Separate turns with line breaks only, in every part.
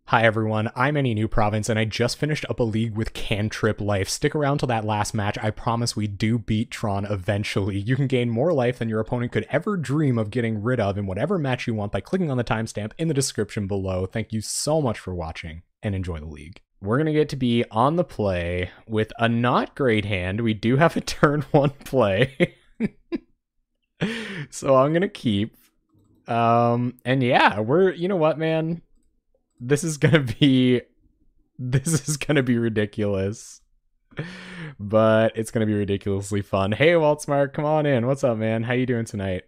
Hi everyone, I'm Any New Province, and I just finished up a league with Cantrip Life. Stick around till that last match. I promise we do beat Tron eventually. You can gain more life than your opponent could ever dream of getting rid of in whatever match you want by clicking on the timestamp in the description below. Thank you so much for watching, and enjoy the league. We're going to get to be on the play with a not great hand. We do have a turn 1 play. So I'm going to keep. And yeah, you know what, man? This is gonna be ridiculous, but it's gonna be ridiculously fun. Hey, Waltzmark, come on in. What's up, man? How you doing tonight?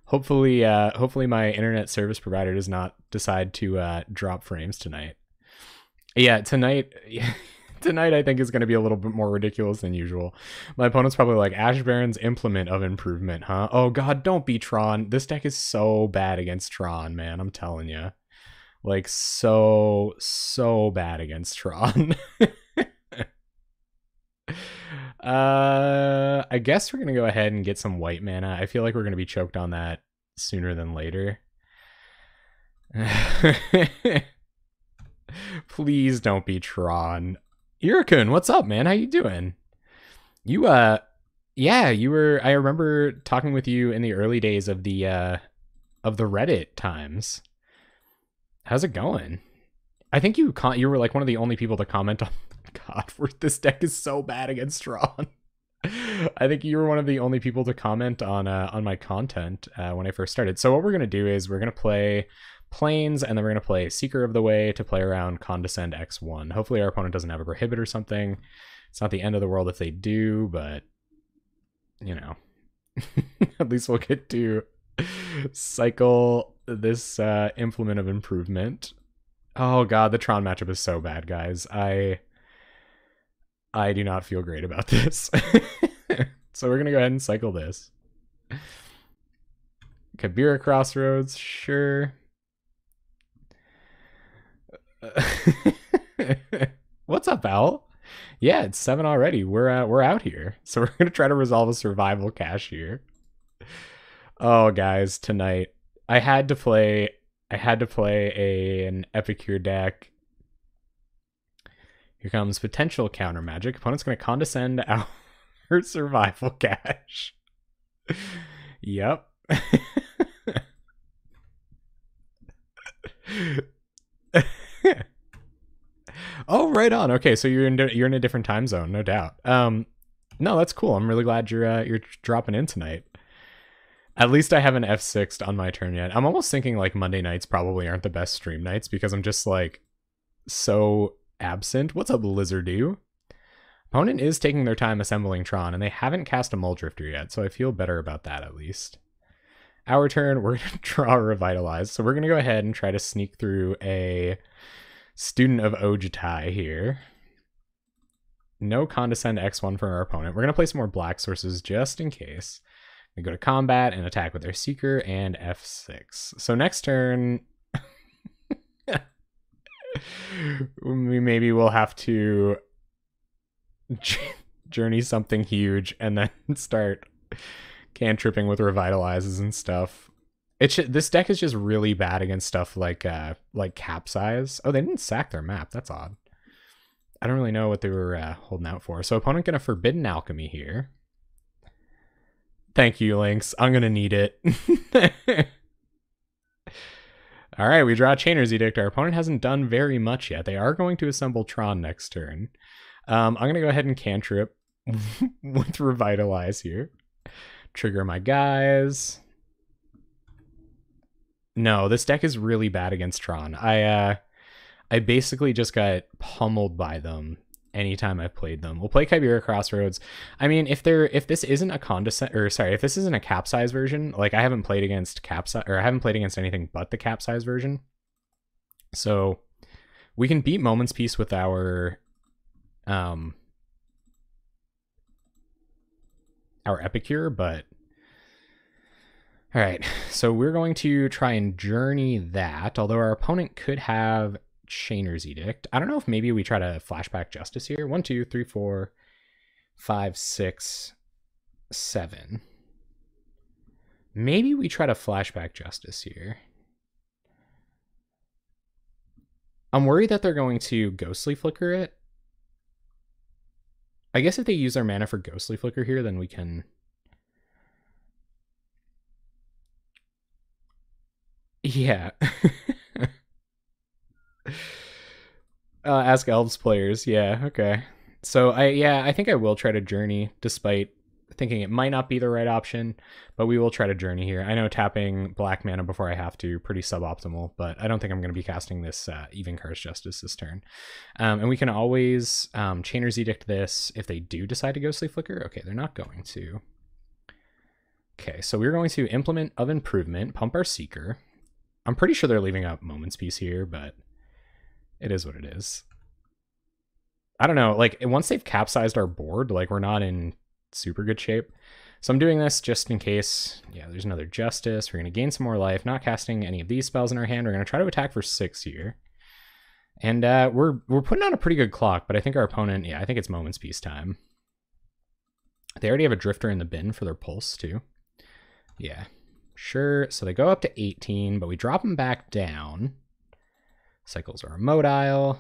Hopefully my internet service provider does not decide to drop frames tonight. Yeah, tonight I think is gonna be a little bit more ridiculous than usual. My opponent's probably like, Ash Baron's Implement of Improvement, huh? Oh god, don't be Tron. This deck is so bad against Tron, man. I'm telling you. Like, so bad against Tron. I guess we're gonna go ahead and get some white mana. I feel like we're gonna be choked on that sooner than later. Please don't be Tron. Irikun, what's up, man? How you doing? Yeah, you were. I remember talking with you in the early days of the Reddit times. How's it going? I think you were like one of the only people to comment on. God, this deck is so bad against Tron. I think you were one of the only people to comment on my content when I first started. So what we're gonna do is we're gonna play Plains, and then we're gonna play Seeker of the Way to play around Condescend X1. Hopefully our opponent doesn't have a Prohibit or something. It's not the end of the world if they do, but you know, at least we'll get to cycle this Implement of Improvement. Oh god, the Tron matchup is so bad, guys. I do not feel great about this. So we're gonna go ahead and cycle this. Kabira Crossroads, sure. What's up, Al? Yeah, it's 7 already. We're out here. So we're gonna try to resolve a survival cache here. Oh, guys, tonight I had to play an Epicure deck. Here comes potential counter magic. Opponent's gonna condescend our survival cache. Yep. Oh, right on. Okay, so you're in a different time zone, no doubt. No, that's cool. I'm really glad you're dropping in tonight. At least I haven't F6'd on my turn yet. I'm almost thinking like Monday nights probably aren't the best stream nights because I'm just like so absent. What's up, Lizardu? Opponent is taking their time assembling Tron, and they haven't cast a Muldrifter yet, so I feel better about that at least. Our turn, we're going to draw Revitalize, so we're going to go ahead and try to sneak through a Student of Ojutai here. No Condescend X1 from our opponent. We're going to play some more black sources just in case. We go to combat and attack with their Seeker and F6. So next turn, maybe we'll have to journey something huge and then start cantripping with Revitalizes and stuff. This deck is just really bad against stuff like Capsize. Oh, they didn't sack their map. That's odd. I don't really know what they were holding out for. So opponent gonna Forbidden Alchemy here. Thank you, Lynx. I'm gonna need it. All right, we draw Chainer's Edict. Our opponent hasn't done very much yet. They are going to assemble Tron next turn. I'm gonna go ahead and cantrip with Revitalize here. Trigger my guys. No, this deck is really bad against Tron. I basically just got pummeled by them anytime I've played them. We'll play Chimera Crossroads. I mean, if this isn't a if this isn't a Capsize version, like I haven't played against I haven't played against anything but the Capsize version. So we can beat Moment's Peace with our Epicure, but all right, so we're going to try and journey that, although our opponent could have Chainer's Edict. I don't know if maybe we try to Flashback Justice here. 1, 2, 3, 4, 5, 6, 7. Maybe we try to Flashback Justice here. I'm worried that they're going to Ghostly Flicker it. I guess if they use their mana for Ghostly Flicker here, then we can... Yeah. Ask Elves players. Yeah, okay. So I think I will try to Journey, despite thinking it might not be the right option, but we will try to Journey here. I know tapping black mana before I have to, pretty suboptimal, but I don't think I'm going to be casting this Evenkar's Justice this turn. And we can always Chainer's Edict this if they do decide to Ghostly Flicker. Okay, they're not going to. Okay, so we're going to implement of Improvement, pump our Seeker. I'm pretty sure they're leaving out Moment's Peace here, but it is what it is. I don't know, like, once they've capsized our board, like, we're not in super good shape. So I'm doing this just in case. Yeah, there's another Justice. We're going to gain some more life, not casting any of these spells in our hand. We're going to try to attack for 6 here. And we're putting on a pretty good clock, but I think our opponent, yeah, I think it's Moment's Peace time. They already have a Drifter in the bin for their Pulse, too. Yeah, sure. So they go up to 18, but we drop them back down. Cycles our Motile.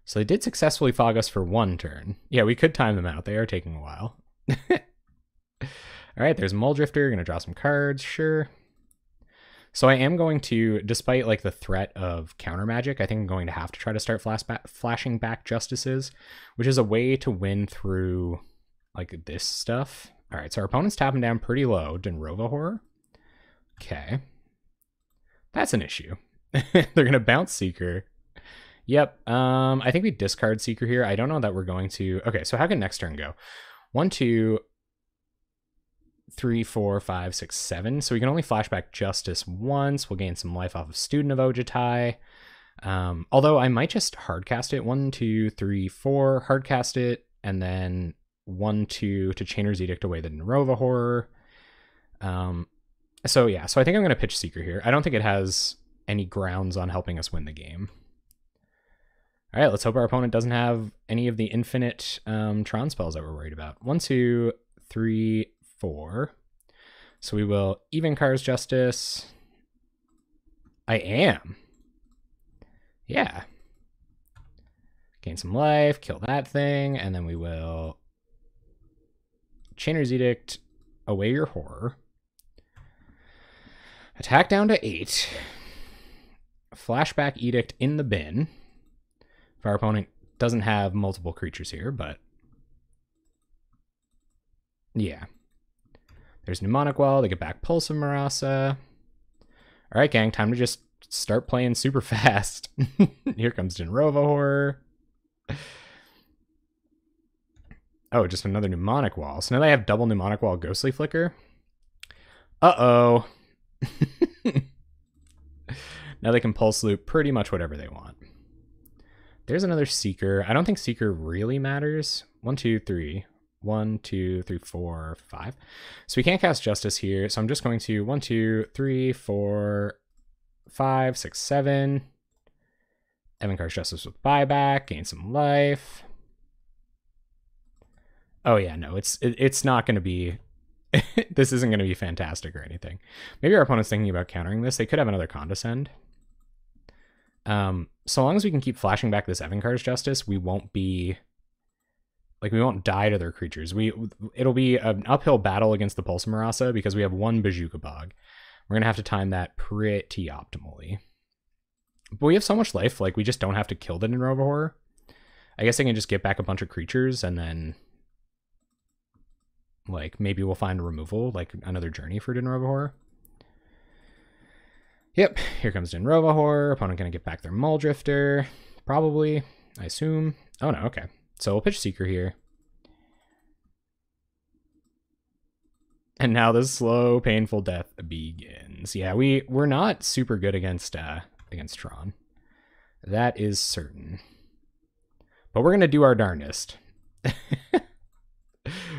So they did successfully fog us for 1 turn. Yeah, we could time them out. They are taking a while. All right, there's Muldrifter. Going to draw some cards, sure. So I am going to, despite like the threat of counter magic, I think I'm going to have to try to start flashing back Justices, which is a way to win through like this stuff. All right, so our opponent's tapping down pretty low. Denrova Horror. Okay. That's an issue. They're going to bounce Seeker. Yep. I think we discard Seeker here. I don't know that we're going to... Okay, so how can next turn go? 1, 2, 3, 4, 5, 6, 7. So we can only flashback Justice once. We'll gain some life off of Student of Ojutai. Although I might just hardcast it. 1, 2, 3, 4. Hardcast it. And then 1, 2 to Chainer's Edict away the Denrova Horror. So yeah, so I think I'm going to pitch Seeker here. I don't think it has any grounds on helping us win the game. All right, let's hope our opponent doesn't have any of the infinite Tron spells that we're worried about. 1, 2, 3, 4. So we will Evenkar's Justice. I am. Yeah. Gain some life, kill that thing, and then we will Chainer's Edict, away your Horror. Attack down to 8. Flashback Edict in the bin. If our opponent doesn't have multiple creatures here, but yeah. There's Mnemonic Wall. They get back Pulse of Marasa. All right, gang, time to just start playing super fast. Here comes Denrova Horror. Oh, just another Mnemonic Wall. So now they have double Mnemonic Wall Ghostly Flicker. Uh-oh. Now they can Pulse Loop pretty much whatever they want. There's another Seeker. I don't think Seeker really matters. 1, 2, 3. 1, 2, 3, 4, 5. So we can't cast Justice here. So I'm just going to 1, 2, 3, 4, 5, 6, 7. Evenkar's Justice with buyback. Gain some life. Oh yeah, no, it's not going to be... This isn't going to be fantastic or anything. Maybe our opponent's thinking about countering this. They could have another Condescend. So long as we can keep flashing back this Evenkar's Justice, we won't be... Like, we won't die to their creatures. It'll be an uphill battle against the Pulse Marasa because we have 1 Bajuka Bog. We're going to have to time that pretty optimally. But we have so much life, like, we just don't have to kill the Denrova Horror. I guess I can just get back a bunch of creatures and then... Like, maybe we'll find a removal, like another Journey for Denrova Horror. Yep, here comes Denrova Horror. Opponent going to get back their Muldrifter. Probably, I assume. Oh no, okay. So we'll pitch Seeker here. And now the slow, painful death begins. Yeah, we're not super good against Tron. That is certain. But we're going to do our darndest.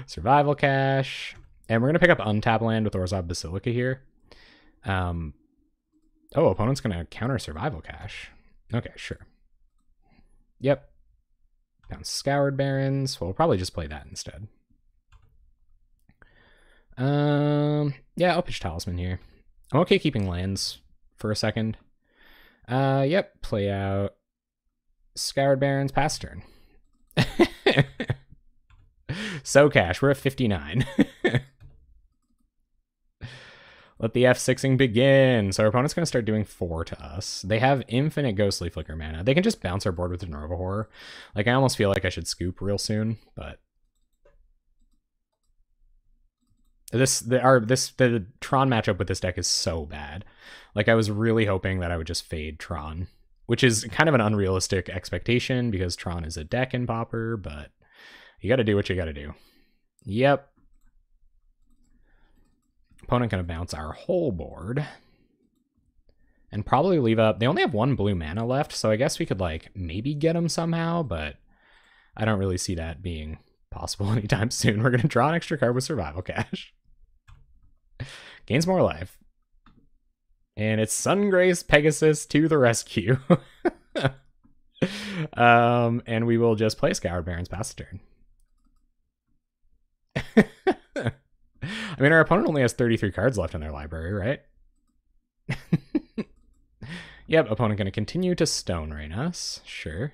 Survival Cache. And we're going to pick up Untap Land with Orzhov Basilica here. Oh, opponent's going to counter Survival Cache. Okay, sure. Yep. Bounce Scoured Barrens. We'll probably just play that instead. Yeah, I'll pitch Talisman here. I'm okay keeping lands for a second. Yep, play out Scoured Barrens past turn. So cash, we're at 59. Let the F6ing begin. So our opponent's going to start doing 4 to us. They have infinite Ghostly Flicker mana. They can just bounce our board with the Nova Horror. Like, I almost feel like I should scoop real soon, but... The Tron matchup with this deck is so bad. Like, I was really hoping that I would just fade Tron, which is kind of an unrealistic expectation because Tron is a deck in Pauper, but you got to do what you got to do. Yep. Opponent gonna bounce our whole board and probably leave up. They only have 1 blue mana left, so I guess we could like maybe get them somehow, but I don't really see that being possible anytime soon. We're gonna draw an extra card with Survival Cash. Gains more life. And it's Sungrace Pegasus to the rescue. And we will just play Scoured Barrens past the turn. I mean, our opponent only has 33 cards left in their library, right? Yep, opponent going to continue to Stone Rain us. Sure.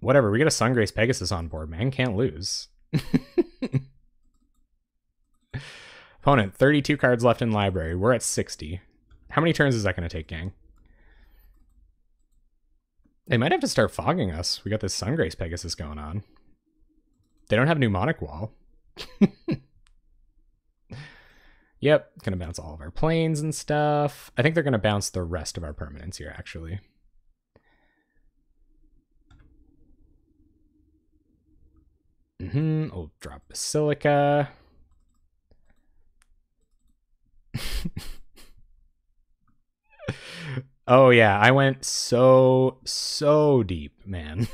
Whatever, we get a Sungrace Pegasus on board, man. Can't lose. Opponent, 32 cards left in library. We're at 60. How many turns is that going to take, gang? They might have to start fogging us. We got this Sungrace Pegasus going on. They don't have Mnemonic Wall. Yep, gonna bounce all of our planes and stuff. I think they're gonna bounce the rest of our permanents here, actually. We'll drop Basilica. Oh yeah, I went so deep, man.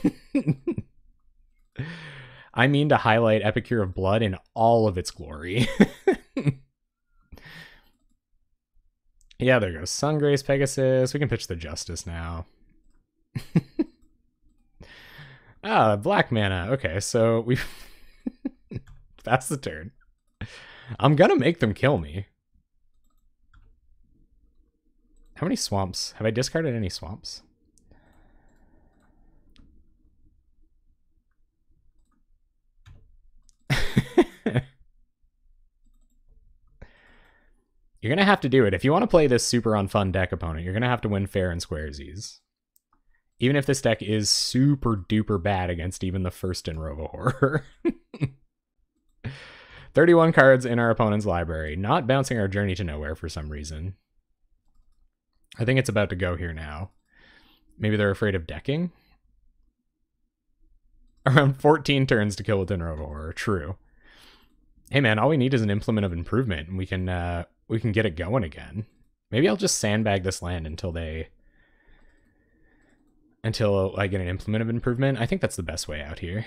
I mean to highlight Epicure of Blood in all of its glory. Yeah, there goes Sungrace Pegasus. We can pitch the Justice now. Ah, black mana. Okay, so we that's the turn. I'm gonna make them kill me. How many swamps? Have I discarded any swamps? You're going to have to do it. If you want to play this super unfun deck opponent, you're going to have to win fair and squaresies. Even if this deck is super duper bad against even the first in Rovo Horror. 31 cards in our opponent's library. Not bouncing our Journey to Nowhere for some reason. I think it's about to go here now. Maybe they're afraid of decking? Around 14 turns to kill within Rovo Horror. True. Hey man, all we need is an Implement of Improvement, and we can get it going again. Maybe I'll just sandbag this land until I get an Implement of Improvement. I think that's the best way out here.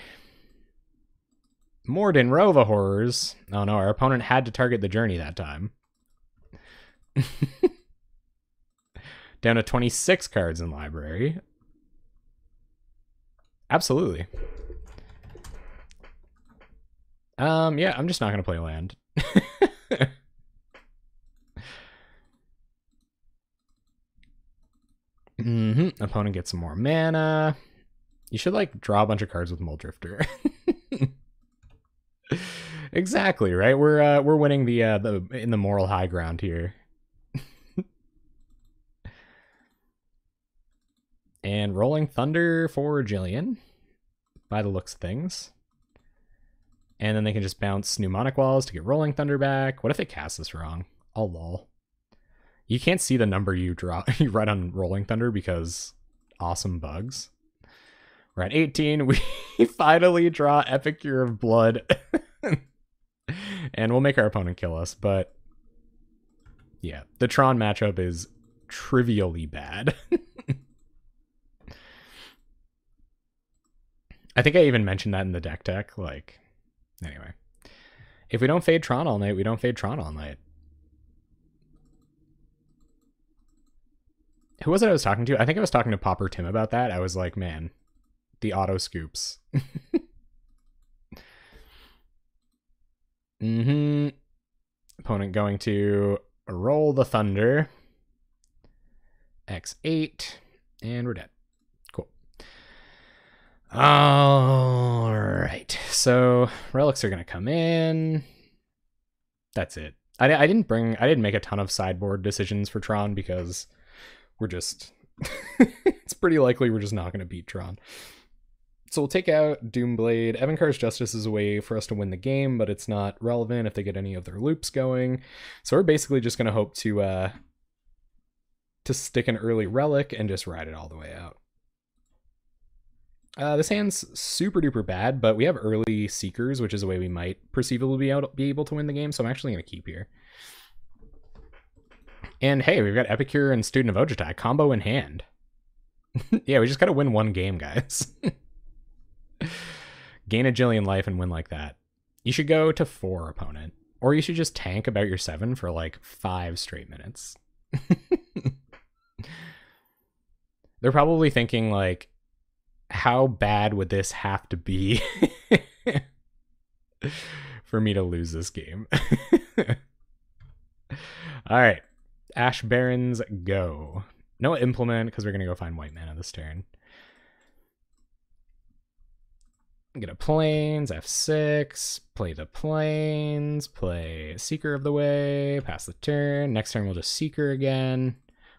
Morden Rova Horrors. Oh no, our opponent had to target the Journey that time. Down to 26 cards in library. Absolutely. Yeah, I'm just not gonna play land. Opponent gets some more mana. You should like draw a bunch of cards with Muldrifter. Exactly, right? We're winning the in the moral high ground here. And Rolling Thunder for Jillian, by the looks of things. And then they can just bounce Mnemonic Walls to get Rolling Thunder back. What if they cast this wrong? Oh lol. You can't see the number you write on Rolling Thunder because awesome bugs. We're at 18. We finally draw Epicure of Blood. And we'll make our opponent kill us, but yeah, the Tron matchup is trivially bad. I think I even mentioned that in the deck tech. Like, anyway. If we don't fade Tron all night, we don't fade Tron all night. Who was it I was talking to? I think I was talking to Pauper Tim about that. I was like, man, the auto scoops. Opponent going to roll the Thunder. X8, and we're dead. Cool. All right, so relics are gonna come in. That's it. I didn't make a ton of sideboard decisions for Tron because we're just it's pretty likely we're just not gonna beat Tron. So we'll take out Doomblade. Evankar's Justice is a way for us to win the game, but it's not relevant if they get any of their loops going. So we're basically just gonna hope to stick an early relic and just ride it all the way out. This hand's super duper bad, but we have early Seekers, which is a way we might perceivably be able to win the game, so I'm actually going to keep here. And hey, we've got Epicure and Student of Ojutai combo in hand. Yeah, we just got to win one game, guys. Gain a Jillion life and win like that. You should go to 4 opponent, or you should just tank about your 7 for like 5 straight minutes. They're probably thinking like, how bad would this have to be for me to lose this game? All right, Ash Barons go. No implement because we're gonna go find white mana this turn. Get a Plains, F6, play the Plains, play Seeker of the Way, pass the turn. Next turn we'll just Seeker again.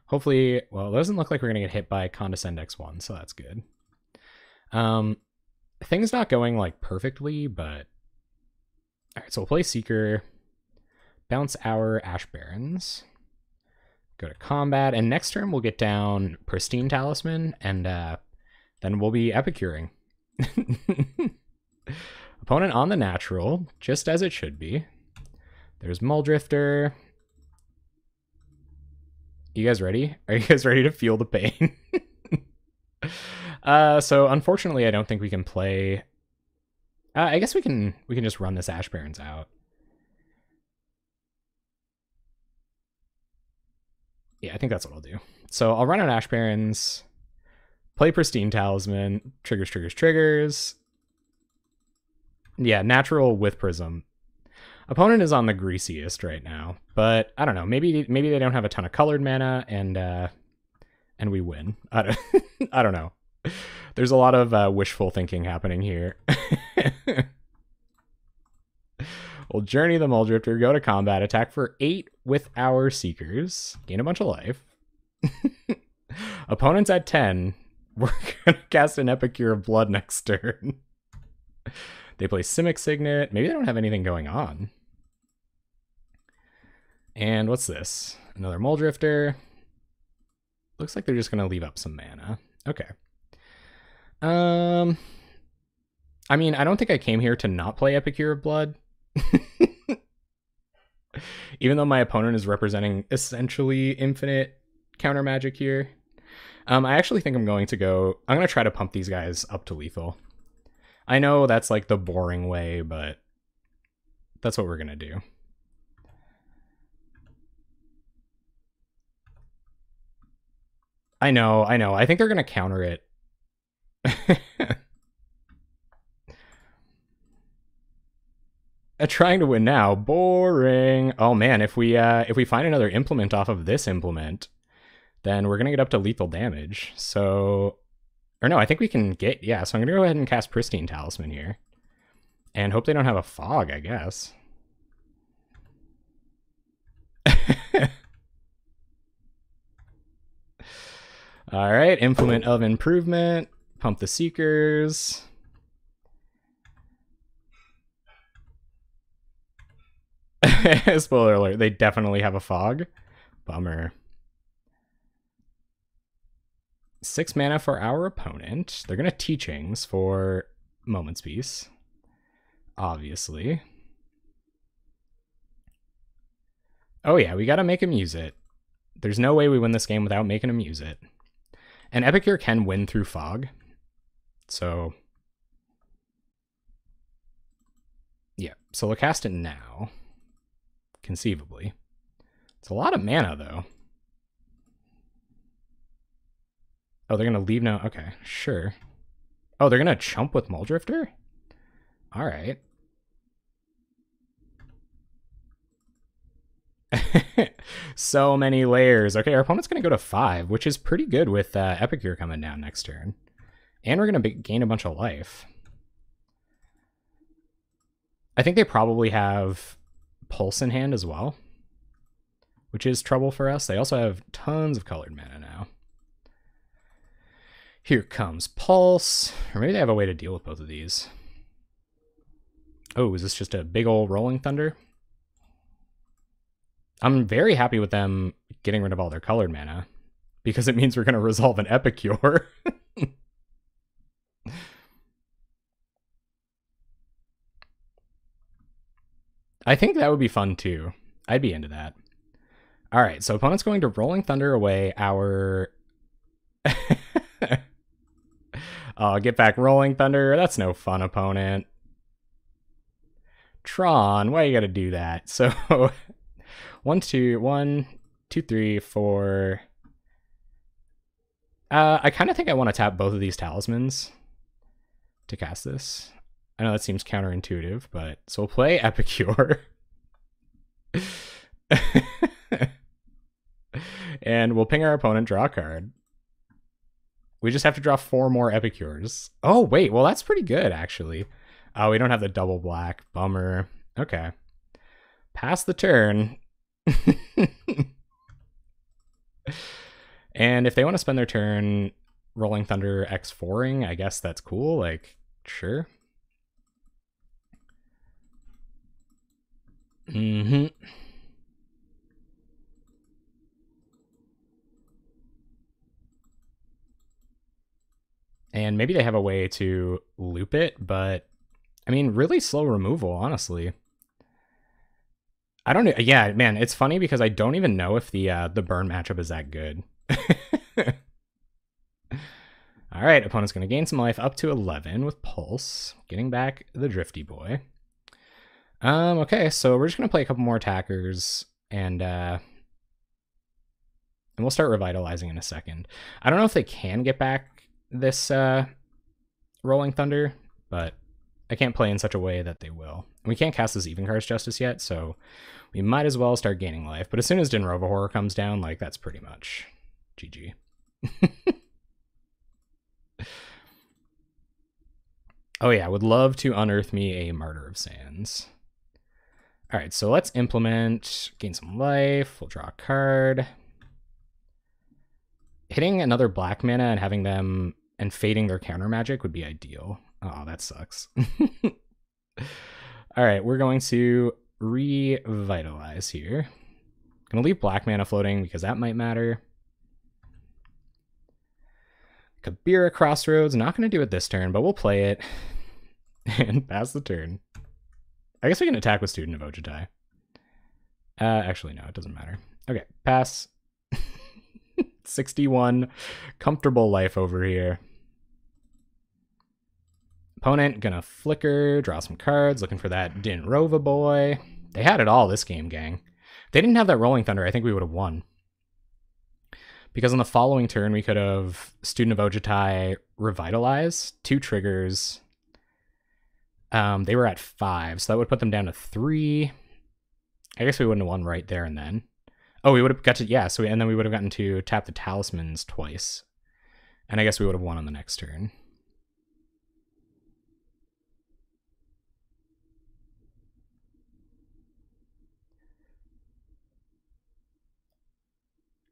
Hopefully, well, it doesn't look like we're gonna get hit by Condescend X1, so that's good. Things not going like perfectly, but all right, so we'll play Seeker, bounce our Ash Barons, go to combat, and next turn we'll get down Pristine Talisman, and then we'll be Epicuring. Opponent on the natural, just as it should be. There's Muldrifter. You guys ready? Are you guys ready to feel the pain? So unfortunately, I don't think we can play. I guess we can just run this Ash Barons out. Yeah, I think that's what I'll do. So I'll run out Ash Barons, play Pristine Talisman, triggers. Yeah, natural with Prism. Opponent is on the greasiest right now, but I don't know. Maybe they don't have a ton of colored mana, and we win. I don't know. There's a lot of wishful thinking happening here. We'll Journey the Muldrifter, go to combat, attack for 8 with our Seekers, gain a bunch of life. Opponent's at 10. We're gonna cast an Epicure of Blood next turn. They play Simic Signet. Maybe they don't have anything going on. And what's this? Another Muldrifter. Looks like they're just gonna leave up some mana. Okay. I mean, I don't think I came here to not play Epicure of Blood. Even though my opponent is representing essentially infinite counter magic here. I actually think I'm going to try to pump these guys up to lethal. I know that's like the boring way, but that's what we're going to do. I know. I think they're going to counter it. Trying to win now. Boring. Oh man, if we find another implement off of this implement, then we're gonna get up to lethal damage. So, or no, I think we can get, yeah, so I'm gonna go ahead and cast Pristine Talisman here. And hope they don't have a fog, I guess. Alright, Implement of Improvement. Pump the Seekers. Spoiler alert, they definitely have a fog. Bummer. 6 mana for our opponent. They're going to Teachings for Moment's Peace. Obviously. Oh yeah, we got to make him use it. There's no way we win this game without making him use it. And Epicure can win through fog. So... yeah, so we'll cast it now. Conceivably. It's a lot of mana, though. Oh, they're going to leave now? Okay, sure. Oh, they're going to chump with Muldrifter? All right. So many layers. Okay, our opponent's going to go to 5, which is pretty good with Epicure coming down next turn. And we're going to gain a bunch of life. I think they probably have Pulse in hand as well, which is trouble for us. They also have tons of colored mana now. Here comes Pulse. Or maybe they have a way to deal with both of these. Oh, is this just a big old Rolling Thunder? I'm very happy with them getting rid of all their colored mana, because it means we're going to resolve an Epicure. I think that would be fun too. I'd be into that. All right, so opponent's going to Rolling Thunder away our... Oh, get back Rolling Thunder. That's no fun, opponent. Tron, why you gotta do that? So, 1, 2, 3, 4. I kind of think I want to tap both of these talismans to cast this. I know that seems counterintuitive, but so we'll play Epicure. And we'll ping our opponent, draw a card. We just have to draw 4 more Epicures. Oh, wait, well, that's pretty good, actually. Oh, we don't have the double black. Bummer. Okay. Pass the turn. And if they want to spend their turn Rolling Thunder X4ing, I guess that's cool. Like, sure. Mm-hmm. And maybe they have a way to loop it, but I mean, really slow removal, honestly. I don't know. Yeah, man, it's funny because I don't even know if the burn matchup is that good. All right, opponent's going to gain some life up to 11 with Pulse, getting back the Drifty Boy. Okay, so we're just going to play a couple more attackers, and we'll start revitalizing in a second. I don't know if they can get back this Rolling Thunder, but I can't play in such a way that they will. And we can't cast this Even Cards Justice yet, so we might as well start gaining life. But as soon as Dinrova Horror comes down, like, that's pretty much GG. Oh yeah, would love to unearth me a Martyr of Sands. All right, so let's implement, gain some life, we'll draw a card. Hitting another black mana and having them, and fading their counter magic would be ideal. Oh, that sucks. All right, we're going to revitalize here. Gonna leave black mana floating because that might matter. Kabira Crossroads, not gonna do it this turn, but we'll play it and pass the turn. I guess we can attack with Student of Ojutai. Actually, no, it doesn't matter. Okay, pass. 61, comfortable life over here. Opponent gonna flicker, draw some cards, looking for that Dinrova boy. They had it all this game, gang. If they didn't have that Rolling Thunder, I think we would have won. Because on the following turn, we could have Student of Ojutai Revitalize, 2 triggers. They were at 5, so that would put them down to 3. I guess we wouldn't have won right there and then. Oh, we would have got to, yeah, so and then we would have gotten to tap the talismans twice. And I guess we would have won on the next turn.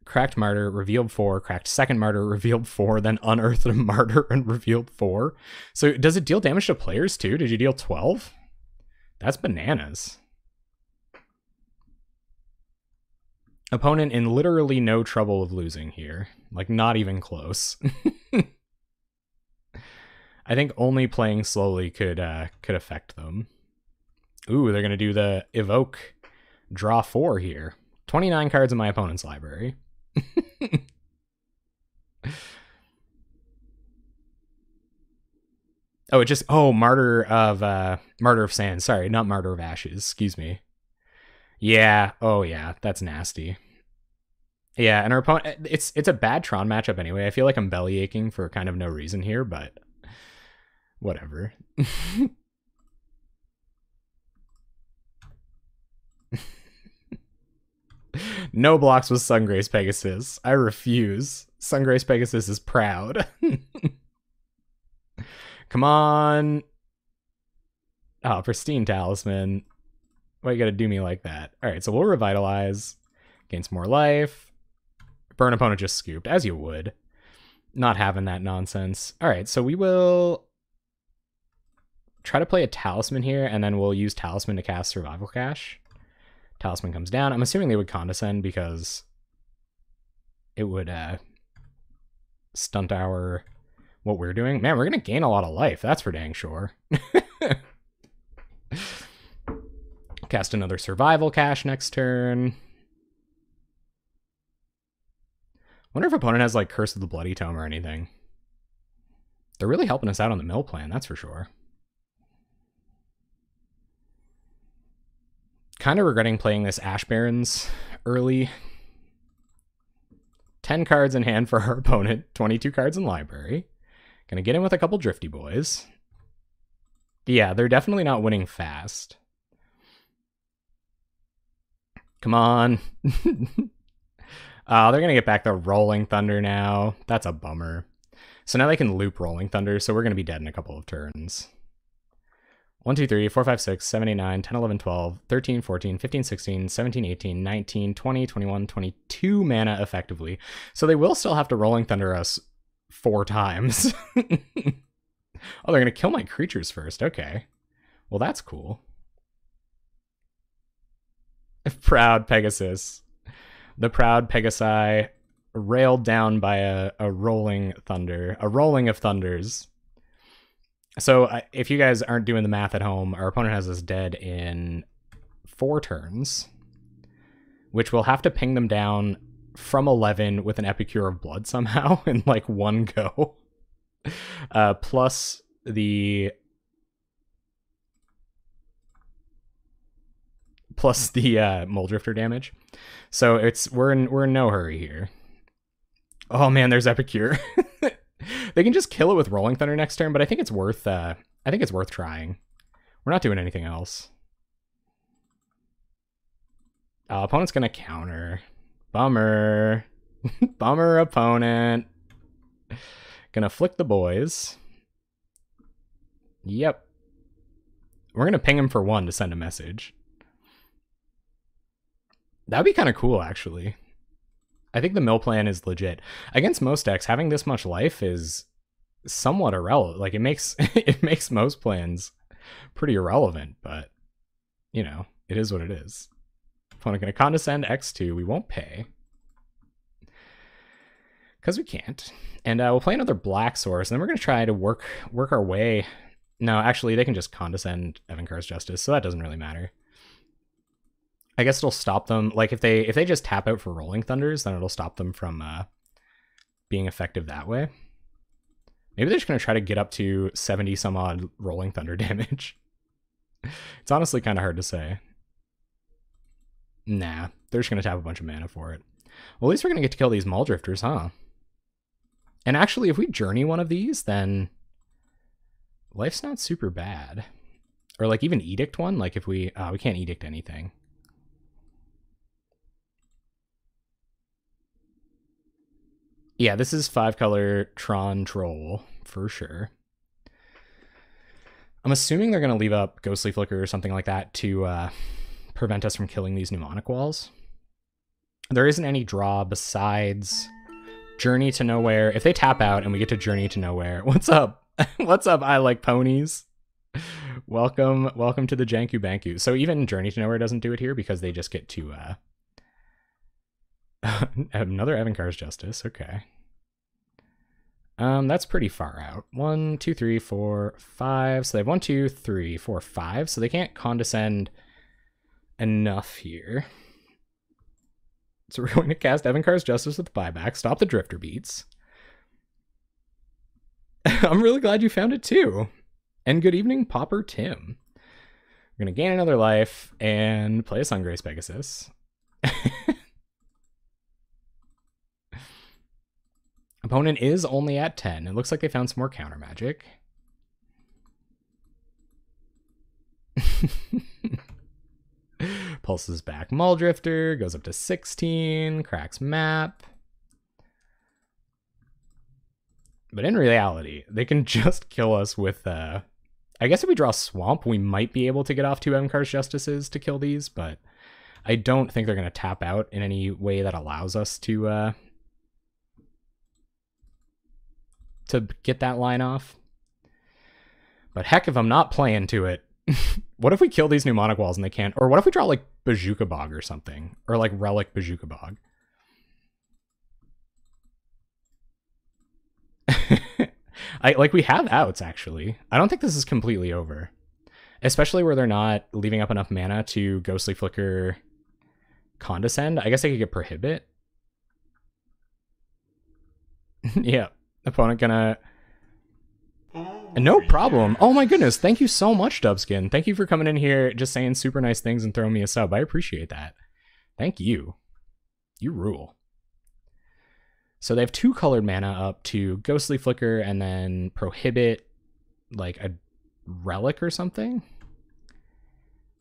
Cracked Martyr, revealed 4, cracked second Martyr, revealed 4, then unearthed a Martyr and revealed 4. So does it deal damage to players too? Did you deal 12? That's bananas. Opponent in literally no trouble of losing here. Like, not even close. I think only playing slowly could affect them. Ooh, they're going to do the Evoke draw 4 here. 29 cards in my opponent's library. Oh, it just, oh, Martyr of Sand. Sorry, not Martyr of Ashes. Excuse me. Yeah. Oh, yeah. That's nasty. Yeah, and our opponent, it's a bad Tron matchup anyway. I feel like I'm belly aching for kind of no reason here, but whatever. No blocks with Sungrace Pegasus. I refuse. Sungrace Pegasus is proud. Come on. Oh, pristine talisman. Why you gotta do me like that? Alright, so we'll revitalize. Gain some more life. Burn opponent just scooped, as you would. Not having that nonsense. Alright, so we will try to play a talisman here, and then we'll use talisman to cast Survival Cache. Talisman comes down. I'm assuming they would condescend because it would stunt our what we're doing. Man, we're gonna gain a lot of life. That's for dang sure. Cast another Survival Cache next turn. Wonder if opponent has like Curse of the Bloody Tome or anything. They're really helping us out on the mill plan, that's for sure. Kind of regretting playing this Ash Barrens early. 10 cards in hand for our opponent, 22 cards in library. Gonna get in with a couple Drifty Boys. Yeah, they're definitely not winning fast. Come on. They're gonna get back the Rolling Thunder now. That's a bummer. So now they can loop Rolling Thunder, so we're gonna be dead in a couple of turns. 1, 2, 3, 4, 5, 6, 7, 8, 9, 10, 11, 12, 13, 14, 15, 16, 17, 18, 19, 20, 21, 22 mana effectively. So they will still have to Rolling Thunder us 4 times. Oh, they're going to kill my creatures first. Okay. Well, that's cool. Proud Pegasus. The proud Pegasi railed down by a Rolling Thunder. A Rolling of Thunders. So if you guys aren't doing the math at home, our opponent has us dead in 4 turns, which we'll have to ping them down from 11 with an Epicure of Blood somehow in like one go. Plus the Muldrifter damage. So we're in no hurry here. Oh man, there's Epicure. They can just kill it with Rolling Thunder next turn, but I think it's worth trying. We're not doing anything else. Opponent's gonna counter. Bummer. Bummer opponent. Gonna flick the boys. Yep. We're gonna ping him for 1 to send a message. That'd be kind of cool, actually. I think the mill plan is legit. Against most decks, having this much life is somewhat irrelevant. Like, it makes it makes most plans pretty irrelevant, but, you know, it is what it is. Opponent gonna condescend X2. We won't pay. Because we can't. And we'll play another black source, and then we're gonna try to work our way. No, actually, they can just condescend Evankar's Justice, so that doesn't really matter. I guess it'll stop them. Like, if they just tap out for Rolling Thunders, then it'll stop them from being effective that way. Maybe they're just going to try to get up to 70 some odd Rolling Thunder damage. It's honestly kind of hard to say. Nah, they're just going to tap a bunch of mana for it. Well, at least we're going to get to kill these Muldrifters, huh? And actually, if we journey one of these, then life's not super bad. Or like even Edict one, like if we can't Edict anything. Yeah, this is 5-color Tron Troll, for sure. I'm assuming they're going to leave up Ghostly Flicker or something like that to prevent us from killing these Mnemonic Walls. There isn't any draw besides Journey to Nowhere. If they tap out and we get to Journey to Nowhere, what's up? What's up, I like ponies? Welcome to the Janku Banku. So even Journey to Nowhere doesn't do it here because they just get to another Evankar's Justice. Okay. That's pretty far out. 1, 2, 3, 4, 5. So they have 1, 2, 3, 4, 5. So they can't condescend enough here. So we're going to cast Evankar's Justice with buyback. Stop the Drifter Beats. I'm really glad you found it too. And good evening, Pauper Tim. We're going to gain another life and play a Sungrace Pegasus. Opponent is only at 10. It looks like they found some more counter magic. Pulses back Muldrifter, goes up to 16, cracks map. But in reality, they can just kill us with, I guess if we draw Swamp, we might be able to get off 2 Evenkar's Justices to kill these, but I don't think they're going to tap out in any way that allows us to get that line off. But heck, if I'm not playing to it, what if we kill these Mnemonic Walls and they can't? Or what if we draw like Bazooka Bog or something? Or like Relic Bazooka Bog? We have outs, actually. I don't think this is completely over. Especially where they're not leaving up enough mana to Ghostly Flicker Condescend. I guess they could get Prohibit. Yeah. Opponent gonna... No problem. Oh my goodness. Thank you so much, Dubskin. Thank you for coming in here, just saying super nice things and throwing me a sub. I appreciate that. Thank you. You rule. So they have 2 colored mana up to Ghostly Flicker and then Prohibit, like a Relic or something.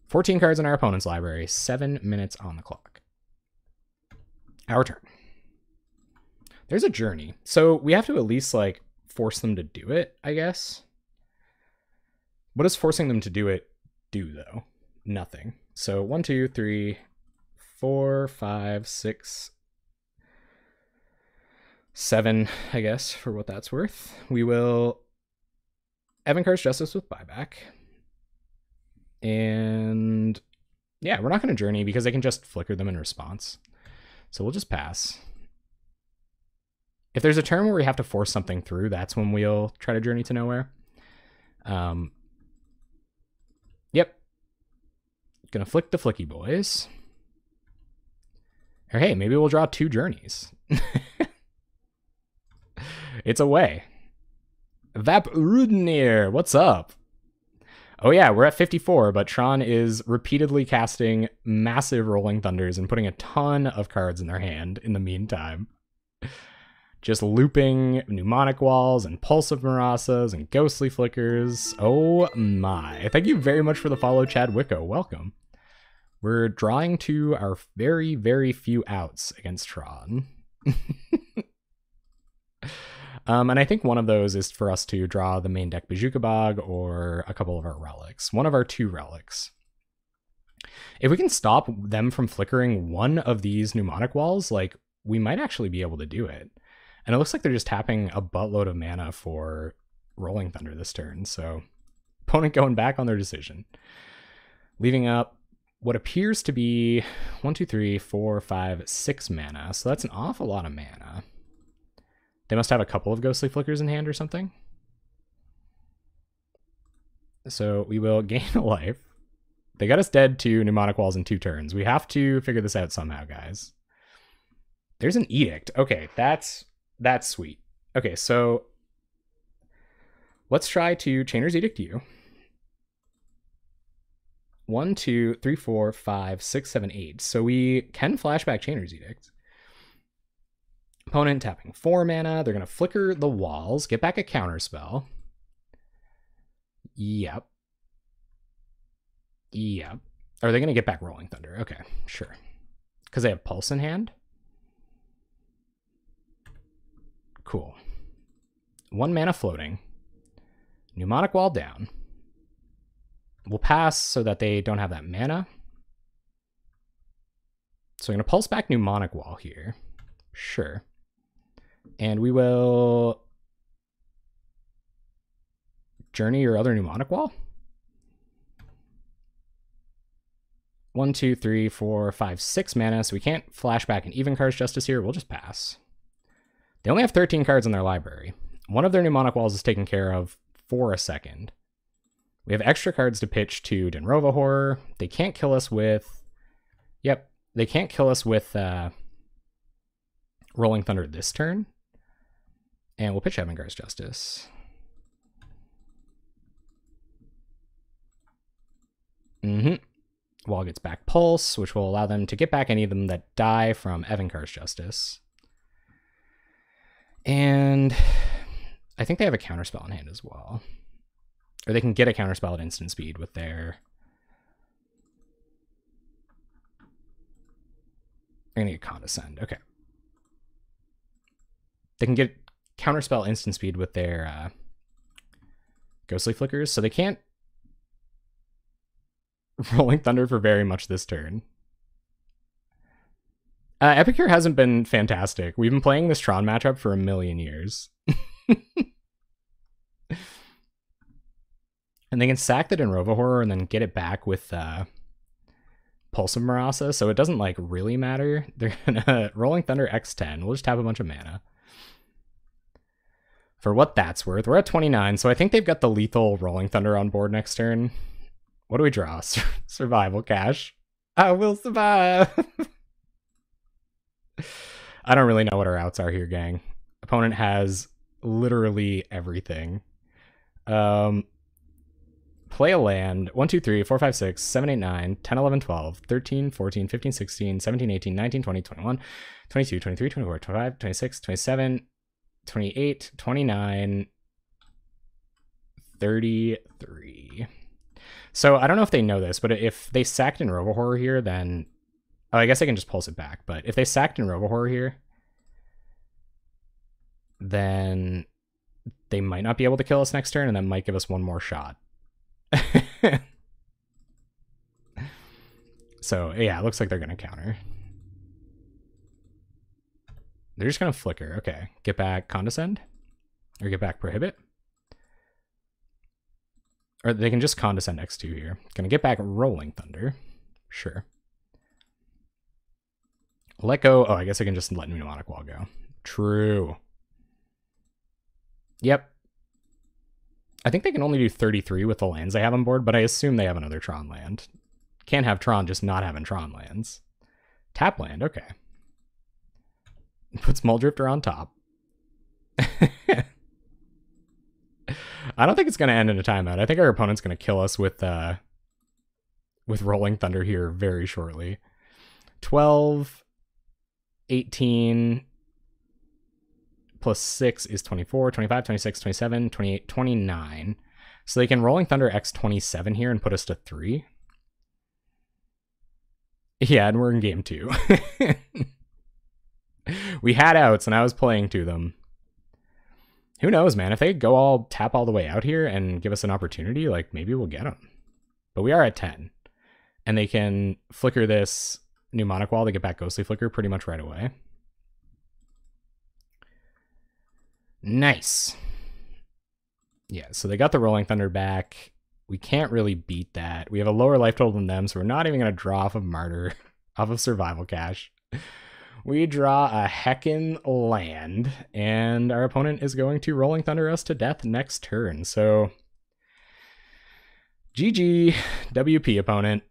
14 cards in our opponent's library. 7 minutes on the clock. Our turn. There's a Journey. So we have to at least, like, force them to do it, I guess. What does forcing them to do it do, though? Nothing. So 1, 2, 3, 4, 5, 6, 7, I guess, for what that's worth. We will Evenkar's Justice with buyback. And yeah, we're not going to Journey because they can just flicker them in response. So we'll just pass. If there's a turn where we have to force something through, that's when we'll try to Journey to Nowhere. Yep. Gonna flick the Flicky Boys. Or hey, maybe we'll draw 2 Journeys. It's away. Vaprudnir, what's up? Oh yeah, we're at 54, but Tron is repeatedly casting massive Rolling Thunders and putting a ton of cards in their hand in the meantime. Just looping Mnemonic Walls and Pulse of Marasas and Ghostly Flickers. Oh my. Thank you very much for the follow, Chad Wicko. Welcome. We're drawing to our very, very few outs against Tron. And I think one of those is for us to draw the main deck Bazooka Bog or a couple of our relics. One of our 2 relics. If we can stop them from flickering one of these Mnemonic Walls, like, we might actually be able to do it. And it looks like they're just tapping a buttload of mana for Rolling Thunder this turn, so opponent going back on their decision. Leaving up what appears to be 1, 2, 3, 4, 5, 6 mana, so that's an awful lot of mana. They must have a couple of Ghostly Flickers in hand or something. So we will gain a life. They got us dead to Mnemonic Walls in 2 turns. We have to figure this out somehow, guys. There's an Edict. Okay, that's sweet. Okay, so let's try to Chainer's Edict you. 1, 2, 3, 4, 5, 6, 7, 8. So we can flashback Chainer's Edict. Opponent tapping 4 mana. They're going to flicker the walls, get back a counterspell. Yep. Yep. Are they going to get back Rolling Thunder? Okay, sure. Because they have Pulse in hand? Cool. 1 mana floating. Mnemonic Wall down. We'll pass so that they don't have that mana. So I'm going to pulse back Mnemonic Wall here. Sure. And we will Journey your other Mnemonic Wall. 1, 2, 3, 4, 5, 6 mana. So we can't flash back an Evenkar's Justice here. We'll just pass. They only have 13 cards in their library. One of their Mnemonic Walls is taken care of for a second. We have extra cards to pitch to Denrova Horror. They can't kill us with... Yep, they can't kill us with Rolling Thunder this turn. And we'll pitch Evenkar's Justice. Wall gets back Pulse, which will allow them to get back any of them that die from Evenkar's Justice. And I think they have a counterspell in hand as well. Or they can get a counterspell at instant speed with their They're gonna get Condescend. Okay. They can get Counterspell instant speed with their Ghostly Flickers, so they can't Rolling Thunder for very much this turn. Epicure hasn't been fantastic. We've been playing this Tron matchup for a million years. And they can sack the Denrova Horror and then get it back with Pulse of Marasa, so it doesn't like really matter. They're gonna Rolling Thunder X10. We'll just have a bunch of mana. For what that's worth, we're at 29, so I think they've got the lethal Rolling Thunder on board next turn. What do we draw? Survival Cache. I will survive. I don't really know what our outs are here, gang. Opponent has literally everything. Play a land. 1, 2, 3, 4, 5, 6, 7, 8, 9, 10, 11, 12, 13, 14, 15, 16, 17, 18, 19, 20, 21, 22, 23, 24, 25, 26, 27, 28, 29, 33. So I don't know if they know this, but if they sacked in Robo Horror here, then... Oh, I guess I can just pulse it back. But if they sacked in Robo Horror here, then they might not be able to kill us next turn, and that might give us one more shot. So, yeah, it looks like they're going to counter. They're just going to flicker. Okay. Get back Condescend? Or get back Prohibit? Or they can just Condescend X2 here. Going to get back Rolling Thunder. Sure. Let go. Oh, I guess I can just let Mnemonic Wall go. True. Yep. I think they can only do 33 with the lands they have on board, but I assume they have another Tron land. Can't have Tron just not having Tron lands. Tap land, okay. Puts Muldrifter on top. I don't think it's going to end in a timeout. I think our opponent's going to kill us with Rolling Thunder here very shortly. 12, 18... plus 6 is 24, 25, 26, 27, 28, 29. So they can Rolling Thunder X27 here and put us to 3. Yeah, and we're in game 2. We had outs, and I was playing to them. Who knows, man? If they go all tap all the way out here and give us an opportunity, like, maybe we'll get them. But we are at 10. And they can flicker this Mnemonic Wall to get back Ghostly Flicker pretty much right away. Nice. Yeah, so they got the Rolling Thunder back. We can't really beat that. We have a lower life total than them, so we're not even going to draw off of Martyr, off of Survival Cache. We draw a heckin' land, and our opponent is going to Rolling Thunder us to death next turn. So, GG, WP opponent.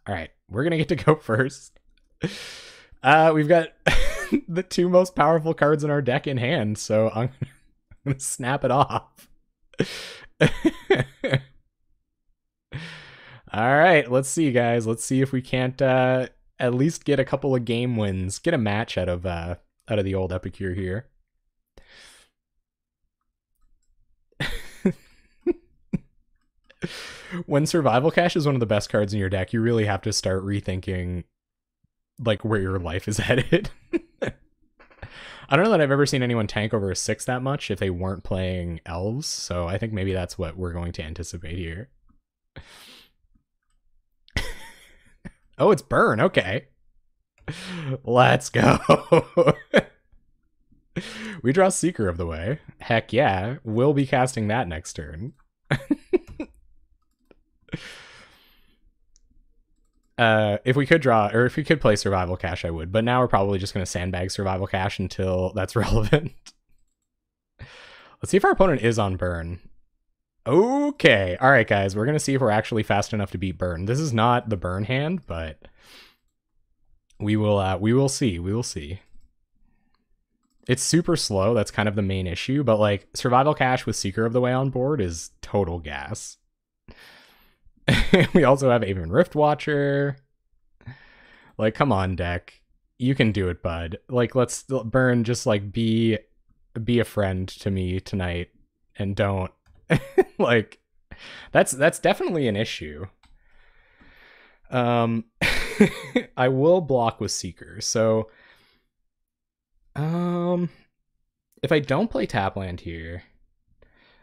All right, we're going to get to go first. We've got the 2 most powerful cards in our deck in hand, so I'm going to snap it off. All right, let's see, guys. Let's see if we can't at least get a couple of game wins, get a match out of the old Epicure here. When Survival Cache is one of the best cards in your deck, you really have to start rethinking like where your life is headed. I don't know that I've ever seen anyone tank over a 6 that much if they weren't playing elves, so I think maybe that's what we're going to anticipate here. Oh, it's burn. Okay. Let's go. We draw Seeker of the Way. Heck yeah. We'll be casting that next turn. If we could draw, or if we could play Survival Cache, I would. But now we're probably just going to sandbag Survival Cache until that's relevant. Let's see if our opponent is on burn. Okay. All right, guys. We're going to see if we're actually fast enough to beat burn. This is not the burn hand, but we will see. We will see. It's super slow. That's kind of the main issue. But like Survival Cache with Seeker of the Way on board is total gas. We also have Aven Rift Watcher. Like, come on, deck. You can do it, bud. Like, let's burn. Just like be a friend to me tonight, and don't like. That's definitely an issue. I will block with Seeker. So, if I don't play tap land here,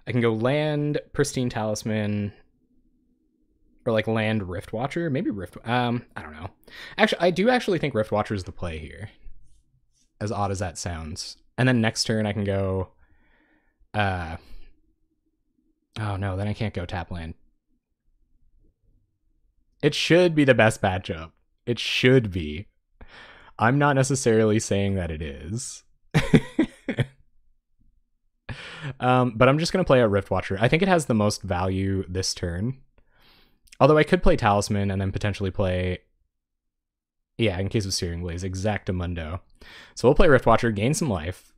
I can go land Pristine Talisman, or like land Rift Watcher. Maybe Rift. I don't know. Actually, I do actually think Rift Watcher is the play here. As odd as that sounds. And then next turn I can go. Oh no, then I can't go tap land. It should be the best matchup. It should be. I'm not necessarily saying that it is. But I'm just going to play a Rift Watcher. I think it has the most value this turn. Although I could play Talisman and then potentially play... Yeah, in case of Searing Blaze, Exactamundo. So we'll play Rift Watcher, gain some life.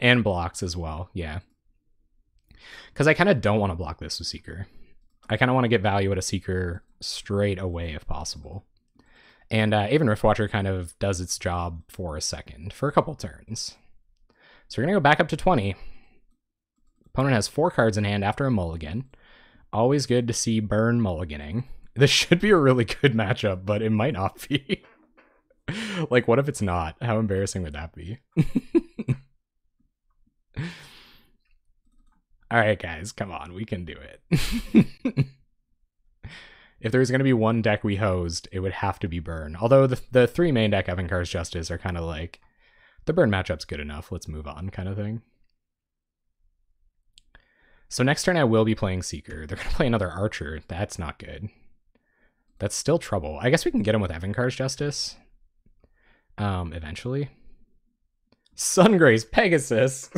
And blocks as well, yeah. Because I kind of don't want to block this with Seeker. I kind of want to get value at a Seeker straight away if possible. And even Rift Watcher kind of does its job for a second, for a couple turns. So we're going to go back up to 20. Opponent has 4 cards in hand after a mulligan. Always good to see burn mulliganing. This should be a really good matchup, but it might not be. Like, what if it's not? How embarrassing would that be? All right, guys, come on. We can do it. If there's going to be one deck we hosed, it would have to be Burn. Although the 3 main deck Evenkar's Justice are kind of like, the Burn matchup's good enough, let's move on kind of thing. So next turn I will be playing Seeker. They're going to play another Archer. That's not good. That's still trouble. I guess we can get him with Evenkar's Justice. Eventually. Sungrace Pegasus.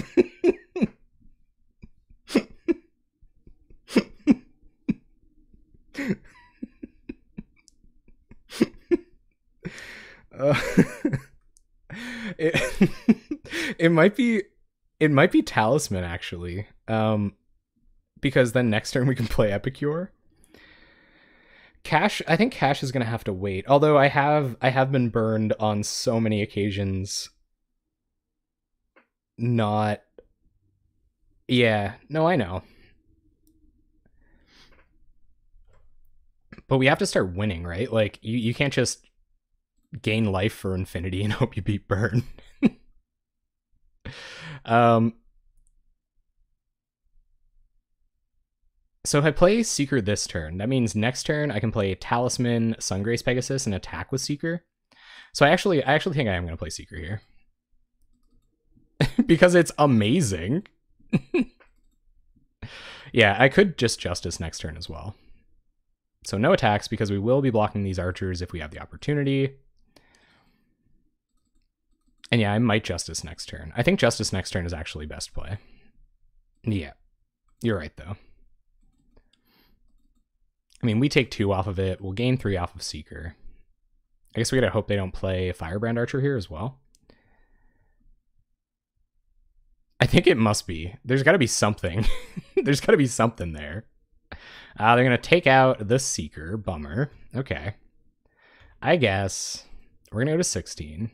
It might be Talisman actually. Because then next turn we can play Epicure. Cash, I think Cash is gonna have to wait. Although I have been burned on so many occasions. Not. Yeah, no, I know. But we have to start winning, right? Like you can't just gain life for infinity and hope you beat Burn. So if I play Seeker this turn, that means next turn I can play Talisman, Sungrace Pegasus, and attack with Seeker. So I actually think I am going to play Seeker here. Because it's amazing. Yeah, I could just Justice next turn as well. So no attacks because we will be blocking these archers if we have the opportunity. And yeah, I might Justice next turn. I think Justice next turn is actually best play. Yeah, you're right though. I mean, we take 2 off of it. We'll gain 3 off of Seeker. I guess we gotta hope they don't play Firebrand Archer here as well. I think it must be. There's gotta be something. There's gotta be something there. They're gonna take out the Seeker. Bummer. Okay. I guess we're gonna go to 16.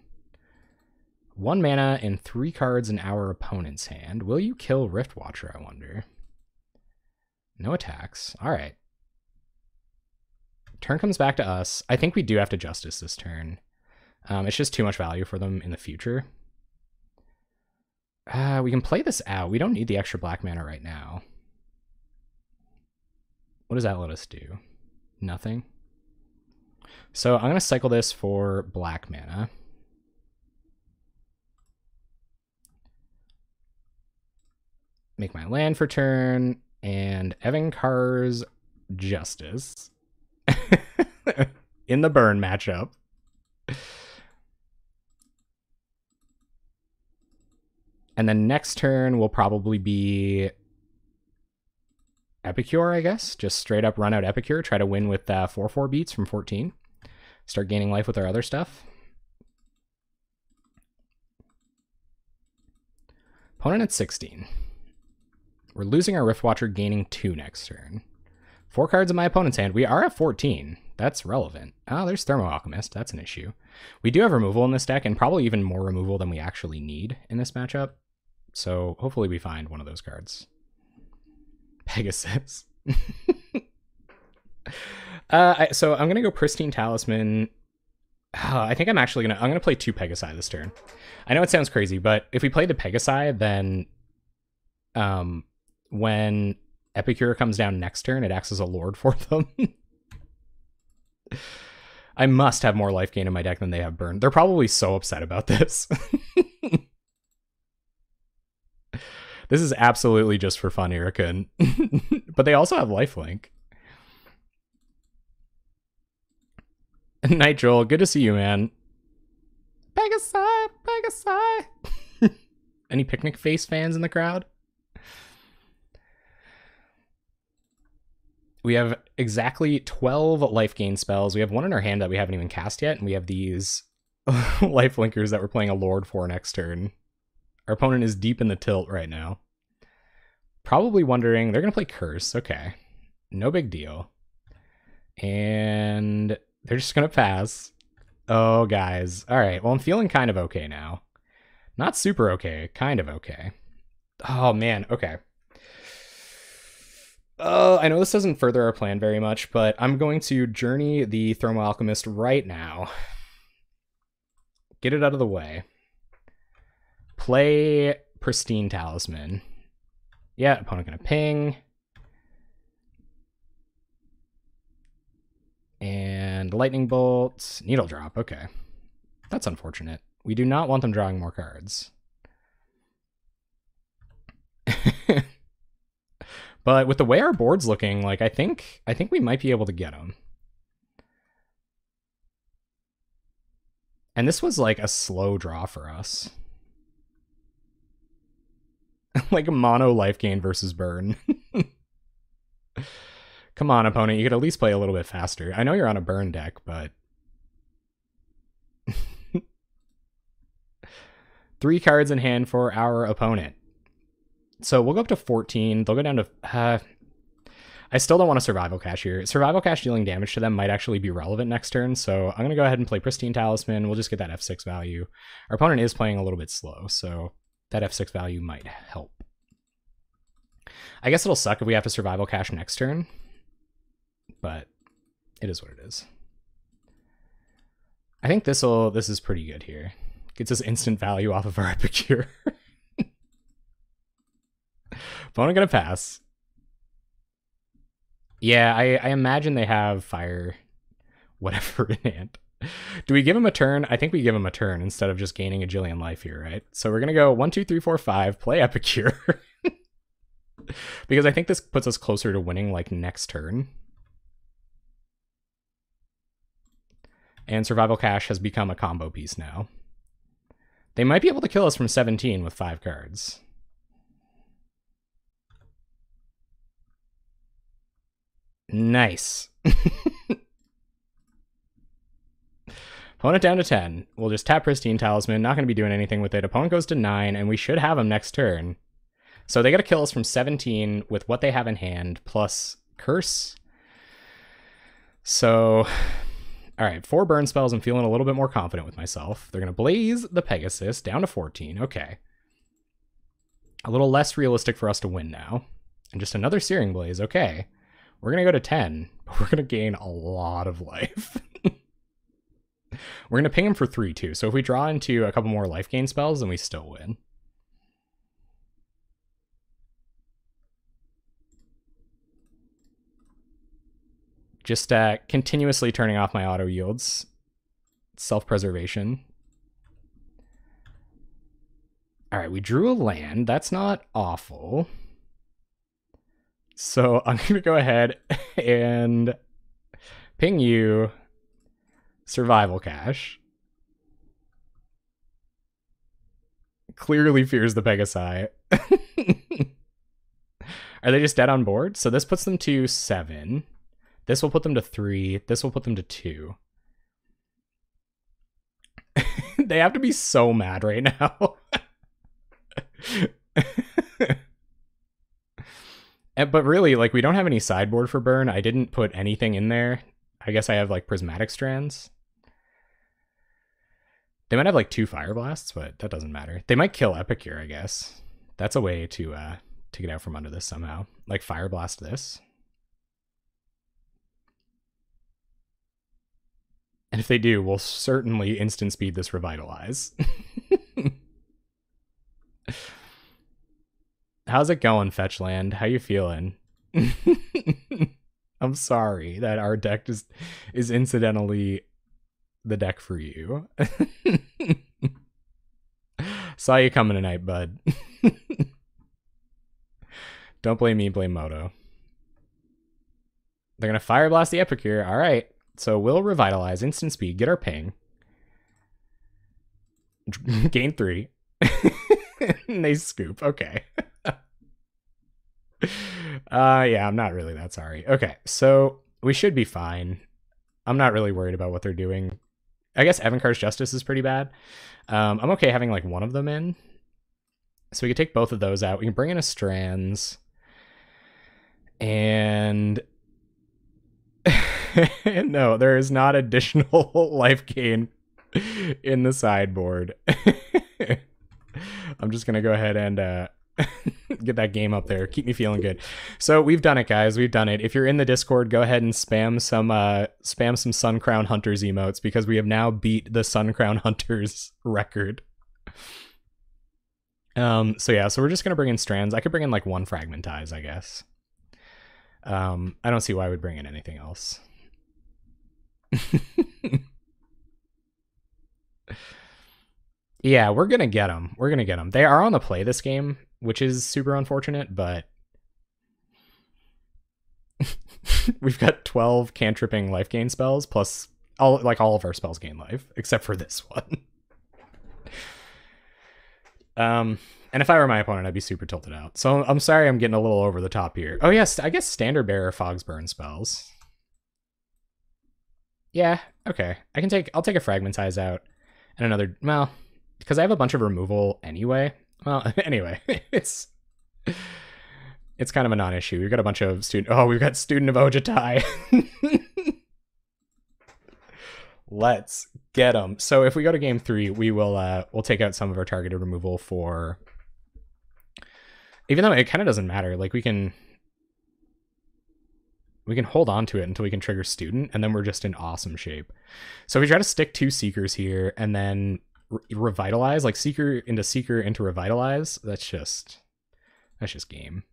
1 mana and 3 cards in our opponent's hand. Will you kill Rift Watcher, I wonder? No attacks. All right. Turn comes back to us. I think we do have to Justice this turn. It's just too much value for them in the future. We can play this out. We don't need the extra black mana right now. What does that let us do? Nothing. So I'm going to cycle this for black mana. Make my land for turn, and Evenkar's Justice. In the Burn matchup. And then next turn will probably be Epicure, I guess. Just straight up run out Epicure. Try to win with 4/4 beats from 14. Start gaining life with our other stuff. Opponent at 16. We're losing our Rift Watcher, gaining 2 next turn. 4 cards in my opponent's hand. We are at 14. That's relevant. Oh, there's Thermo Alchemist. That's an issue. We do have removal in this deck, and probably even more removal than we actually need in this matchup. So hopefully we find one of those cards. Pegasus. So I'm gonna go Pristine Talisman. I think I'm gonna play 2 Pegasi this turn. I know it sounds crazy, but if we play the Pegasi, then when Epicure comes down next turn, it acts as a lord for them. I must have more life gain in my deck than they have burn. They're probably so upset about this. This is absolutely just for fun, Erica. But they also have lifelink. Night Joel, good to see you, man. Pegasi, Pegasi. Any Picnic Face fans in the crowd? We have exactly 12 life gain spells. We have one in our hand that we haven't even cast yet, and we have these life linkers that we're playing a Lord for next turn. Our opponent is deep in the tilt right now. Probably wondering, they're going to play Curse. Okay. No big deal. And they're just going to pass. Oh, guys. All right. Well, I'm feeling kind of okay now. Not super okay. Kind of okay. Oh, man. Okay. I know this doesn't further our plan very much, but I'm going to Journey the Thermal Alchemist right now. Get it out of the way. Play Pristine Talisman. Yeah, opponent gonna ping. And Lightning Bolt. Needle Drop, okay. That's unfortunate. We do not want them drawing more cards. But with the way our board's looking, like I think we might be able to get them. And this was like a slow draw for us. Like a mono life gain versus burn. Come on, opponent, you could at least play a little bit faster. I know you're on a burn deck, but 3 cards in hand for our opponent. So we'll go up to 14. They'll go down to... I still don't want a Survival Cache here. Survival Cache dealing damage to them might actually be relevant next turn, so I'm going to go ahead and play Pristine Talisman. We'll just get that F6 value. Our opponent is playing a little bit slow, so that F6 value might help. I guess it'll suck if we have to Survival Cache next turn, but it is what it is. I think this is pretty good here. Gets us instant value off of our Epicure. Opponent gonna pass. Yeah, I imagine they have fire whatever in hand. Do we give him a turn? I think we give him a turn instead of just gaining a jillion life here, right? So we're gonna go 1, 2, 3, 4, 5, play Epicure. Because I think this puts us closer to winning like next turn. And Survival Cache has become a combo piece now. They might be able to kill us from 17 with 5 cards. Nice. Opponent down to 10. We'll just tap Pristine Talisman. Not going to be doing anything with it. Opponent goes to 9, and we should have him next turn. So they got to kill us from 17 with what they have in hand, plus Curse. So, all right, 4 burn spells. I'm feeling a little bit more confident with myself. They're going to Blaze the Pegasus down to 14. Okay. A little less realistic for us to win now. And just another Searing Blaze. Okay. We're going to go to 10, but we're going to gain a lot of life. We're going to ping him for 3, too. So if we draw into a couple more life gain spells, then we still win. Just continuously turning off my auto yields. Self-preservation. All right, we drew a land. That's not awful. So I'm going to go ahead and ping you Survival Cache. Clearly fears the Pegasi. Are they just dead on board? So this puts them to 7. This will put them to 3. This will put them to 2. They have to be so mad right now. But really, like, we don't have any sideboard for burn. I didn't put anything in there. I guess I have, like, Prismatic Strands. They might have, like, 2 Fire Blasts, but that doesn't matter. They might kill Epicure, I guess. That's a way to get out from under this somehow. Like, Fire Blast this. And if they do, we'll certainly instant speed this Revitalize. How's it going, Fetchland? How you feeling? I'm sorry that our deck is incidentally the deck for you. Saw you coming tonight, bud. Don't blame me, blame Moto. They're going to Fire Blast the Epicure. All right. So we'll Revitalize, instant speed, get our ping. Gain 3. They scoop. Okay. Yeah, I'm not really that sorry. Okay, so we should be fine. I'm not really worried about what they're doing. I guess Evankar's Justice is pretty bad. I'm okay having like one of them in. So we can take both of those out. We can bring in a Strands. And no, there is not additional life gain in the sideboard. I'm just going to go ahead and get that game up there. Keep me feeling good. So we've done it, guys. We've done it. If you're in the Discord, go ahead and spam some Sun Crown Hunters emotes, because we have now beat the Sun Crown Hunters record. So yeah, so we're just going to bring in Strands. I could bring in like one Fragmentize, I guess. I don't see why I would bring in anything else. Yeah, we're going to get them. We're going to get them. They are on the play this game, which is super unfortunate, but we've got 12 cantripping life gain spells, plus all of our spells gain life, except for this one. And if I were my opponent, I'd be super tilted out. So I'm sorry I'm getting a little over the top here. Oh yes, I guess Standard Bearer Fog's Burn spells. Yeah, okay. I'll take a Fragmentize out and another, well, because I have a bunch of removal anyway. Well, anyway, it's kind of a non-issue. We've got a bunch of we've got Student of Ojutai. Let's get them. So if we go to game 3, we'll take out some of our targeted removal for, even though it kind of doesn't matter. Like we can hold on to it until we can trigger Student, and then we're just in awesome shape. So if we try to stick 2 Seekers here and then Revitalize, like Seeker into Revitalize, that's just game.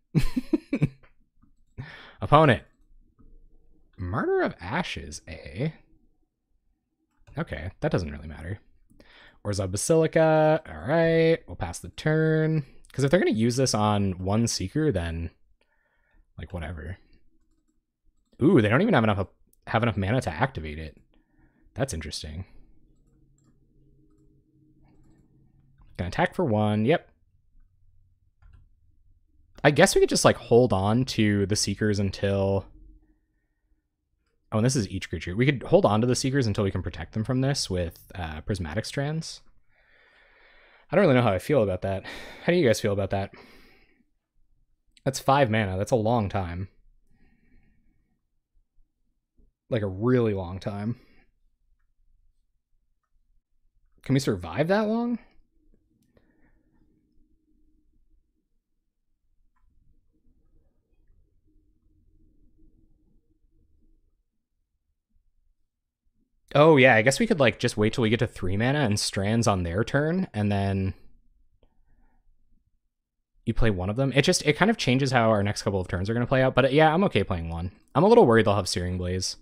Opponent, Martyr of Ashes, eh? Okay, that doesn't really matter. Orzhov Basilica, all right, we'll pass the turn. Because if they're going to use this on one Seeker, then, like, whatever. Ooh, they don't even have enough mana to activate it. That's interesting. Gonna attack for 1, yep. I guess we could just, like, hold on to the Seekers until... Oh, and this is each creature. We could hold on to the Seekers until we can protect them from this with Prismatic Strands. I don't really know how I feel about that. How do you guys feel about that? That's 5 mana. That's a long time. Like a really long time. Can we survive that long? Oh yeah, I guess we could like just wait till we get to 3 mana and Strands on their turn, and then you play one of them. It kind of changes how our next couple of turns are going to play out, but yeah, I'm okay playing one. I'm a little worried they'll have Searing Blaze.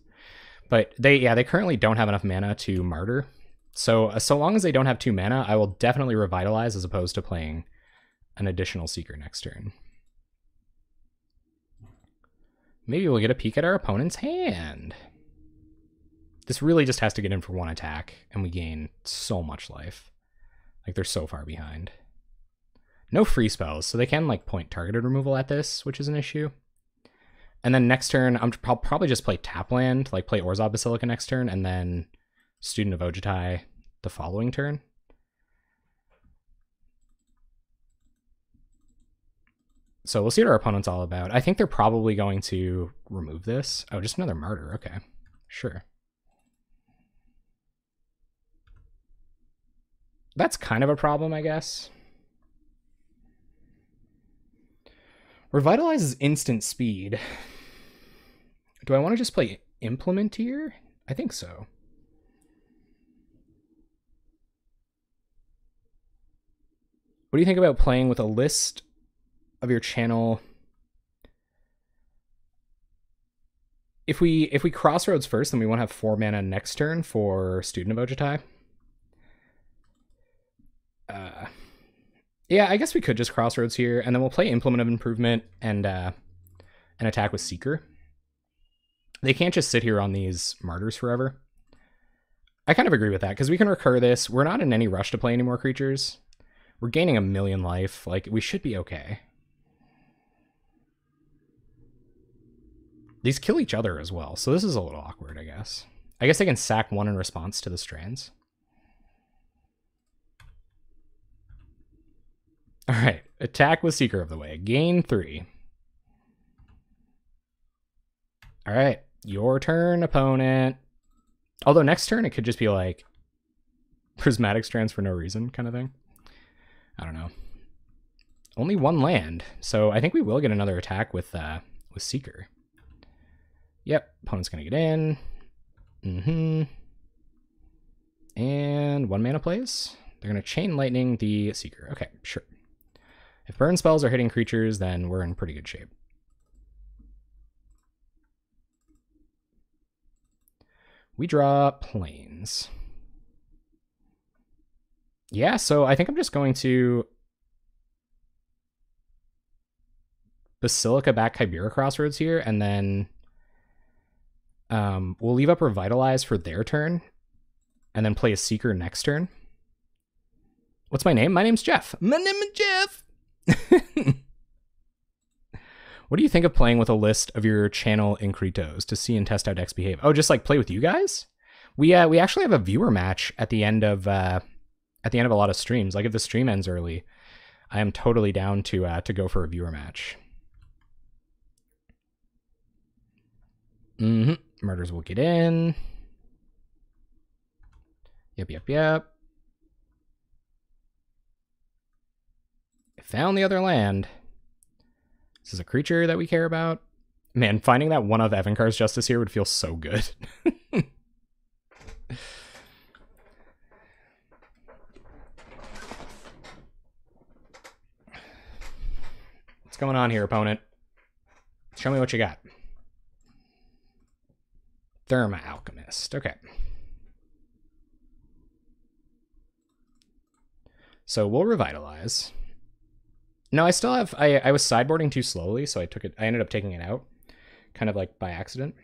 But they currently don't have enough mana to Martyr. So long as they don't have 2 mana, I will definitely Revitalize as opposed to playing an additional Seeker next turn. Maybe we'll get a peek at our opponent's hand. This really just has to get in for 1 attack, and we gain so much life. Like, they're so far behind. No free spells, so they can, like, point targeted removal at this, which is an issue. And then next turn, I'll probably just play Tapland, like play Orzhov Basilica next turn, and then Student of Ojutai the following turn. So we'll see what our opponent's all about. I think they're probably going to remove this. Oh, just another Martyr. Okay, sure. That's kind of a problem, I guess. Revitalize is instant speed. Do I want to just play Implement here? I think so. What do you think about playing with a list of your channel? If we crossroads first, then we won't have 4 mana next turn for Student of Ojutai. Yeah, I guess we could just crossroads here, and then we'll play Implement of Improvement and attack with Seeker. They can't just sit here on these martyrs forever. I kind of agree with that, because we can recur this. We're not in any rush to play any more creatures. We're gaining 1,000,000 life. Like, we should be okay. These kill each other as well, so this is a little awkward, I guess. I guess they can sack 1 in response to the strands. All right, attack with Seeker of the Way. Gain 3. All right, your turn, opponent. Although next turn it could just be like prismatic strands for no reason kind of thing. I don't know. Only 1 land, so I think we will get another attack with Seeker. Yep, opponent's gonna get in. And 1 mana plays. They're gonna Chain Lightning the Seeker. Okay, sure. If burn spells are hitting creatures, then we're in pretty good shape. We draw planes. Yeah, so I think I'm just going to Basilica back Chimera Crossroads here, and then we'll leave up Revitalize for their turn, and then play a Seeker next turn. What's my name? My name's Jeff. My name is Jeff! What do you think of playing with a list of your channel Inkritos to see and test how decks behave? Oh, just like play with you guys? We actually have a viewer match at the end of a lot of streams. Like if the stream ends early, I am totally down to go for a viewer match. Murders will get in. Yep. I found the other land. This is a creature that we care about. Man, finding that one of Evankar's Justice here would feel so good. What's going on here, opponent? Show me what you got. Therma Alchemist. Okay. So we'll Revitalize. No, I still have... I was sideboarding too slowly, so I ended up taking it out. Kind of like by accident.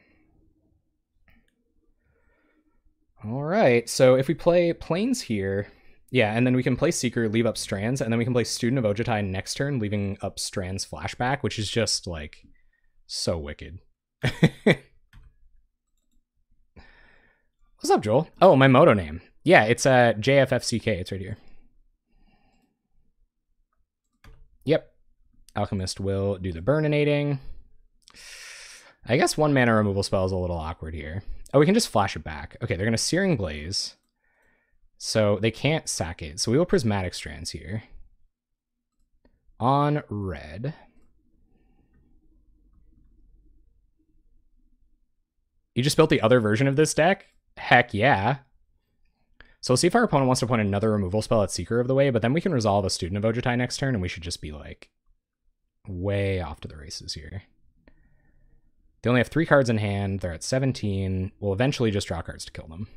Alright, so if we play Plains here... Yeah, and then we can play Seeker, leave up Strands, and then we can play Student of Ojutai next turn, leaving up Strands Flashback, which is just, like, so wicked. What's up, Joel? Oh, my Moto name. Yeah, it's JFFCK. It's right here. Yep. Alchemist will do the Burninating. I guess 1 mana removal spell is a little awkward here. Oh, we can just flash it back. Okay, they're going to Searing Blaze. So they can't sack it. So we will Prismatic Strands here. On red. You just built the other version of this deck? Heck yeah. So we'll see if our opponent wants to put another removal spell at Seeker of the Way, but then we can resolve a Student of Ojutai next turn, and we should just be, like, way off to the races here. They only have 3 cards in hand. They're at 17. We'll eventually just draw cards to kill them.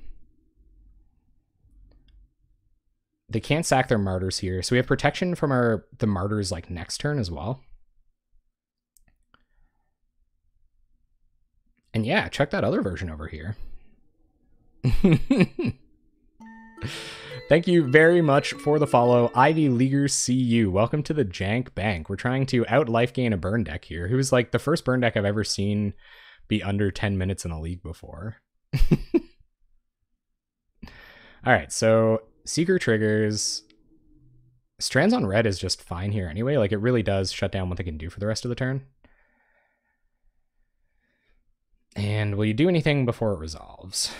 They can't sack their Martyrs here, so we have protection from the Martyrs, like, next turn as well. And yeah, check that other version over here. Thank you very much for the follow, Ivy Leaguer CU. Welcome to the Jank Bank. We're trying to out life gain a burn deck here. Who's like the first burn deck I've ever seen be under 10 minutes in a league before. All right, so Seeker triggers. Strands on red is just fine here anyway. Like it really does shut down what they can do for the rest of the turn. And will you do anything before it resolves?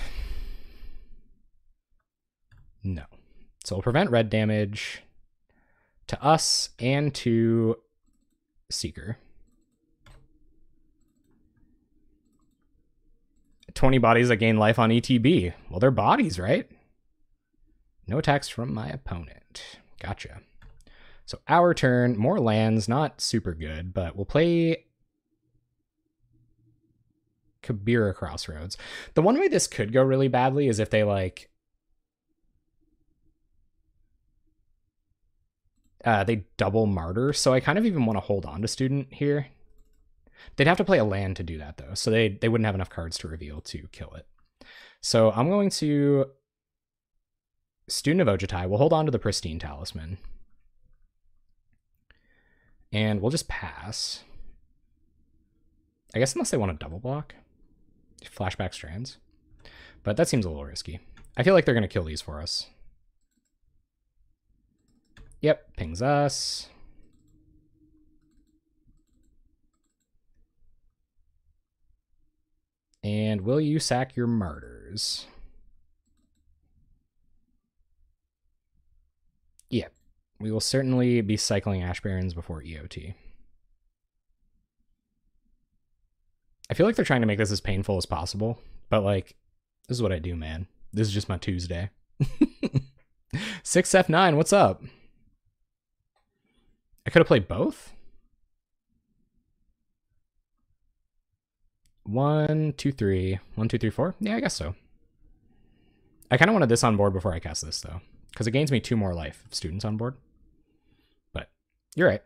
No. So we'll prevent red damage to us and to Seeker. 20 bodies that gain life on ETB. Well, they're bodies, right? No attacks from my opponent. Gotcha. So our turn, more lands, not super good, but we'll play Kabira Crossroads. The one way this could go really badly is if they like they double Martyr, so I kind of even want to hold on to Student here. They'd have to play a land to do that though, so they wouldn't have enough cards to reveal to kill it. So I'm going to Student of Ojutai. We'll hold on to the Pristine Talisman. And we'll just pass. I guess unless they want to double block. Flashback Strands. But that seems a little risky. I feel like they're going to kill these for us. Yep, pings us. And will you sack your Martyrs? Yep. We will certainly be cycling Ash Barrens before EOT. I feel like they're trying to make this as painful as possible, but like, this is what I do, man. This is just my Tuesday. 6F9, what's up? I could have played both. 1, 2, 3. 1, 2, 3, 4. Yeah, I guess so. I kind of wanted this on board before I cast this, though, because it gains me 2 more life if Student's on board. But you're right.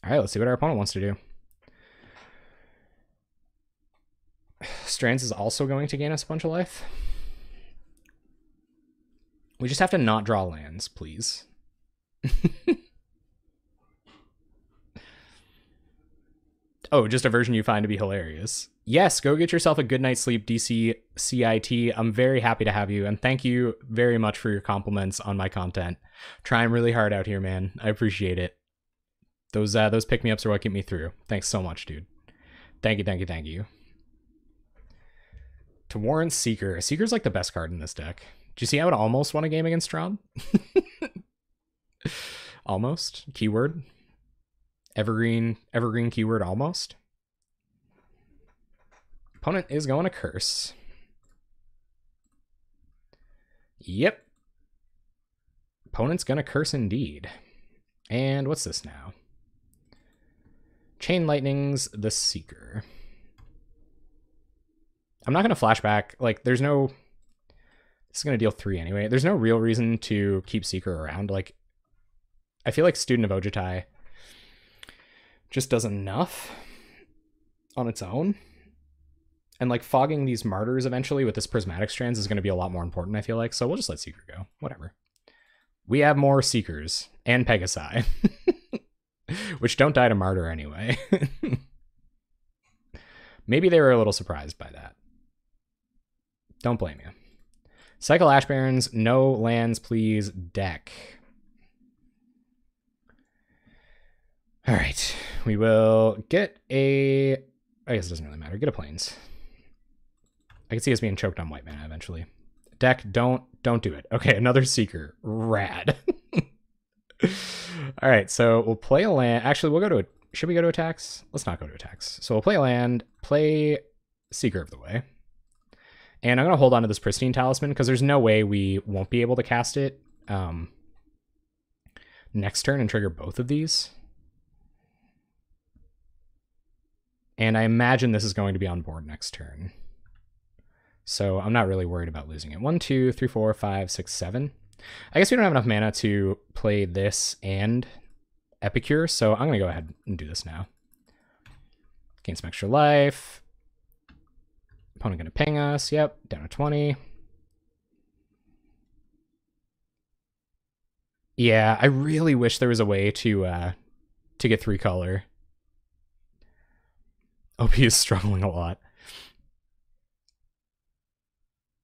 All right, let's see what our opponent wants to do. Strands is also going to gain us a bunch of life. We just have to not draw lands, please. Oh, just a version you find to be hilarious. Yes, go get yourself a good night's sleep, DC CIT. I'm very happy to have you, and thank you very much for your compliments on my content. Trying really hard out here, man. I appreciate it. Those pick-me-ups are what get me through. Thanks so much, dude. Thank you, thank you, thank you. To warrant Seeker. Seeker's like the best card in this deck. Do you see how it almost won a game against Strahd? Almost. Keyword. Evergreen keyword almost. Opponent is going to curse. Yep. Opponent's going to curse indeed. And what's this now? Chain Lightning's the Seeker. I'm not going to flashback. Like, there's no... This is going to deal 3 anyway. There's no real reason to keep Seeker around. Like, I feel like Student of Ojutai just does enough on its own. And, like, fogging these Martyrs eventually with this Prismatic Strands is going to be a lot more important, I feel like. So we'll just let Seeker go. Whatever. We have more Seekers and Pegasi. Which don't die to Martyr anyway. Maybe they were a little surprised by that. Don't blame you. Cycle Ash Barrens, no lands, please, deck. All right, we will get a... I guess it doesn't really matter. Get a Plains. I can see us being choked on white mana eventually. Deck, don't do it. Okay, another Seeker. Rad. All right, so we'll play a land. Actually, we'll go to... Should we go to attacks? Let's not go to attacks. So we'll play a land, play Seeker of the Way. And I'm going to hold on to this Pristine Talisman because there's no way we won't be able to cast it next turn and trigger both of these. And I imagine this is going to be on board next turn. So I'm not really worried about losing it. 1, 2, 3, 4, 5, 6, 7. I guess we don't have enough mana to play this and Epicure, so I'm going to go ahead and do this now. Gain some extra life. Opponent going to ping us. Yep, down to 20. Yeah, I really wish there was a way to get 3 color. OP is struggling a lot.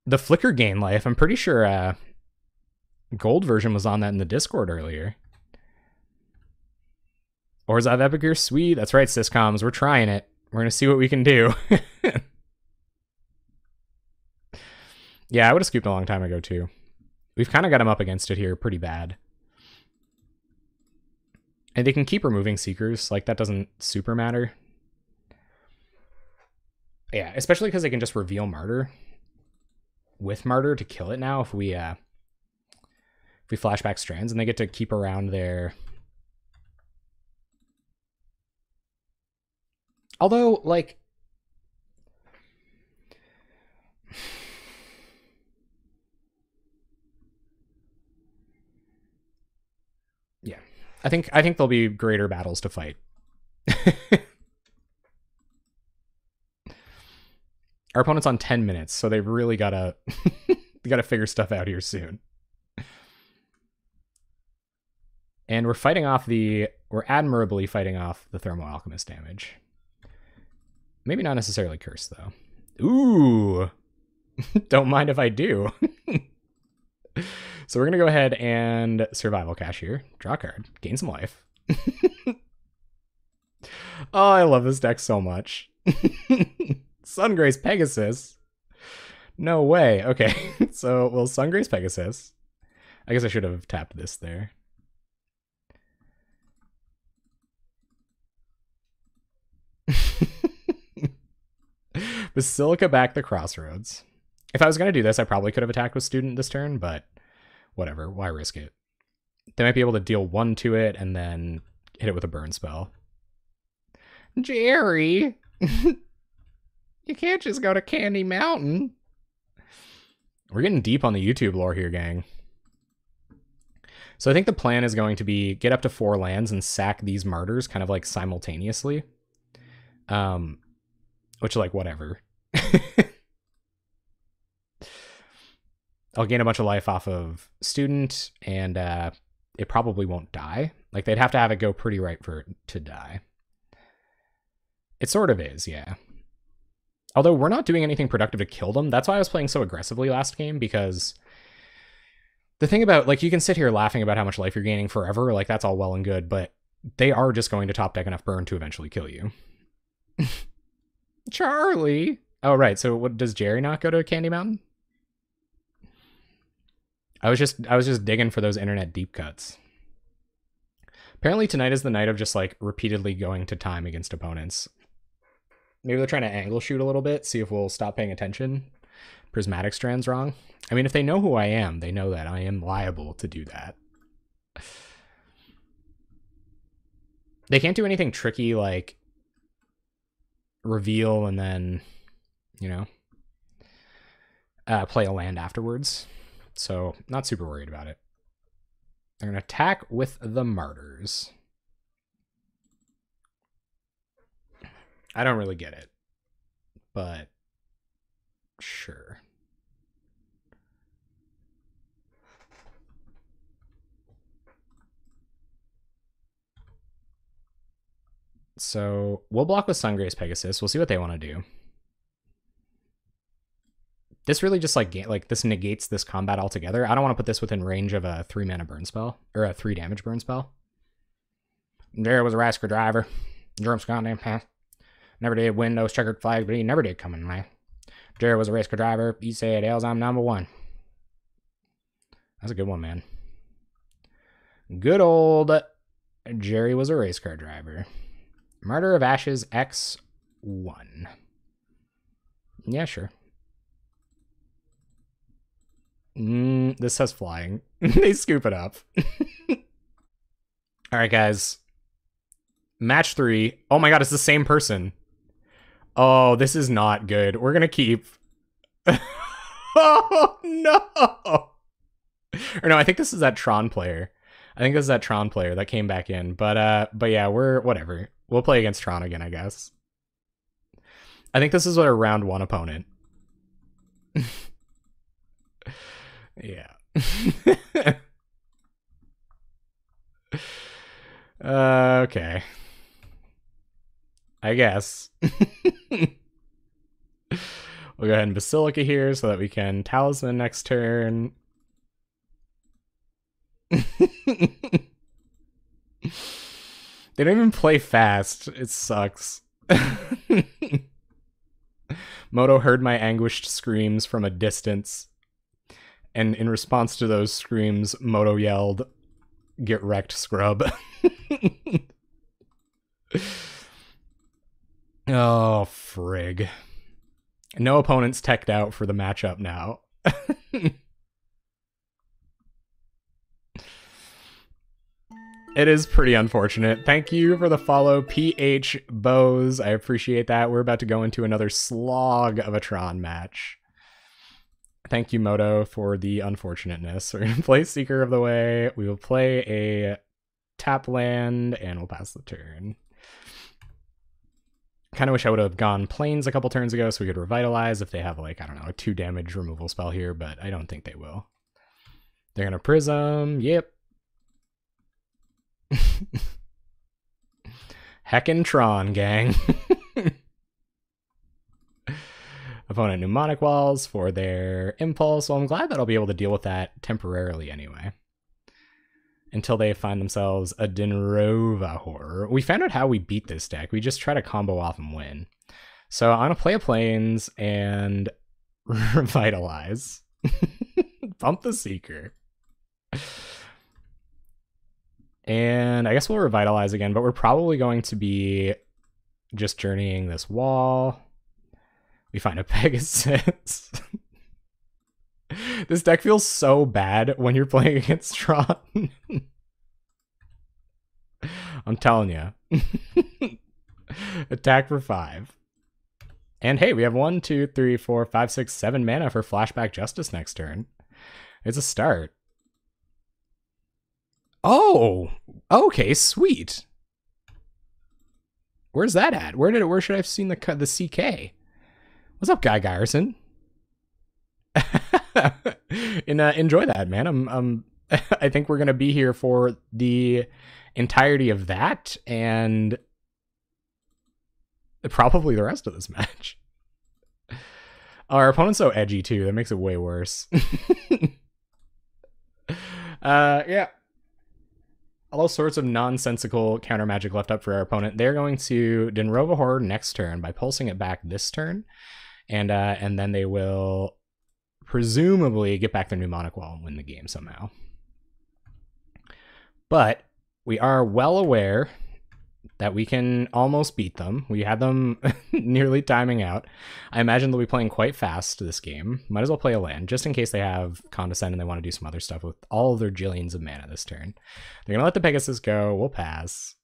The Flicker gain life, I'm pretty sure Gold version was on that in the Discord earlier. Orzhov Epicure, sweet. That's right, Syscoms. We're trying it. We're going to see what we can do. Yeah, I would have scooped a long time ago, too. We've kind of got him up against it here pretty bad. And they can keep removing Seekers. Like, that doesn't super matter. Yeah, especially because they can just reveal Martyr. with Martyr to kill it now if we flash back strands, and they get to keep around their... Although, like... Yeah. I think there'll be greater battles to fight. Our opponent's on 10 minutes, so they've really gotta figure stuff out here soon. And we're admirably fighting off the Thermo Alchemist damage. Maybe not necessarily Curse, though. Ooh! Don't mind if I do. So we're gonna go ahead and Survival Cache here. Draw a card. Gain some life. Oh, I love this deck so much. Sungrace Pegasus. No way. Okay, so we'll Sungrace Pegasus. I guess I should have tapped this there. Basilica back the Crossroads. If I was going to do this, I probably could have attacked with Student this turn, but whatever. Why risk it? They might be able to deal 1 to it and then hit it with a burn spell. Jerry! You can't just go to Candy Mountain. We're getting deep on the YouTube lore here, gang. So I think the plan is going to be get up to 4 lands and sack these Martyrs kind of like simultaneously. Which, like, whatever. I'll gain a bunch of life off of Student, and it probably won't die. Like, they'd have to have it go pretty right for it to die. It sort of is, yeah. Although we're not doing anything productive to kill them. That's why I was playing so aggressively last game, because the thing about, like, you can sit here laughing about how much life you're gaining forever, like, that's all well and good, but they are just going to top deck enough burn to eventually kill you. Charlie! Oh, right, so what, does Jerry not go to Candy Mountain? I was just digging for those internet deep cuts. Apparently tonight is the night of just, like, repeatedly going to time against opponents. Maybe they're trying to angle shoot a little bit, see if we'll stop paying attention. Prismatic Strand's wrong. I mean, if they know who I am, they know that I am liable to do that. They can't do anything tricky like reveal and then, you know, play a land afterwards. So, not super worried about it. They're going to attack with the Martyrs. I don't really get it, but sure. So we'll block with Sungrace Pegasus. We'll see what they want to do. This really just like this negates this combat altogether. I don't want to put this within range of a 3-mana burn spell or a 3 damage burn spell. There was a Rasker driver. Germ's goddamn path. Never did win those checkered flags, but he never did come in my. Jerry was a race car driver. He said, "Else, I'm number 1." That's a good one, man. Good old Jerry was a race car driver. Martyr of Ashes X1. Yeah, sure. This says flying. They scoop it up. All right, guys. Match 3. Oh my god, it's the same person. Oh, this is not good. We're gonna keep. Oh no! Or no, I think this is that Tron player. I think this is that Tron player that came back in. But yeah, we're whatever. We'll play against Tron again, I guess. I think this is our round 1 opponent. Yeah. Okay. I guess. We'll go ahead and Basilica here so that we can Talisman next turn. They don't even play fast. It sucks. Moto heard my anguished screams from a distance. And in response to those screams, Moto yelled, "Get wrecked, scrub." Oh, frig. No opponent's teched out for the matchup now. It is pretty unfortunate. Thank you for the follow, PH Bose. I appreciate that. We're about to go into another slog of a Tron match. Thank you, Moto, for the unfortunateness. We're going to play Seeker of the Way. We will play a tap land, and we'll pass the turn. Kind of wish I would have gone Plains a couple turns ago so we could Revitalize if they have, like, I don't know, a 2 damage removal spell here, but I don't think they will. They're going to Prism. Yep. Heckin' Tron, gang. Opponent Mnemonic Walls for their Impulse. Well, I'm glad that I'll be able to deal with that temporarily anyway. Until they find themselves a Dinrova Horror. We found out how we beat this deck. We just try to combo off and win. So I'm going to play a Plains and Revitalize. Bump the Seeker. And I guess we'll Revitalize again, but we're probably going to be just journeying this wall. We find a Pegasus. This deck feels so bad when you're playing against Tron. I'm telling you. Attack for 5. And hey, we have 1, 2, 3, 4, 5, 6, 7 mana for Flashback Justice next turn. It's a start. Oh, okay, sweet. Where's that at? Where should I have seen the CK? What's up, Guy Gyerson? And enjoy that, man. I think we're gonna be here for the entirety of that and probably the rest of this match. Our opponent's so edgy too. That makes it way worse. Yeah. All sorts of nonsensical counter magic left up for our opponent. They're going to Dinrova Horror next turn by pulsing it back this turn, and then they will presumably get back their Mnemonic Wall and win the game somehow. But we are well aware that we can almost beat them. We had them nearly timing out. I imagine they'll be playing quite fast this game. Might as well play a land, just in case they have Condescend and they want to do some other stuff with all of their jillions of mana this turn. They're going to let the Pegasus go. We'll pass.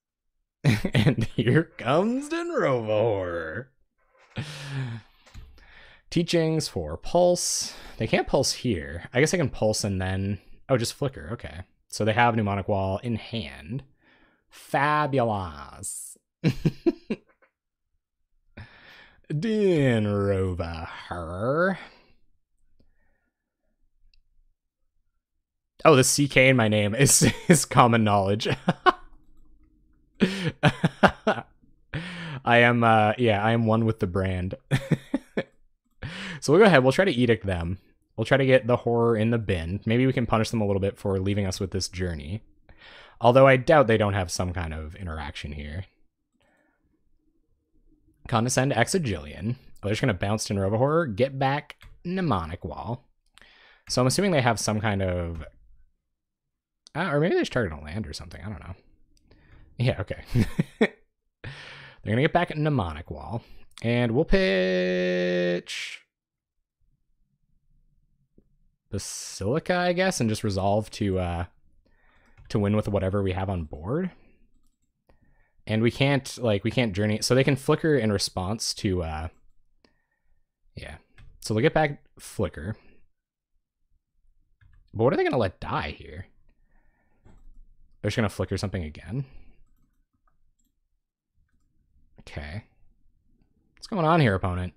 And here comes Dinrova Horror. Teachings for Pulse. They can't Pulse here. I guess I can Pulse and then... Oh, just Flicker. Okay. So they have Mnemonic Wall in hand. Fabulous. Dinrova Horror. Oh, the CK in my name is common knowledge. I am one with the brand. So we'll go ahead. We'll try to Edict them. We'll try to get the Horror in the bin. Maybe we can punish them a little bit for leaving us with this journey. Although I doubt they don't have some kind of interaction here. Condescend Exagillion. They're just going to bounce Dinrova Horror, get back Mnemonic Wall. So I'm assuming they have some kind of... or maybe they just target a land or something. I don't know. Yeah, okay. They're going to get back Mnemonic Wall. And we'll pitch... Basilica, I guess, and just resolve to win with whatever we have on board. And we can't journey, so they can Flicker in response to yeah. So they'll get back Flicker. But what are they gonna let die here? They're just gonna Flicker something again. Okay. What's going on here, opponent?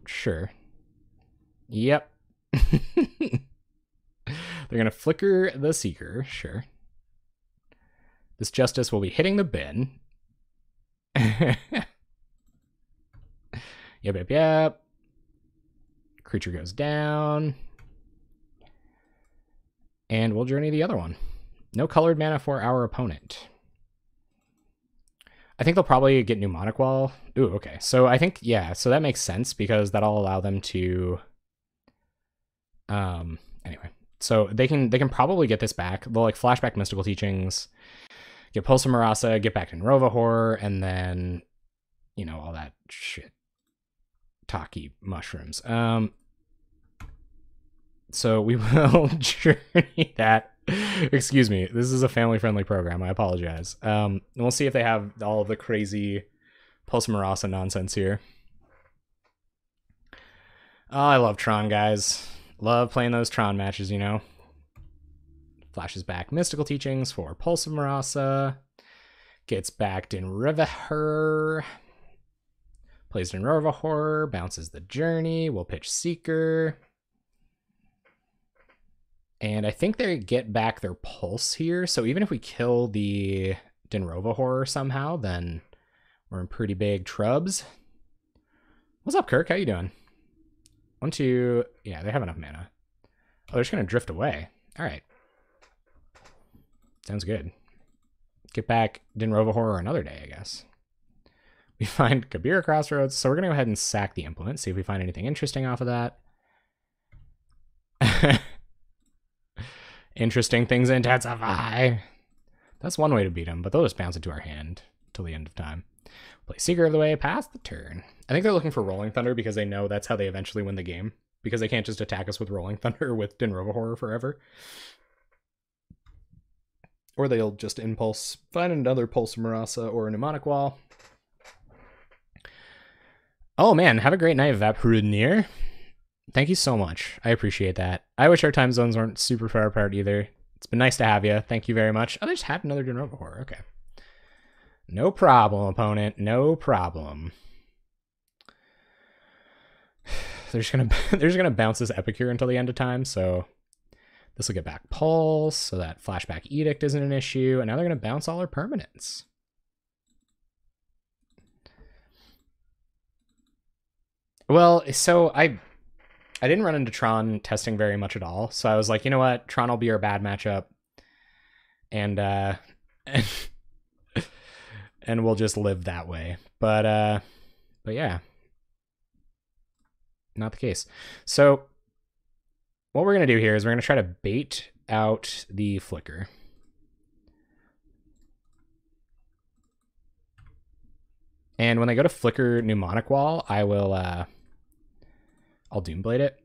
Sure. Yep. They're going to Flicker the Seeker, sure. This Justice will be hitting the bin. Yep. Creature goes down. And we'll journey the other one. No colored mana for our opponent. I think they'll probably get Mnemonic Wall. Ooh, okay. So I think, yeah, so that makes sense because that'll allow them to... Anyway. So they can probably get this back. They'll like flashback Mystical Teachings, get Pulse of Marasa, get back to Dinrova Horror, and then, you know, all that shit. Taki mushrooms. So we will journey that. Excuse me. This is a family-friendly program. I apologize. We'll see if they have all of the crazy Pulse Marasa nonsense here. Oh, I love Tron, guys. Love playing those Tron matches, you know. Flashes back mystical teachings for Pulse of Marasa. Gets back Din Rivahur. Plays Din Rivahur. Bounces the Journey. We'll pitch Seeker. And I think they get back their Pulse here. So even if we kill the Din Rivahur somehow, then we're in pretty big trubs. What's up, Kirk? How you doing? 1, 2. Yeah, they have enough mana. Oh, they're just going to drift away. All right. Sounds good. Get back Din Rivahur another day, I guess. We find Kabira Crossroads, so we're going to go ahead and sack the Implement, see if we find anything interesting off of that. Interesting things intensify. That's one way to beat them, but they'll just bounce into our hand till the end of time. Play Seeker of the Way, pass the turn. I think they're looking for Rolling Thunder because they know that's how they eventually win the game. Because they can't just attack us with Rolling Thunder with Din Rivahur forever. Or they'll just impulse, find another Pulse Marasa or a Mnemonic Wall. Oh man, have a great night, Vaprudnir. Thank you so much. I appreciate that. I wish our time zones weren't super far apart either. It's been nice to have you. Thank you very much. Oh, they just had another Din Rivahur. Okay. No problem, opponent. No problem. They're just gonna bounce this Epicure until the end of time, so this will get back Pulse, so that Flashback Edict isn't an issue, and now they're gonna bounce all our permanents. Well, so I didn't run into Tron testing very much at all, so I was like, you know what, Tron will be our bad matchup, and and we'll just live that way. But yeah, not the case. So what we're gonna do here is we're gonna try to bait out the Flicker. And when they go to Flicker Mnemonic Wall, I will I'll Doomblade it.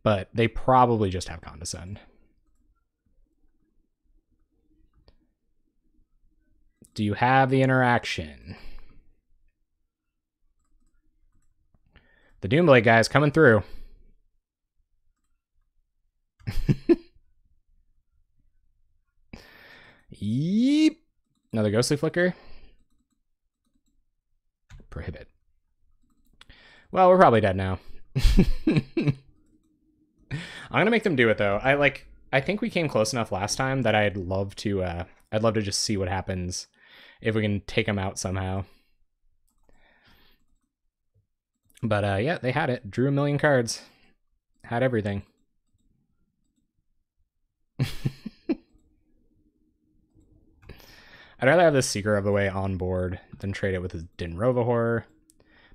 But they probably just have Condescend. Do you have the interaction? The Doomblade guy's coming through. Yeep. Another Ghostly Flicker. Prohibit. Well, we're probably dead now. I'm gonna make them do it though. I think we came close enough last time that I'd love to just see what happens if we can take them out somehow. But yeah, they had it. Drew 1 million cards. Had everything. I'd rather have this Seeker of the Way on board than trade it with his Din Rivahur.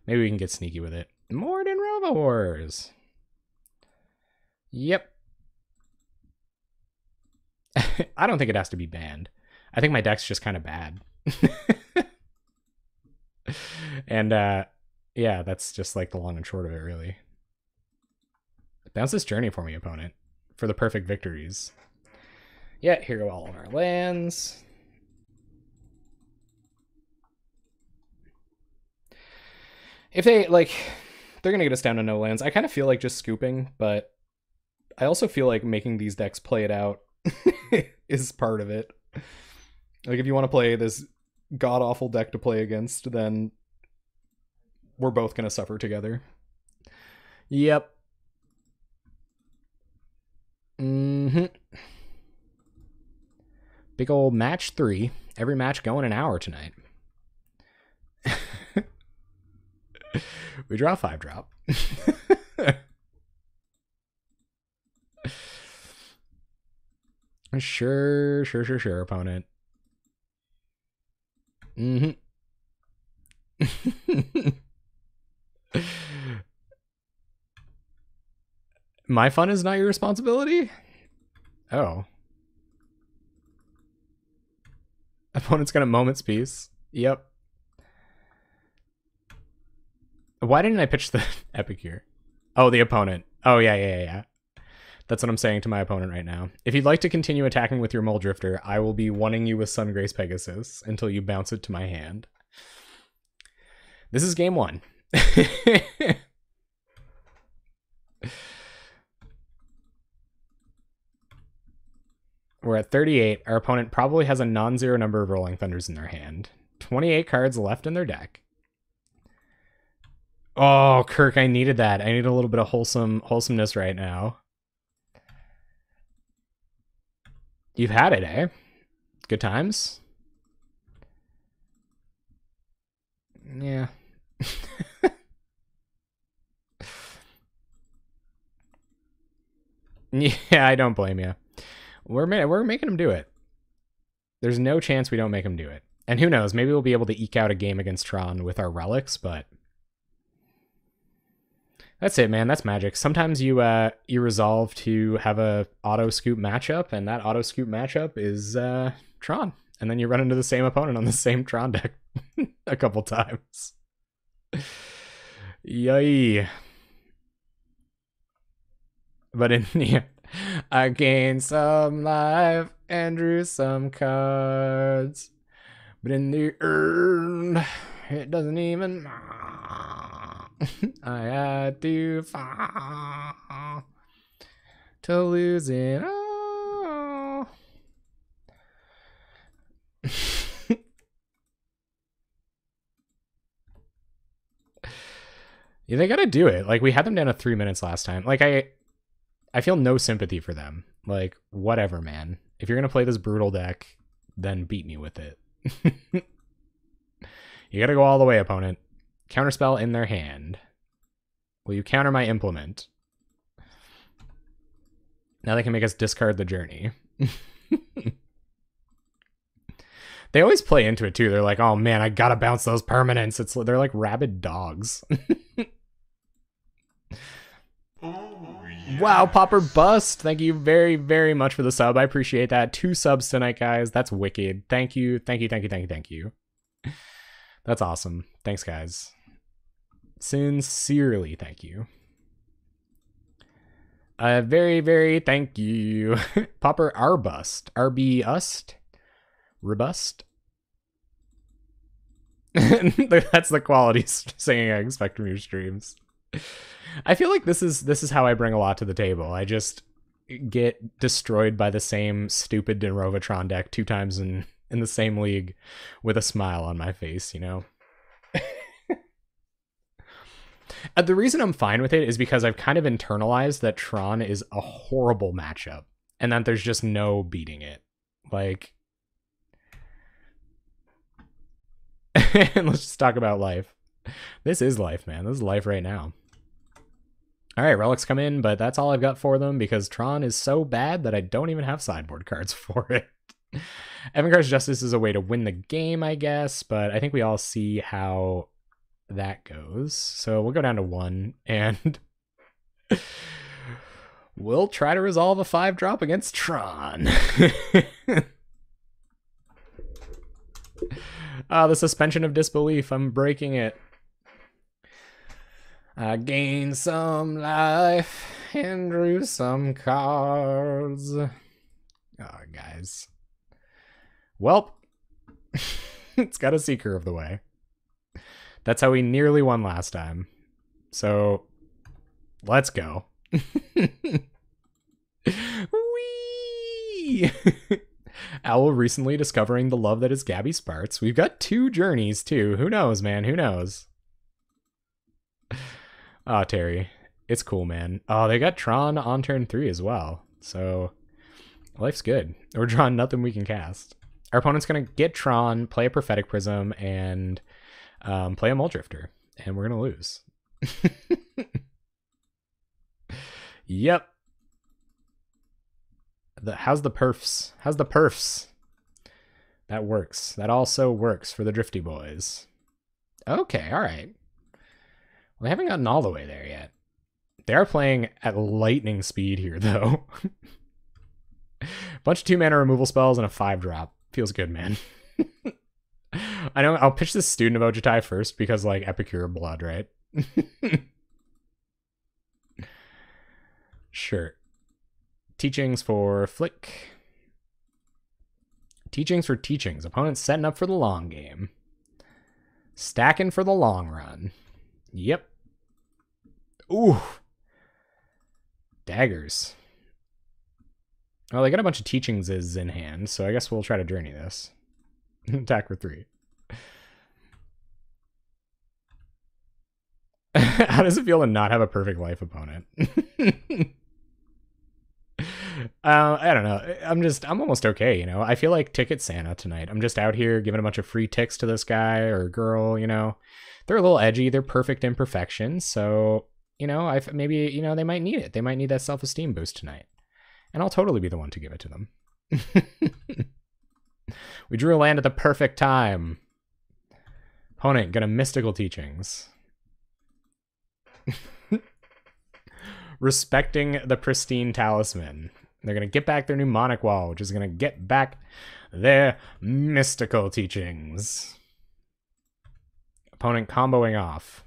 Maybe we can get sneaky with it. More Din Rivahurs. Yep. I don't think it has to be banned. I think my deck's just kind of bad. And yeah, that's just like the long and short of it, really. Bounce this Journey for me, opponent, for the perfect victories. Yeah, here go all of our lands. If they, like, they're going to get us down to no lands. I kind of feel like just scooping, but I also feel like making these decks play it out is part of it. Like, if you want to play this god-awful deck to play against, then we're both going to suffer together. Yep. Big old match 3. Every match going an hour tonight. We draw a 5-drop. Sure, opponent. My fun is not your responsibility? Oh. Opponent's got a Moment's Peace. Yep. Why didn't I pitch the Epicure? Oh, the opponent. Oh, yeah. That's what I'm saying to my opponent right now. If you'd like to continue attacking with your Mole Drifter, I will be wanting you with Sungrace Pegasus until you bounce it to my hand. This is game 1. We're at 38. Our opponent probably has a non-zero number of Rolling Thunders in their hand. 28 cards left in their deck. Oh, Kirk, I needed that. I need a little bit of wholesomeness right now. You've had it, eh? Good times? Yeah. Yeah, I don't blame you. We're making him do it. There's no chance we don't make him do it. And who knows, maybe we'll be able to eke out a game against Tron with our relics, but that's it, man. That's magic. Sometimes you resolve to have a auto scoop matchup, and that auto scoop matchup is Tron. And then you run into the same opponent on the same Tron deck a couple times. Yay. But in the I gained some life and drew some cards. But in the urn, it doesn't even matter. I had to fall to lose it all. Yeah, they gotta do it. Like, we had them down to 3 minutes last time. Like, I feel no sympathy for them. Like, whatever, man. If you're gonna play this brutal deck, then beat me with it. You gotta go all the way, opponent. Counterspell in their hand. Will you counter my implement? Now they can make us discard the journey. They always play into it too. They're like, oh man, I gotta bounce those permanents. They're like rabid dogs.
Oh, yeah.
Wow, Pauper bust. Thank you very, very much for the sub. I appreciate that. 2 subs tonight, guys. That's wicked. Thank you. Thank you. That's awesome. Thanks, guys. Sincerely, thank you. Very, very thank you. Pauper Arbust. RB-ust? Robust? That's the quality singing I expect from your streams. I feel like this is how I bring a lot to the table. I just get destroyed by the same stupid Derovatron deck 2 times in the same league with a smile on my face, you know? The reason I'm fine with it is because I've kind of internalized that Tron is a horrible matchup and that there's just no beating it. Like, and let's just talk about life. This is life, man. This is life right now. All right, relics come in, but that's all I've got for them because Tron is so bad that I don't even have sideboard cards for it. Avant-Garde's Justice is a way to win the game, I guess, but I think we all see how that goes. So we'll go down to 1, and we'll try to resolve a 5-drop against Tron. The suspension of disbelief. I'm breaking it. I gained some life and drew some cards. Oh, guys. Well, it's got a Seeker of the Way. That's how we nearly won last time. So, let's go. Whee! Owl recently discovering the love that is Gabby Sparts. We've got 2 journeys, too. Who knows, man? Who knows? Oh, Terry. It's cool, man. Oh, they got Tron on turn 3 as well. So, life's good. We're drawing nothing we can cast. Our opponent's going to get Tron, play a Prophetic Prism, and play a Mole Drifter. And we're going to lose. Yep. How's the perfs? How's the perfs? That works. That also works for the Drifty Boys. Okay, alright. Well, they haven't gotten all the way there yet. They are playing at lightning speed here, though. Bunch of 2-mana removal spells and a 5-drop. Feels good, man. I know I'll pitch this Student of Ojutai first because, like, Epicure Blood, right? Sure. Teachings for Flick. Teachings for teachings. Opponents setting up for the long game. Stacking for the long run. Yep. Ooh. Daggers. Well, they got a bunch of teachings in hand, so I guess we'll try to journey this. Attack for 3. How does it feel to not have a perfect life opponent? I don't know. I'm almost okay, you know. I feel like Ticket Santa tonight. I'm just out here giving a bunch of free ticks to this guy or girl, you know. They're a little edgy. They're perfect imperfections. So, you know, maybe, you know, they might need it. They might need that self-esteem boost tonight. And I'll totally be the one to give it to them. We drew a land at the perfect time. Opponent, gonna mystical teachings. Respecting the pristine talisman. They're going to get back their mnemonic wall, which is going to get back their mystical teachings. Opponent comboing off.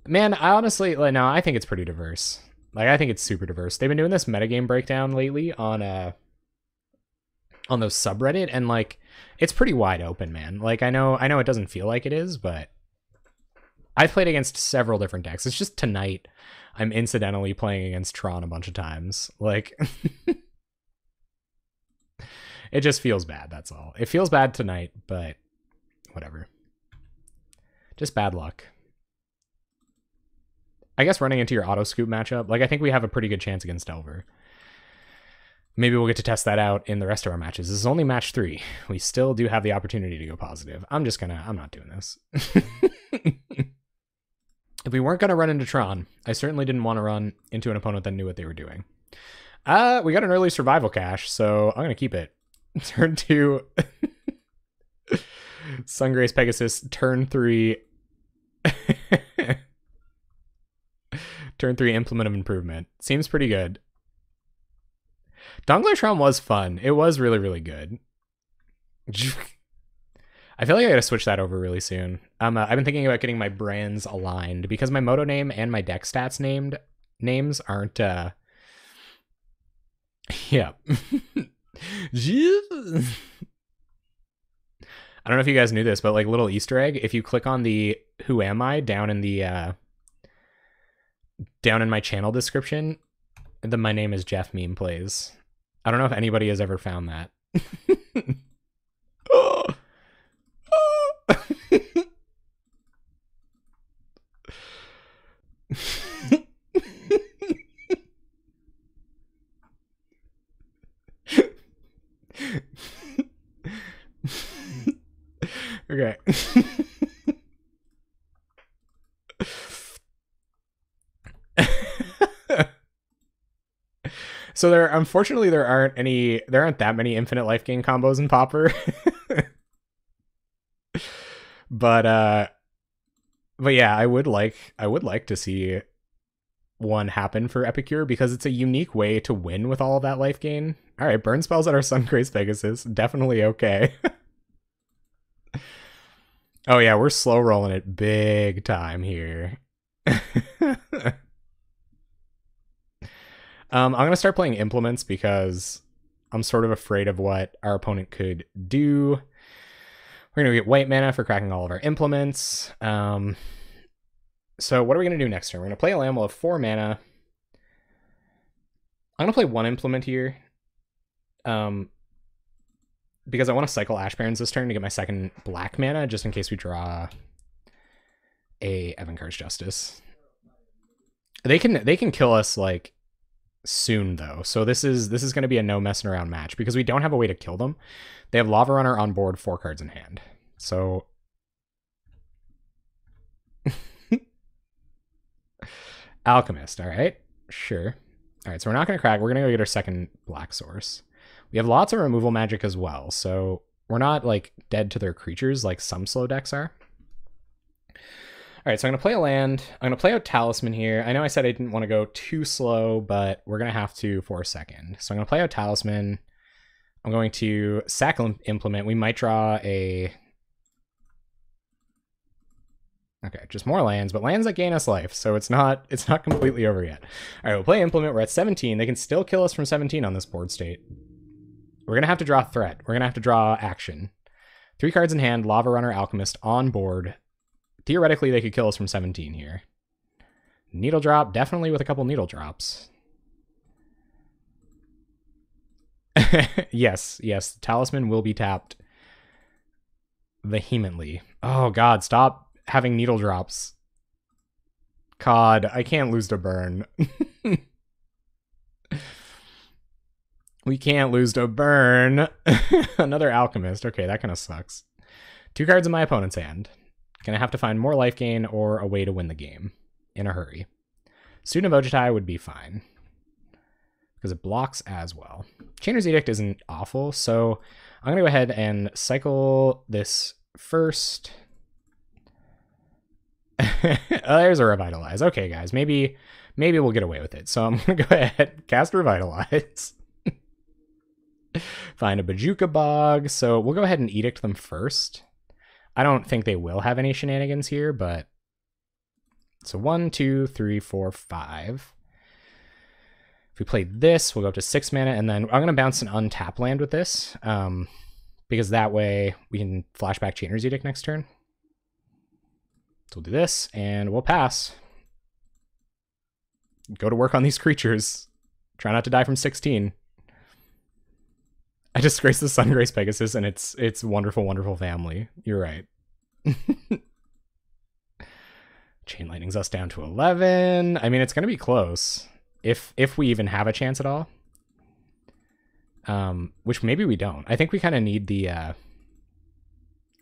Man, I honestly, like, no, I think it's pretty diverse. Like, I think it's super diverse. They've been doing this metagame breakdown lately on those subreddit, and like, it's pretty wide open, man. Like, I know it doesn't feel like it is, but I've played against several different decks. It's just tonight I'm incidentally playing against Tron a bunch of times. Like, it just feels bad, that's all. It feels bad tonight, but whatever. Just bad luck. I guess running into your auto scoop matchup, like, I think we have a pretty good chance against Delver. Maybe we'll get to test that out in the rest of our matches. This is only match 3. We still do have the opportunity to go positive. I'm not doing this. If we weren't going to run into Tron, I certainly didn't want to run into an opponent that knew what they were doing. We got an early survival cache, so I'm going to keep it. Turn 2. Sungrace Pegasus, turn 3. Turn 3 Implement of Improvement. Seems pretty good. Dongler was fun. It was really, really good. I feel like I gotta switch that over really soon. I've been thinking about getting my brands aligned because my moto name and my deck stats names aren't yeah. I don't know if you guys knew this, but like, little Easter egg, if you click on the "Who am I" down in the down in my channel description, my name is Jeff Meme Plays. I don't know if anybody has ever found that. Okay. So unfortunately there aren't that many infinite life gain combos in Pauper. But yeah, I would like to see one happen for Epicure because it's a unique way to win with all of that life gain. All right, burn spells at our Sungrace Pegasus, definitely okay. Oh yeah, we're slow rolling it big time here. I'm going to start playing implements because I'm sort of afraid of what our opponent could do. We're going to get white mana for cracking all of our implements. So what are we going to do next turn? We're going to play a land. We'll have 4 mana. I'm going to play 1 implement here. Because I want to cycle Ash Barrens this turn to get my 2nd black mana, just in case we draw a Evankar's Justice. They can kill us, like, soon though, so this is going to be a no messing around match because we don't have a way to kill them. They have Lava Runner on board, 4 cards in hand, so Alchemist. All right, sure. All right, so we're not going to crack. We're going to go get our 2nd black source. We have lots of removal magic as well, so we're not like dead to their creatures like some slow decks are. All right, so I'm going to play a land. I'm going to play out Talisman here. I know I said I didn't want to go too slow, but we're going to have to for a second. So I'm going to play out Talisman. I'm going to sack implement. We might draw a... Okay, just more lands, but lands that gain us life, so it's not completely over yet. All right, we'll play implement. We're at 17. They can still kill us from 17 on this board state. We're going to have to draw threat. We're going to have to draw action. 3 cards in hand, Lava Runner, Alchemist on board. Theoretically, they could kill us from 17 here. Needle drop, definitely with a couple needle drops. Yes, the talisman will be tapped vehemently. Oh god, stop having needle drops. God, I can't lose to burn. We can't lose to burn. Another alchemist. Okay, that kind of sucks. 2 cards in my opponent's hand. Gonna have to find more life gain or a way to win the game in a hurry. Student of Ojutai would be fine because it blocks as well. Chainer's Edict isn't awful, so I'm gonna go ahead and cycle this first. There's a Revitalize. Okay, guys, maybe we'll get away with it. So I'm gonna go ahead, cast Revitalize. Find a Bajuka Bog. So we'll go ahead and Edict them first. I don't think they will have any shenanigans here, but... So 1, 2, 3, 4, 5. If we play this, we'll go up to 6 mana, and then I'm going to bounce an untap land with this, because that way we can flashback Chainer's Edict next turn. So we'll do this, and we'll pass. Go to work on these creatures. Try not to die from 16. I disgrace the Sungrace Pegasus and its wonderful, wonderful family. You're right. Chain Lightning's us down to 11. I mean, it's going to be close. If we even have a chance at all. Which maybe we don't. I think we kind of need the...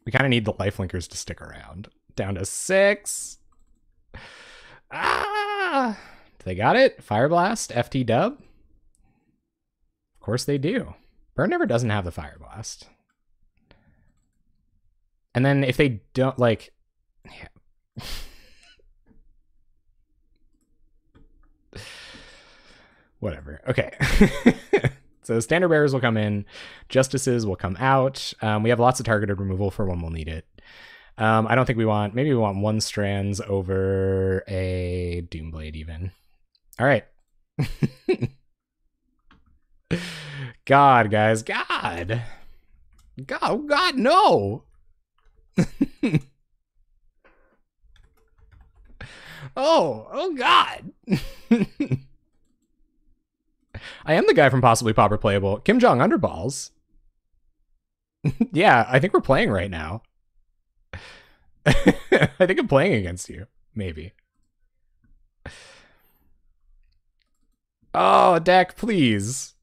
we kind of need the Lifelinkers to stick around. Down to 6. Ah! They got it? Fire Blast? FT dub? Of course they do. Burn never doesn't have the Fire Blast. And then if they don't, like... Yeah. Whatever. Okay. So Standard Bearers will come in. Justices will come out. We have lots of targeted removal for when we'll need it. I don't think we want... Maybe we want 1 Strands over a Doomblade even. All right. God, guys. God. God, oh God, no. Oh God. I am the guy from possibly Pauper Playable. Kim Jong Underballs. Yeah, I think we're playing right now. I think I'm playing against you. Maybe. Oh, deck, please.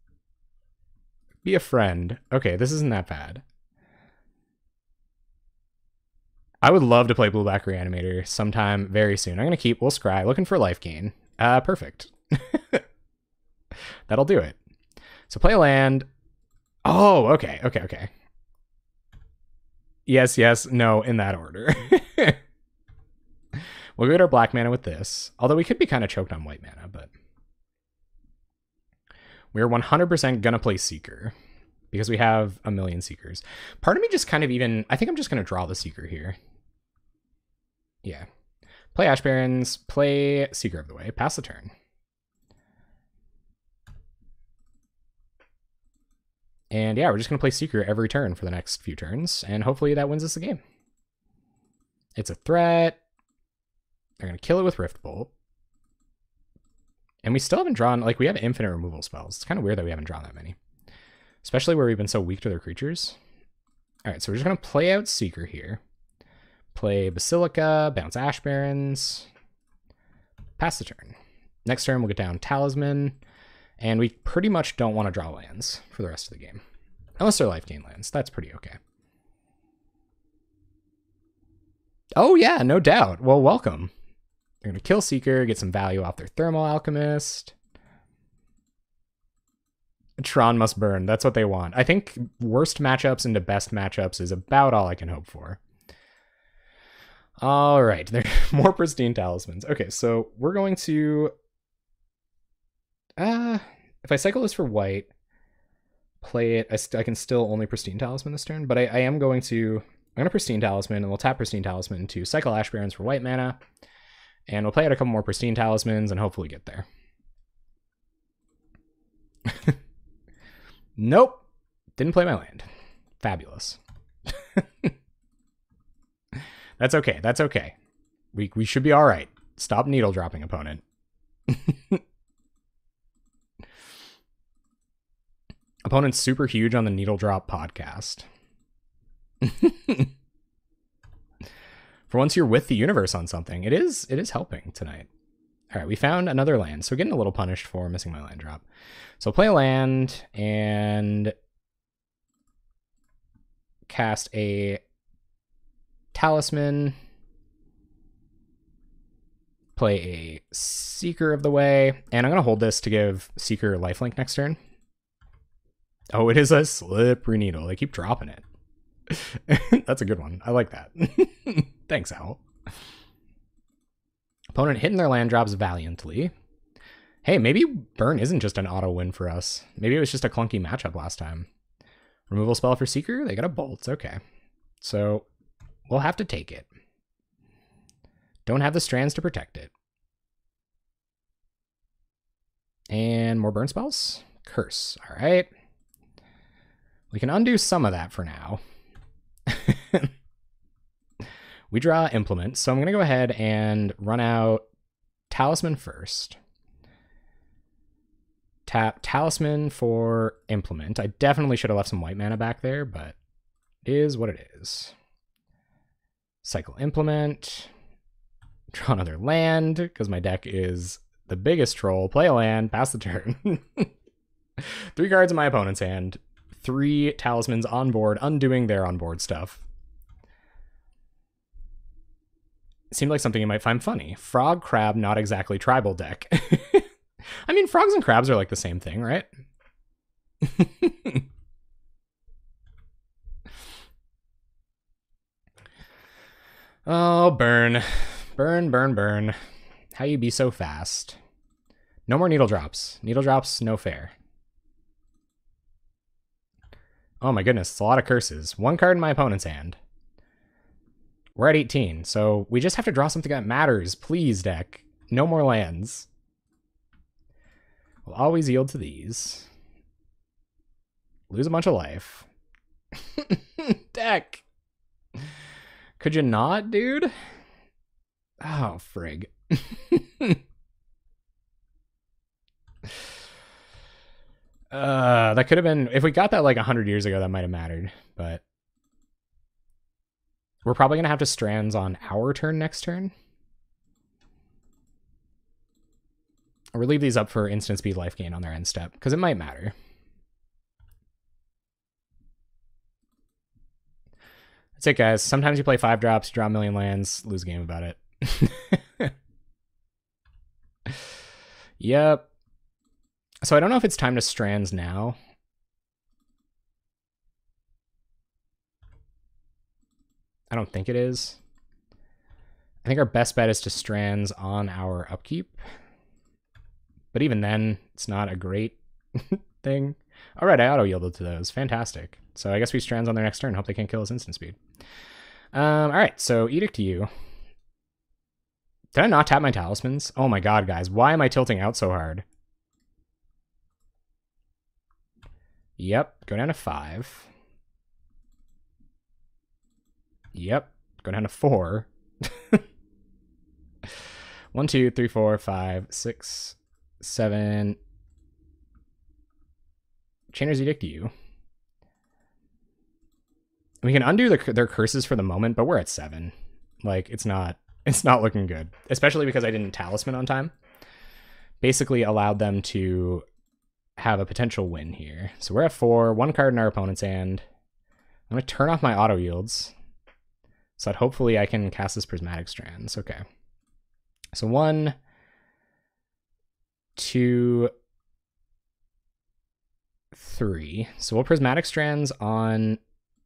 Be a friend. Okay, this isn't that bad. I would love to play Blueback Reanimator sometime very soon. I'm going to keep... We'll scry. Looking for life gain. Perfect. That'll do it. So play a land. Oh, okay. Yes, no, in that order. We'll get our black mana with this. Although we could be kind of choked on white mana, but... We're 100% gonna play Seeker. Because we have a million Seekers. Part of me just kind of even... I think I'm just gonna draw the Seeker here. Yeah. Play Ash Barrens, play Seeker of the Way, pass the turn. And yeah, we're just going to play Seeker every turn for the next few turns, and hopefully that wins us the game. It's a threat. They're going to kill it with Rift Bolt. And we still haven't drawn, like, we have infinite removal spells. It's kind of weird that we haven't drawn that many. Especially where we've been so weak to their creatures. Alright, so we're just going to play out Seeker here. Play Basilica, bounce Ash Barrens, pass the turn. Next turn, we'll get down Talisman. And we pretty much don't want to draw lands for the rest of the game. Unless they're life gain lands. That's pretty okay. Oh yeah, no doubt. Well, welcome. They're going to kill Seeker, get some value off their Thermal Alchemist. Tron must burn. That's what they want. I think worst matchups into best matchups is about all I can hope for. All right. There are more pristine talismans. Okay, so we're going to... if I cycle this for white, play it. I can still only Pristine Talisman this turn, but I am going to... I'm going to Pristine Talisman, and we'll tap Pristine Talisman to cycle Ash Barrens for white mana. And we'll play out a couple more Pristine Talismans and hopefully get there. Nope. Didn't play my land. Fabulous. That's okay. That's okay. We should be all right. Stop needle dropping, opponent. Opponent's super huge on the needle drop podcast. For once you're with the universe on something, it is helping tonight. All right, we found another land, so getting a little punished for missing my land drop. So play a land and cast a talisman. Play a Seeker of the Way, and I'm going to hold this to give Seeker lifelink next turn. Oh, it is a slippery needle. They keep dropping it. That's a good one. I like that. Thanks, Al. Opponent hitting their land drops valiantly. Hey, maybe Burn isn't just an auto win for us. Maybe it was just a clunky matchup last time. Removal spell for Seeker? They got a Bolt. Okay. So we'll have to take it. Don't have the strands to protect it. And more burn spells? Curse. All right. We can undo some of that for now. We draw Implement, so I'm going to go ahead and run out Talisman first. Tap Talisman for Implement. I definitely should have left some white mana back there, but it is what it is. Cycle Implement. Draw another land, because my deck is the biggest troll. Play a land, pass the turn. 3 cards in my opponent's hand. 3 talismans on board, undoing their on-board stuff. It seemed like something you might find funny. Frog, crab, not exactly tribal deck. I mean, frogs and crabs are like the same thing, right? Oh, burn. Burn, burn, burn. How you be so fast? No more needle drops. Needle drops, no fair. Oh my goodness, it's a lot of curses. 1 card in my opponent's hand. We're at 18, so we just have to draw something that matters. Please, deck. No more lands. We'll always yield to these. Lose a bunch of life. Deck! Could you not, dude? Oh, frig. That could have been... If we got that like 100 years ago, that might have mattered, but... We're probably going to have to strands on our turn next turn. Or leave these up for instant speed life gain on their end step, because it might matter. That's it, guys. Sometimes you play 5 drops, draw a million lands, lose a game about it. Yep. So I don't know if it's time to strands now. I don't think it is. I think our best bet is to strands on our upkeep. But even then, it's not a great thing. All right, I auto-yielded to those. Fantastic. So I guess we strands on their next turn. Hope they can't kill us instant speed. All right, so Edict to you. Did I not tap my talismans? Oh my god, guys. Why am I tilting out so hard? Yep, go down to 5. Yep, go down to 4. 1, 2, 3, 4, 5, 6, 7. Chainer's Edict to you. We can undo their curses for the moment, but we're at 7. Like, it's not looking good. Especially because I didn't talisman on time. Basically allowed them to have a potential win here. So we're at 4, 1 card in our opponent's hand. I'm going to turn off my auto yields so that hopefully I can cast this Prismatic Strands. Okay. So 1, 2, 3. So we'll Prismatic Strands on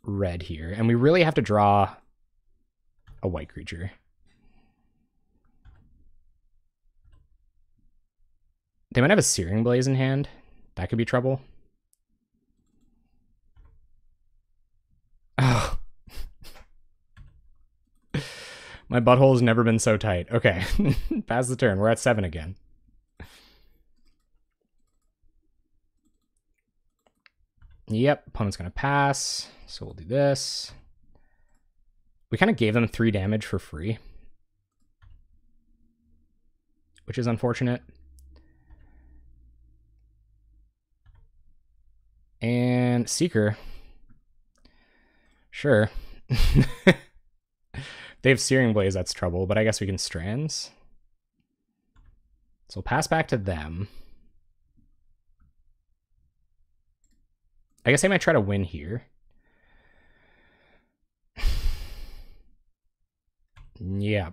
red here. And we really have to draw a white creature. They might have a Searing Blaze in hand. That could be trouble. Oh. My butthole has never been so tight. Okay. Pass the turn. We're at 7 again. Yep. Opponent's going to pass. So we'll do this. We kind of gave them 3 damage for free, which is unfortunate. And Seeker. Sure. They have Searing Blaze, that's trouble, but I guess we can Strands. So we'll pass back to them. I guess they might try to win here. Yeah.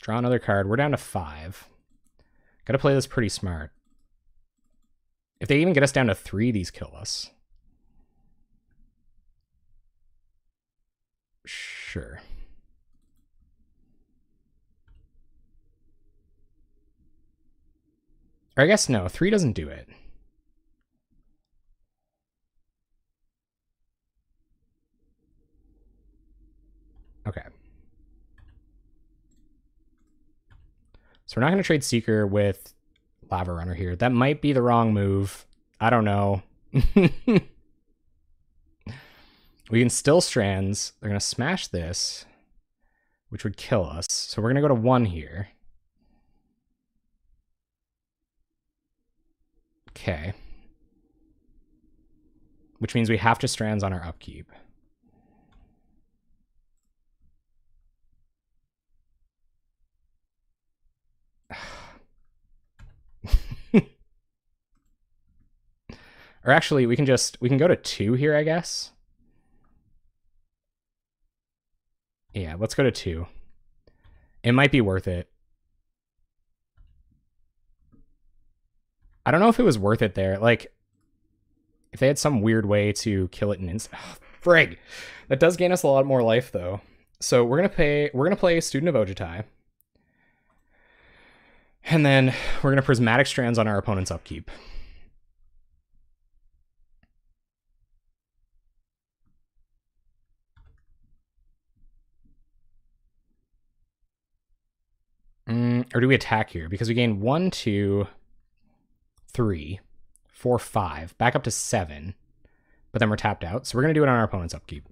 Draw another card. We're down to 5. Gotta play this pretty smart. If they even get us down to 3, these kill us. Sure. Or I guess no, 3 doesn't do it. Okay. So we're not going to trade Seeker with Lava Runner here. That might be the wrong move. I don't know. We can still Strands. They're going to smash this, which would kill us. So we're going to go to 1 here. Okay. Which means we have to Strands on our upkeep. Or actually, we can go to 2 here, I guess. Yeah, let's go to 2. It might be worth it. I don't know if it was worth it there. Like, if they had some weird way to kill it in instant. Oh, frig! That does gain us a lot more life, though. So we're gonna play Student of Ojutai. And then we're gonna Prismatic Strands on our opponent's upkeep. Or do we attack here? Because we gain 1, 2, 3, 4, 5, back up to 7, but then we're tapped out. So we're going to do it on our opponent's upkeep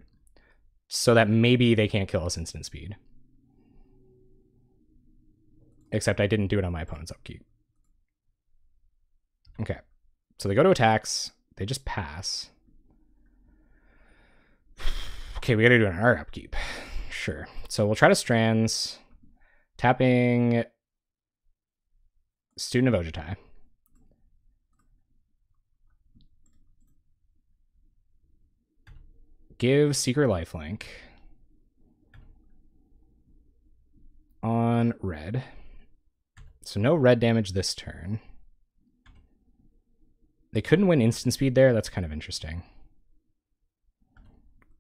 so that maybe they can't kill us instant speed. Except I didn't do it on my opponent's upkeep. Okay. So they go to attacks. They just pass. Okay, we got to do it on our upkeep. Sure. So we'll try to Strands. Tapping Student of Ojutai. Give Seeker Lifelink on red. So no red damage this turn. They couldn't win instant speed there. That's kind of interesting.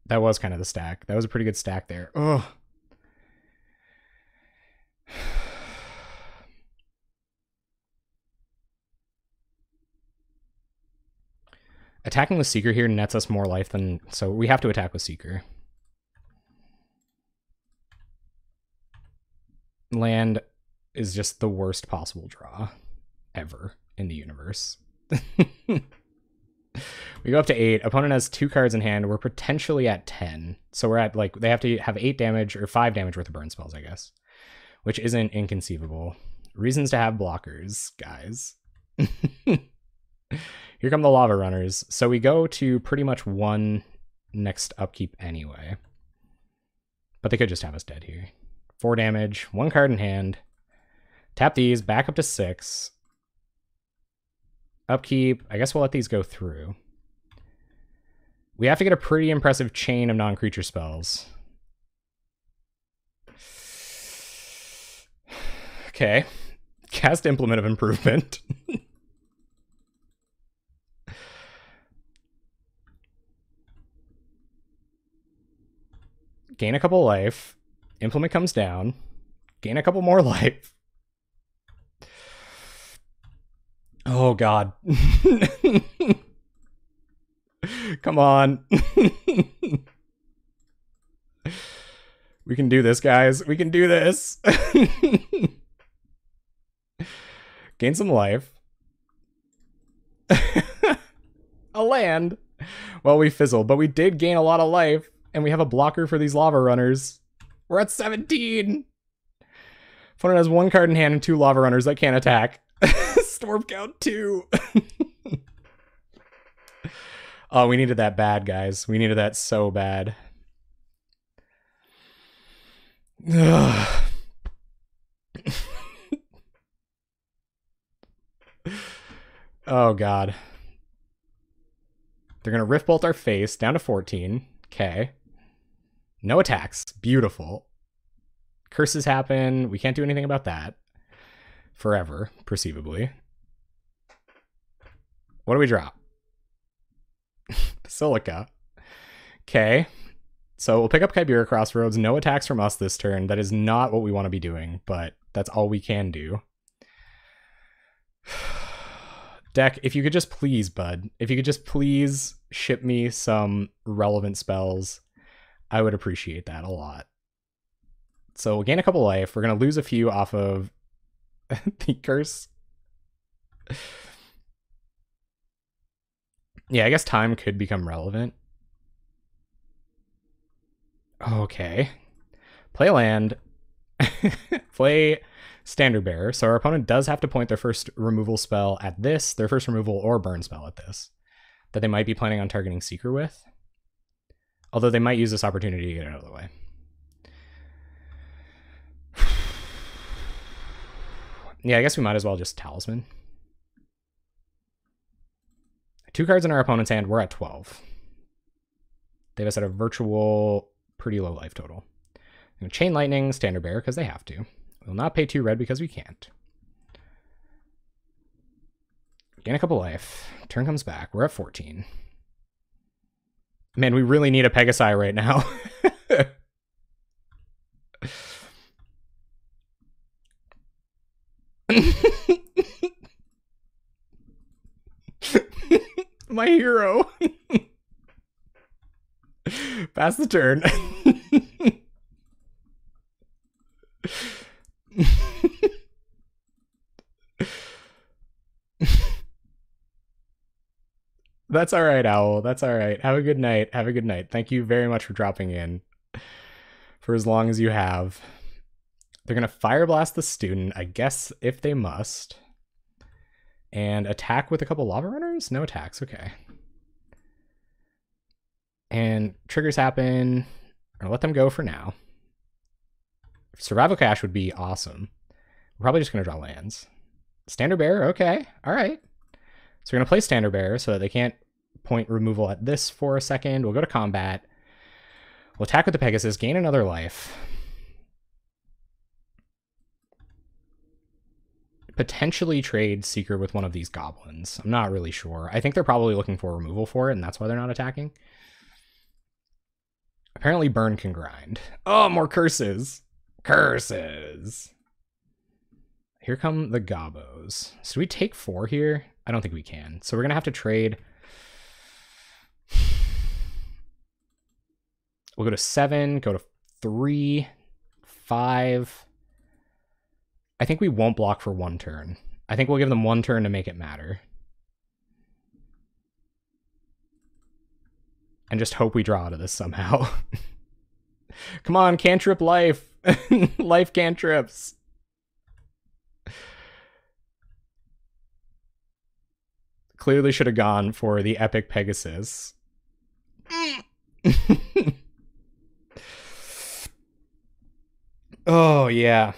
That was kind of the stack. That was a pretty good stack there. Ugh. Attacking with Seeker here nets us more life than... So we have to attack with Seeker. Land is just the worst possible draw ever in the universe. We go up to 8. Opponent has 2 cards in hand. We're potentially at 10. So we're at, like, they have to have 8 damage or 5 damage worth of burn spells, I guess. Which isn't inconceivable. Reasons to have blockers, guys. Here come the Lava Runners. So we go to pretty much 1 next upkeep anyway. But they could just have us dead here. 4 damage, 1 card in hand. Tap these, back up to 6. Upkeep. I guess we'll let these go through. We have to get a pretty impressive chain of non-creature spells. Okay. Cast Implement of Improvement. Gain a couple life. Implement comes down. Gain a couple more life. Oh, God. Come on. We can do this, guys. We can do this. Gain some life. A land. Well, we fizzled, but we did gain a lot of life, and we have a blocker for these lava runners. We're at 17. Opponent has 1 card in hand and 2 lava runners that can't attack. Storm count 2. Oh, we needed that bad, guys. We needed that so bad. Oh, God. They're going to Rift Bolt our face down to 14. Okay. No attacks. Beautiful. Curses happen. We can't do anything about that. Forever, perceivably. What do we drop? Silica. Okay. So we'll pick up Chibera Crossroads. No attacks from us this turn. That is not what we want to be doing, but that's all we can do. Deck, if you could just please, bud, if you could just please ship me some relevant spells, I would appreciate that a lot. So we'll gain a couple life. We're going to lose a few off of the curse. Yeah, I guess time could become relevant. Okay. Play land. Play Standard Bearer. So our opponent does have to point their first removal spell at this, their first removal or burn spell at this, that they might be planning on targeting Seeker with. Although they might use this opportunity to get it out of the way. Yeah, I guess we might as well just Talisman. 2 cards in our opponent's hand. We're at 12. They have us at a virtual pretty low life total. I'm going to Chain Lightning, Standard Bearer, because they have to. We'll not pay 2 red because we can't. Gain a couple life. Turn comes back. We're at 14. Man, we really need a Pegasi right now. My hero. Pass the turn. That's all right, Owl. That's all right. Have a good night. Have a good night. Thank you very much for dropping in for as long as you have. They're going to Fire Blast the student, I guess, if they must. And attack with a couple lava runners? No attacks. Okay. And triggers happen. I'll let them go for now. Survival Cache would be awesome. We're probably just going to draw lands. Standard Bearer, okay. All right. So we're going to play Standard Bearer so that they can't point removal at this for a second. We'll go to combat. We'll attack with the Pegasus, gain another life. Potentially trade Seeker with one of these goblins. I'm not really sure. I think they're probably looking for removal for it, and that's why they're not attacking. Apparently Burn can grind. Oh, more curses. Curses. Here come the Gobos. So do we take 4 here? I don't think we can. So we're going to have to trade. We'll go to 7, go to 3, 5. I think we won't block for 1 turn. I think we'll give them 1 turn to make it matter. And just hope we draw out of this somehow. Come on, Cantrip life. Life cantrips. Clearly should have gone for the epic Pegasus. Oh, yeah.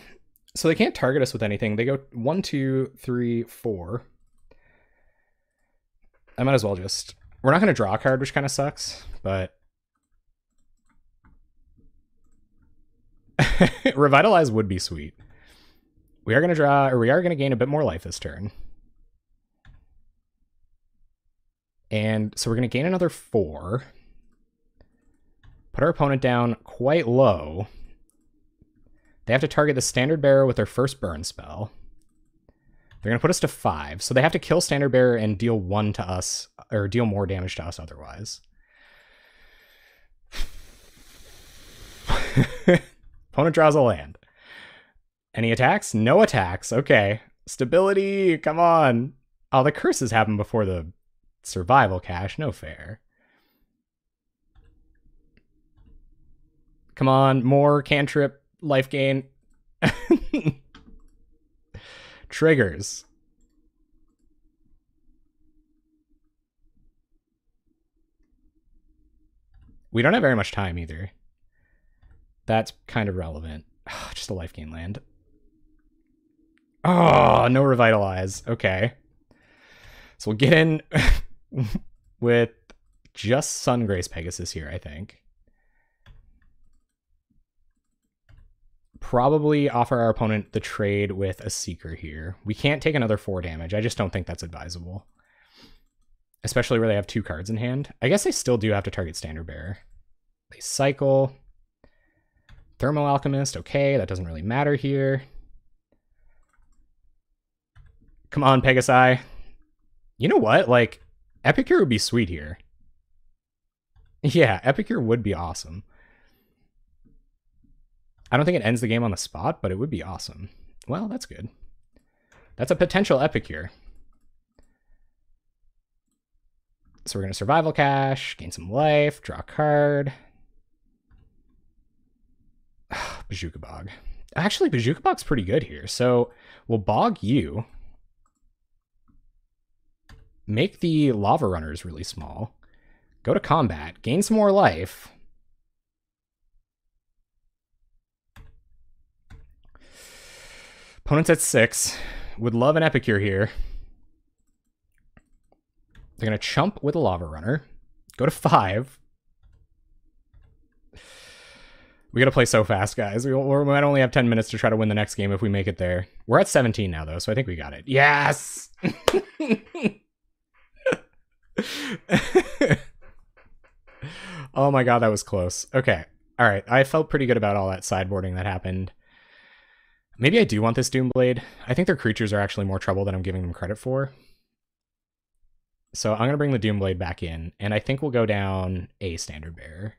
So they can't target us with anything. They go 1, 2, 3, 4. I might as well just... We're not going to draw a card, which kind of sucks, but... Revitalize would be sweet. We are going to draw, or we are going to gain a bit more life this turn. And so we're going to gain another 4. Put our opponent down quite low. They have to target the Standard Bearer with their first burn spell. They're going to put us to 5. So they have to kill Standard Bearer and deal 1 to us, or deal more damage to us otherwise. Opponent draws a land. Any attacks? No attacks. Okay. Stability. Come on. Oh, the curses happen before the survival cache. No fair. Come on. More cantrip. Life gain. Triggers. We don't have very much time either. That's kind of relevant. Just a life gain land. Oh, no revitalize. Okay. So we'll get in with just Sungrace Pegasus here, I think. Probably offer our opponent the trade with a Seeker here. We can't take another 4 damage. I just don't think that's advisable. Especially where they have 2 cards in hand. I guess they still do have to target Standard Bearer. They cycle. Thermal Alchemist. Okay, that doesn't really matter here. Come on, Pegasi. You know what? Like, Epicure would be sweet here. Yeah, Epicure would be awesome. I don't think it ends the game on the spot, but it would be awesome. Well, that's good. That's a potential Epicure. So we're going to Survival Cache, gain some life, draw a card. Bazooka Bog. Actually, Bazooka Bog's pretty good here. So we'll Bog you. Make the Lava Runners really small. Go to combat. Gain some more life. Opponent's at 6. Would love an Epicure here. They're going to chump with a Lava Runner. Go to 5. We got to play so fast, guys. We might only have 10 minutes to try to win the next game if we make it there. We're at 17 now, though, so I think we got it. Yes! Oh my god, that was close. Okay. All right. I felt pretty good about all that sideboarding that happened. Maybe I do want this Doomblade. I think their creatures are actually more trouble than I'm giving them credit for. So I'm going to bring the Doomblade back in, and I think we'll go down a Standard Bearer.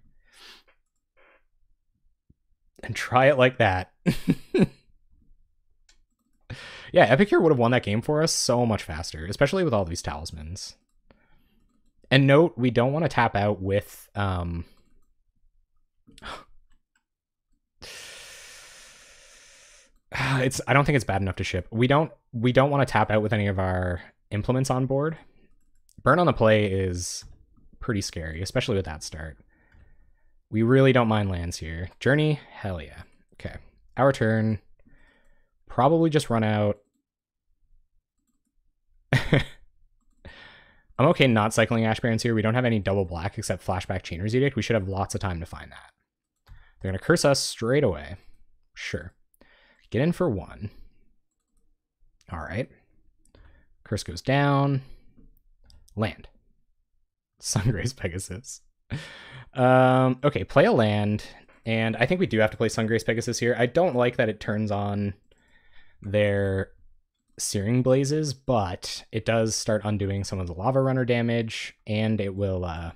And try it like that. Yeah, Epicure would have won that game for us so much faster, especially with all these talismans. And note, we don't want to tap out with... I don't think it's bad enough to ship. We don't want to tap out with any of our implements on board. Burn on the play is pretty scary, especially with that start. We really don't mind lands here. Journey, hell yeah. Okay, our turn. Probably just run out. I'm okay not cycling Ash Barrens here. We don't have any double black except Flashback Chainer's Edict. We should have lots of time to find that. They're going to curse us straight away. Sure. Get in for 1. All right. Curse goes down. Land. Sungrace Pegasus. Okay, play a land. And I think we do have to play Sungrace Pegasus here. I don't like that it turns on their Searing Blazes, but it does start undoing some of the Lava Runner damage, and it will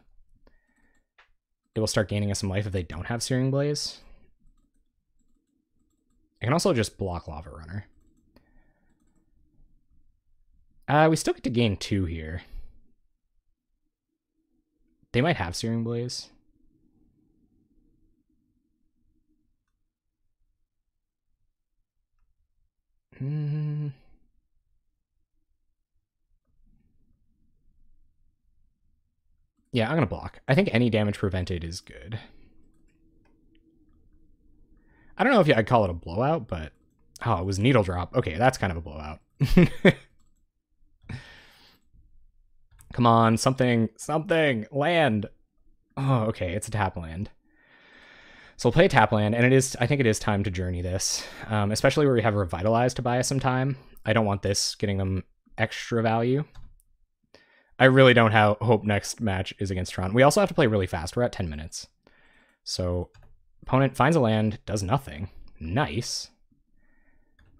start gaining us some life if they don't have Searing Blaze. I can also just block Lava Runner. We still get to gain 2 here. They might have Searing Blaze. Yeah, I'm going to block. I think any damage prevented is good. I don't know if I'd call it a blowout, but... Oh, it was Needle Drop. Okay, that's kind of a blowout. Come on, something, land. Oh, okay, it's a tap land. So we'll play a tap land, and I think it is time to journey this, especially where we have Revitalize to buy us some time. I don't want this getting them extra value. I really don't hope next match is against Tron. We also have to play really fast. We're at 10 minutes. So opponent finds a land, does nothing. Nice.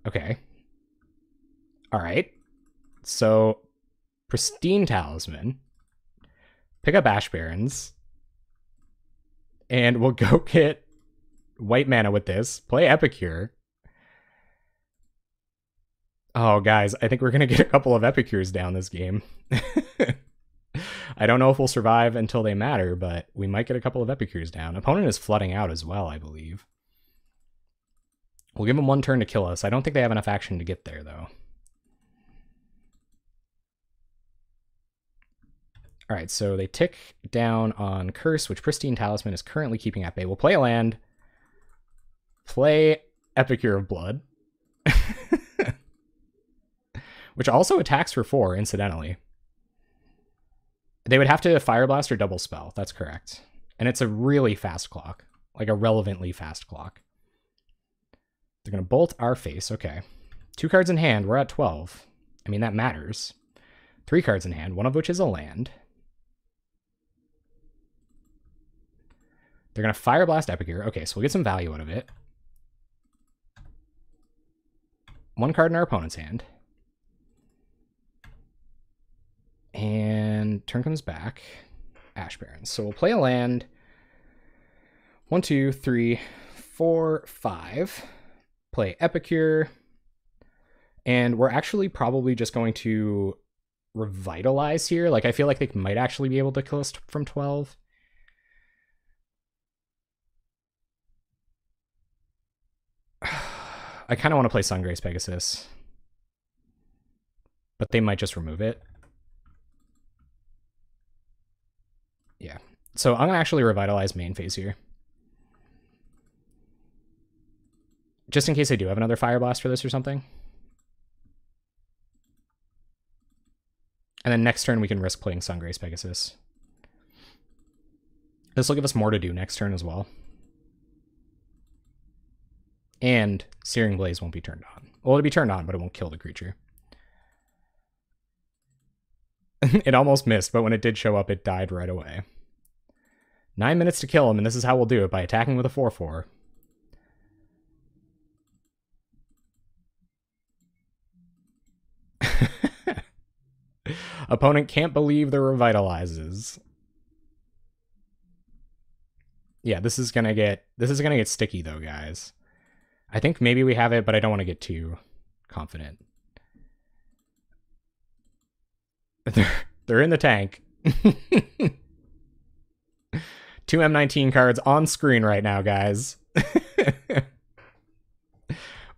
Okay. All right. So Pristine Talisman. Pick up Ash Barrens. And we'll go get white mana with this. Play Epicure. Oh, guys, I think we're going to get a couple of Epicures down this game. I don't know if we'll survive until they matter, but we might get a couple of Epicures down. Opponent is flooding out as well, I believe. We'll give them one turn to kill us. I don't think they have enough action to get there, though. All right, so they tick down on Curse, which Pristine Talisman is currently keeping at bay. We'll play a land. Play Epicure of Blood. Which also attacks for 4, incidentally. They would have to Fire Blast or Double Spell. That's correct. And it's a really fast clock. Like a relevantly fast clock. They're going to bolt our face. Okay. 2 cards in hand. We're at 12. I mean, that matters. 3 cards in hand, one of which is a land. They're going to Fire Blast Epicure. Okay, so we'll get some value out of it. 1 card in our opponent's hand. And turn comes back. Ash Barrens. So we'll play a land. 1, 2, 3, 4, 5. Play Epicure. And we're actually probably just going to Revitalize here. Like, I feel like they might actually be able to kill us from 12. I kind of want to play Sungrace Pegasus. But they might just remove it. Yeah. So I'm going to actually Revitalize main phase here. Just in case I do have another Fire Blast for this or something. And then next turn we can risk playing Sungrace Pegasus. This will give us more to do next turn as well. And Searing Blaze won't be turned on. Well, it'll be turned on, but it won't kill the creature. It almost missed, but when it did show up, it died right away. 9 minutes to kill him, and this is how we'll do it, by attacking with a 4/4. Opponent can't believe the Revitalizes. Yeah, this is gonna get sticky though, guys. I think maybe we have it, but I don't want to get too confident. They're in the tank. 2 M19 cards on screen right now, guys.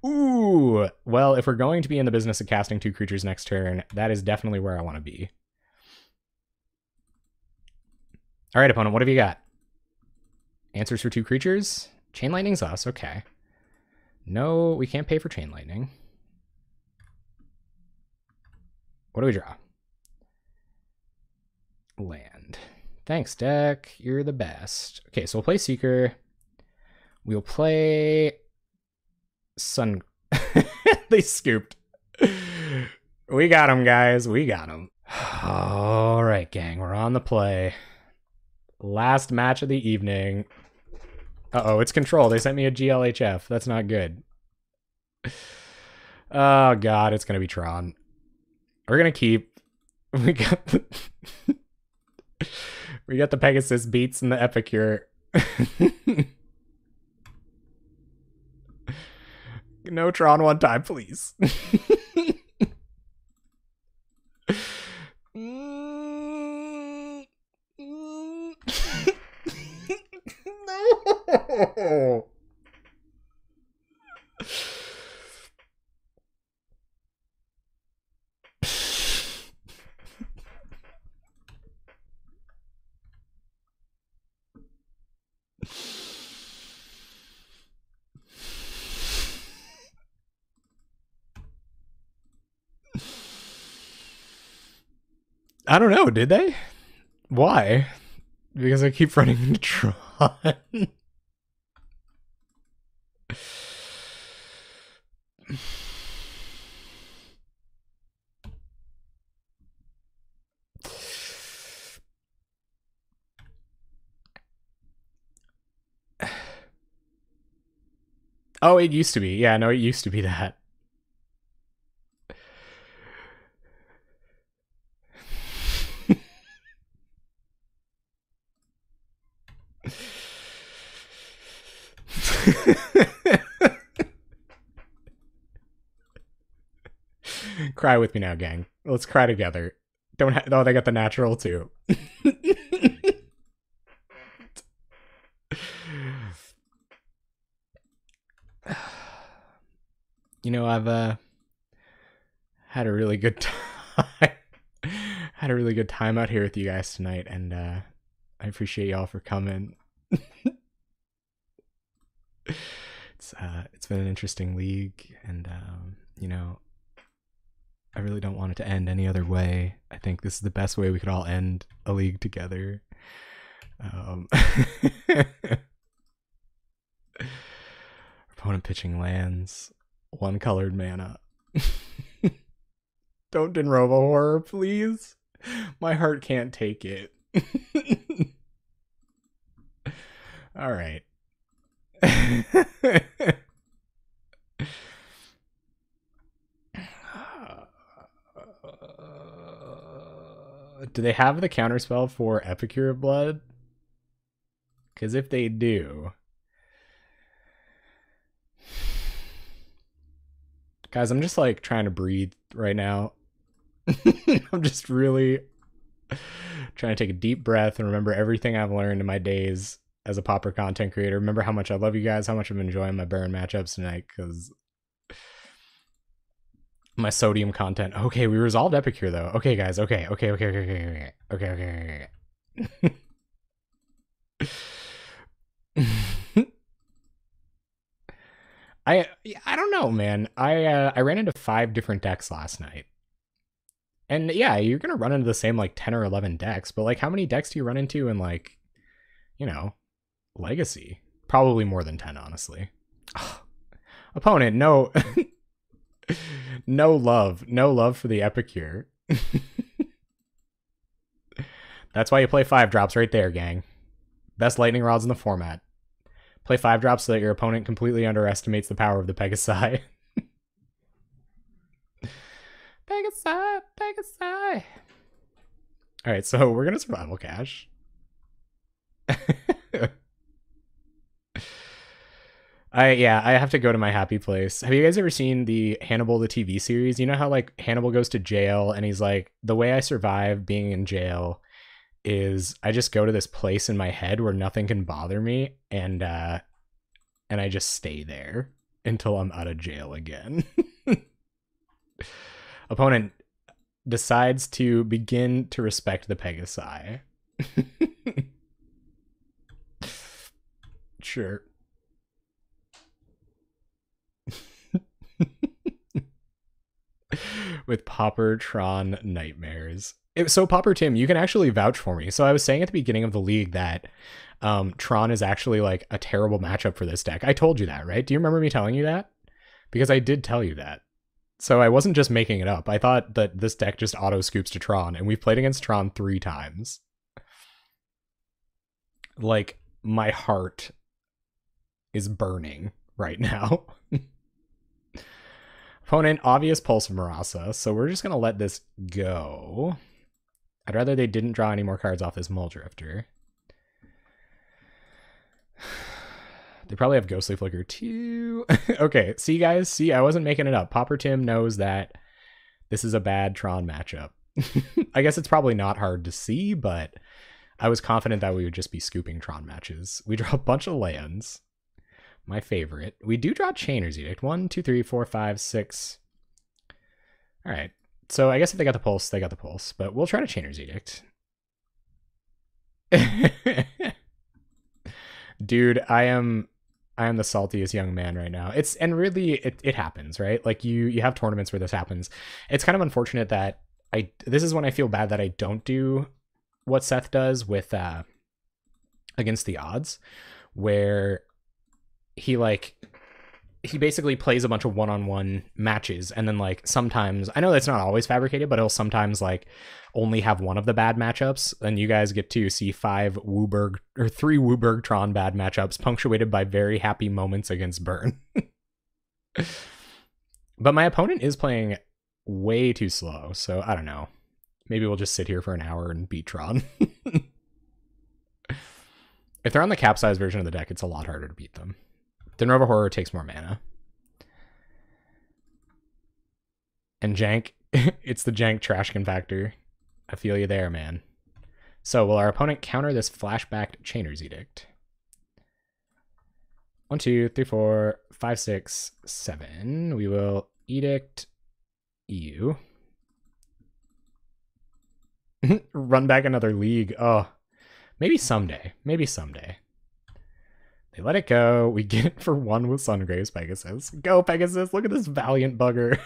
Ooh, well, if we're going to be in the business of casting 2 creatures next turn, that is definitely where I want to be. All right, opponent, what have you got? Answers for 2 creatures? Chain Lightning's us, okay. No, we can't pay for Chain Lightning. What do we draw? Land. Thanks, deck. You're the best. Okay, so we'll play Seeker. We'll play Sun. They scooped. We got him, guys. We got him. All right, gang. We're on the play. Last match of the evening. Uh-oh, it's Control. They sent me a GLHF. That's not good. Oh, God. It's going to be Tron. We're going to keep. We got the... We got the Pegasus beats and the Epicure. No Tron one time, please. No. I don't know, did they? Why? Because I keep running into Tron. Oh, it used to be. Yeah, no, it used to be that. Cry with me now, gang. Let's cry together. Don't oh, they got the natural too. You know, I've had a really good time. Had a really good time out here with you guys tonight, and I appreciate y'all for coming. It's been an interesting league, and you know, I really don't want it to end any other way. I think this is the best way we could all end a league together. Opponent pitching lands, 1 colored mana. Don't Denrova horror, please. My heart can't take it. All right. Do they have the counterspell for Epicure of Blood? Because if they do... Guys, I'm just like trying to breathe right now. I'm just really trying to take a deep breath and remember everything I've learned in my days as a Pauper content creator. Remember how much I love you guys, how much I'm enjoying my Baron matchups tonight, because my sodium content. Okay, we resolved Epicure though. Okay, guys. Okay. I don't know, man. I ran into 5 different decks last night. And yeah, you're going to run into the same like 10 or 11 decks, but like how many decks do you run into in like, you know, Legacy? Probably more than 10, honestly. Opponent, no. No love for the Epicure. That's why you play 5-drops right there, gang. Best lightning rods in the format. Play 5-drops so that your opponent completely underestimates the power of the Pegasi. Pegasi. Alright, so we're gonna survival cash. I have to go to my happy place. Have you guys ever seen the Hannibal the TV series? You know how like Hannibal goes to jail and he's like, the way I survive being in jail is I just go to this place in my head where nothing can bother me, and I just stay there until I'm out of jail again. Opponent decides to begin to respect the Pegasi. Sure. With Pauper Tron nightmares. So Pauper Tim, you can actually vouch for me. So I was saying at the beginning of the league that Tron is actually like a terrible matchup for this deck. I told you that, right? Do you remember me telling you that? Because I did tell you that. So I wasn't just making it up. I thought that this deck just auto scoops to Tron, and we've played against Tron 3 times. Like, my heart is burning right now. Opponent, obvious Pulse of Marasa, so we're just going to let this go. I'd rather they didn't draw any more cards off this Muldrifter. They probably have Ghostly Flicker too. Okay, see guys, see, I wasn't making it up. Pauper Tim knows that this is a bad Tron matchup. I guess it's probably not hard to see, but I was confident that we would just be scooping Tron matches. We draw a bunch of lands. My favorite. We do draw Chainer's Edict. 1, 2, 3, 4, 5, 6. All right. So I guess if they got the pulse, they got the pulse. But we'll try to Chainer's Edict. Dude, I am the saltiest young man right now. And really it happens, right? Like you have tournaments where this happens. It's kind of unfortunate that this is when I feel bad that I don't do what Seth does with Against the Odds, where he basically plays a bunch of one-on-one matches, and then like sometimes, I know that's not always fabricated, but he'll sometimes like only have one of the bad matchups, and you guys get to see 3 Wooburg Tron bad matchups punctuated by very happy moments against Burn. But my opponent is playing way too slow, so I don't know. Maybe we'll just sit here for an hour and beat Tron. If they're on the capsized version of the deck, it's a lot harder to beat them. Denrova Horror takes more mana. And Jank, It's the jank trash compactor. I feel you there, man. So will our opponent counter this flashbacked Chainer's Edict? 1, 2, 3, 4, 5, 6, 7. We will edict you. Run back another league. Oh, maybe someday. Maybe someday. They let it go. We get it for 1 with Sungrave's Pegasus. Go, Pegasus. Look at this valiant bugger.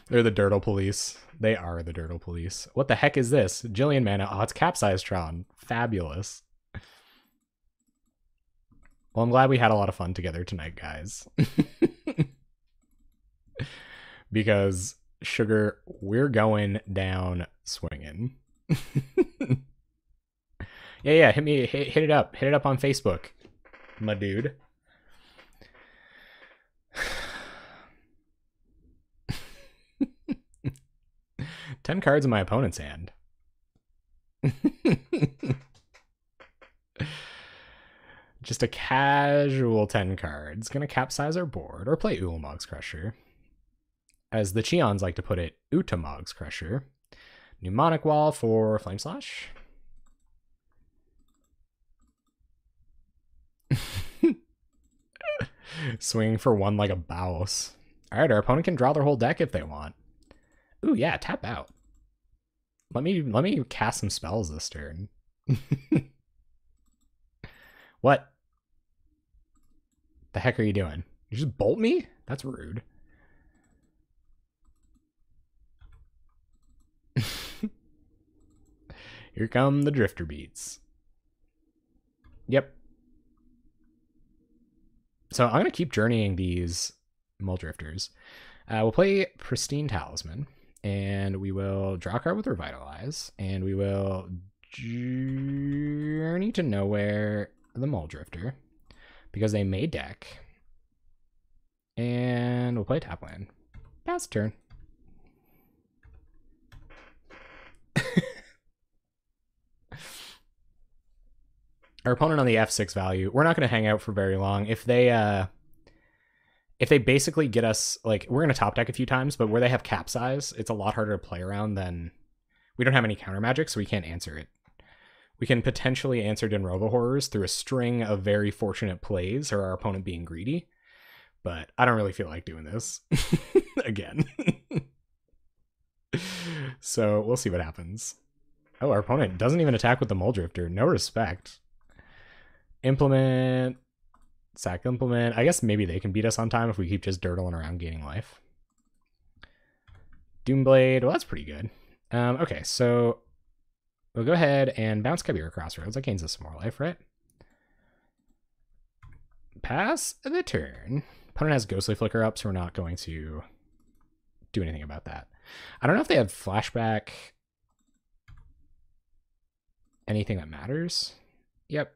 They're the Dirtle Police. They are the Dirtle Police. What the heck is this? Jillian mana. Oh, it's Capsize Tron. Fabulous. Well, I'm glad we had a lot of fun together tonight, guys. Because, Sugar, we're going down swinging. Yeah, hit it up. Hit it up on Facebook, my dude. Ten cards in my opponent's hand. Just a casual 10 cards. Gonna capsize our board or play Ulamog's Crusher. As the Cheons like to put it, Utamog's Crusher. Mnemonic Wall for Flame Slash. Swing for 1 like a Baus. Alright, our opponent can draw their whole deck if they want. Ooh, yeah, tap out. Let me cast some spells this turn. What? The heck are you doing? You just bolt me? That's rude. Here come the Drifter Beats. Yep. So I'm going to keep journeying these Muldrifters. We'll play Pristine Talisman, and we will draw a card with Revitalize, and we will journey to nowhere the Muldrifter, because they may deck, and we'll play tap land. Pass turn. Our opponent on the F6 value, we're not going to hang out for very long. If they basically get us, like, we're going to top deck a few times, but where they have Capsize, it's a lot harder to play around than, we don't have any counter magic, so we can't answer it. We can potentially answer Denrova Horrors through a string of very fortunate plays or our opponent being greedy, but I don't really feel like doing this again. So we'll see what happens. Oh, our opponent doesn't even attack with the Muldrifter. No respect. Implement. Sack Implement. I guess maybe they can beat us on time if we keep just dirtling around gaining life. Doomblade. Well, that's pretty good. Okay, so we'll go ahead and bounce Kabira Crossroads. That gains us some more life, right? Pass the turn. Opponent has Ghostly Flicker up, so we're not going to do anything about that. I don't know if they had flashback anything that matters. Yep.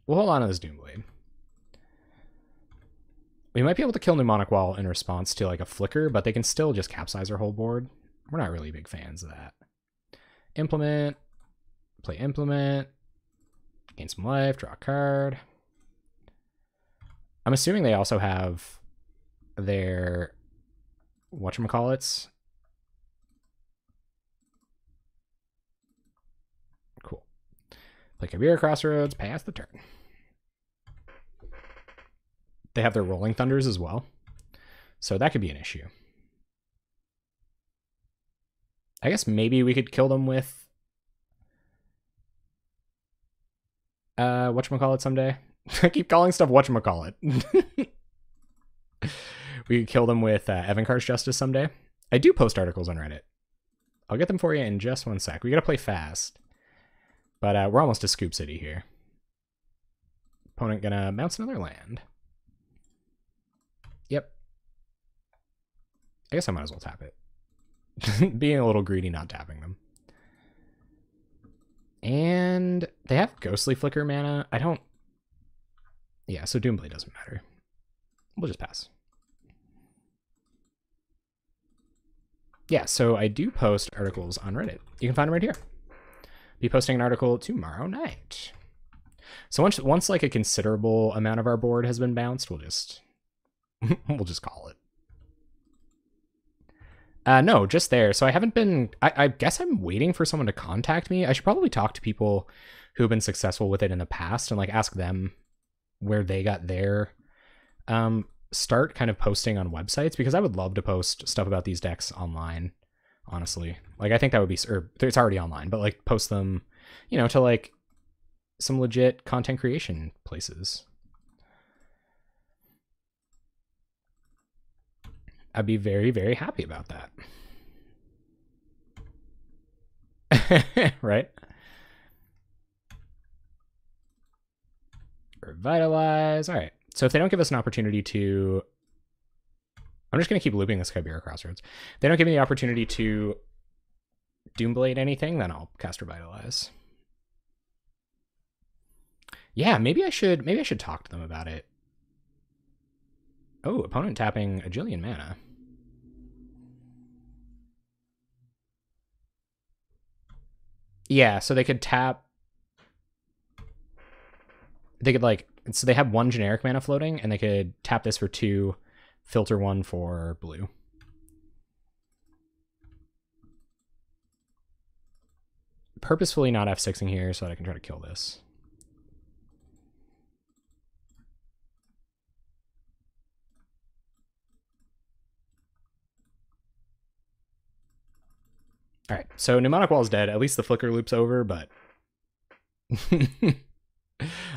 We'll hold on to this Doomblade. We might be able to kill Mnemonic Wall in response to like a flicker, but they can still just capsize our whole board. We're not really big fans of that. Implement. Play Implement. Gain some life. Draw a card. I'm assuming they also have their whatchamacallits. Cool. Play Kabira Crossroads. Pass the turn. They have their Rolling Thunders as well, so that could be an issue. I guess maybe we could kill them with whatchamacallit someday. I keep calling stuff whatchamacallit. We could kill them with Evankar's Justice someday. I do post articles on Reddit. I'll get them for you in just one sec. We gotta play fast, but we're almost to Scoop City here. Opponent gonna bounce another land. Yep. I guess I might as well tap it. Being a little greedy not tapping them. And they have Ghostly Flicker mana. I don't... Yeah, so Doomblade doesn't matter. We'll just pass. Yeah, so I do post articles on Reddit. You can find them right here. Be posting an article tomorrow night. So once like a considerable amount of our board has been bounced, we'll just call it. No, just there. So I haven't been. I guess I'm waiting for someone to contact me. I should probably talk to people who have been successful with it in the past and like ask them where they got their start kind of posting on websites, because I would love to post stuff about these decks online. Honestly, like I think that would be, or it's already online, but like post them, to like some legit content creation places. I'd be very, very happy about that. Right? Revitalize. All right. So if they don't give us an opportunity to... I'm just going to keep looping this Chimera Crossroads. If they don't give me the opportunity to Doomblade anything, then I'll cast Revitalize. Yeah, maybe I should talk to them about it. Oh, opponent tapping a jillion mana. Yeah, so they could tap... They could like... So they have 1 generic mana floating, and they could tap this for 2, filter 1 for blue. Purposefully not F6ing here so that I can try to kill this. All right, so Mnemonic Wall is dead. At least the flicker loop's over, but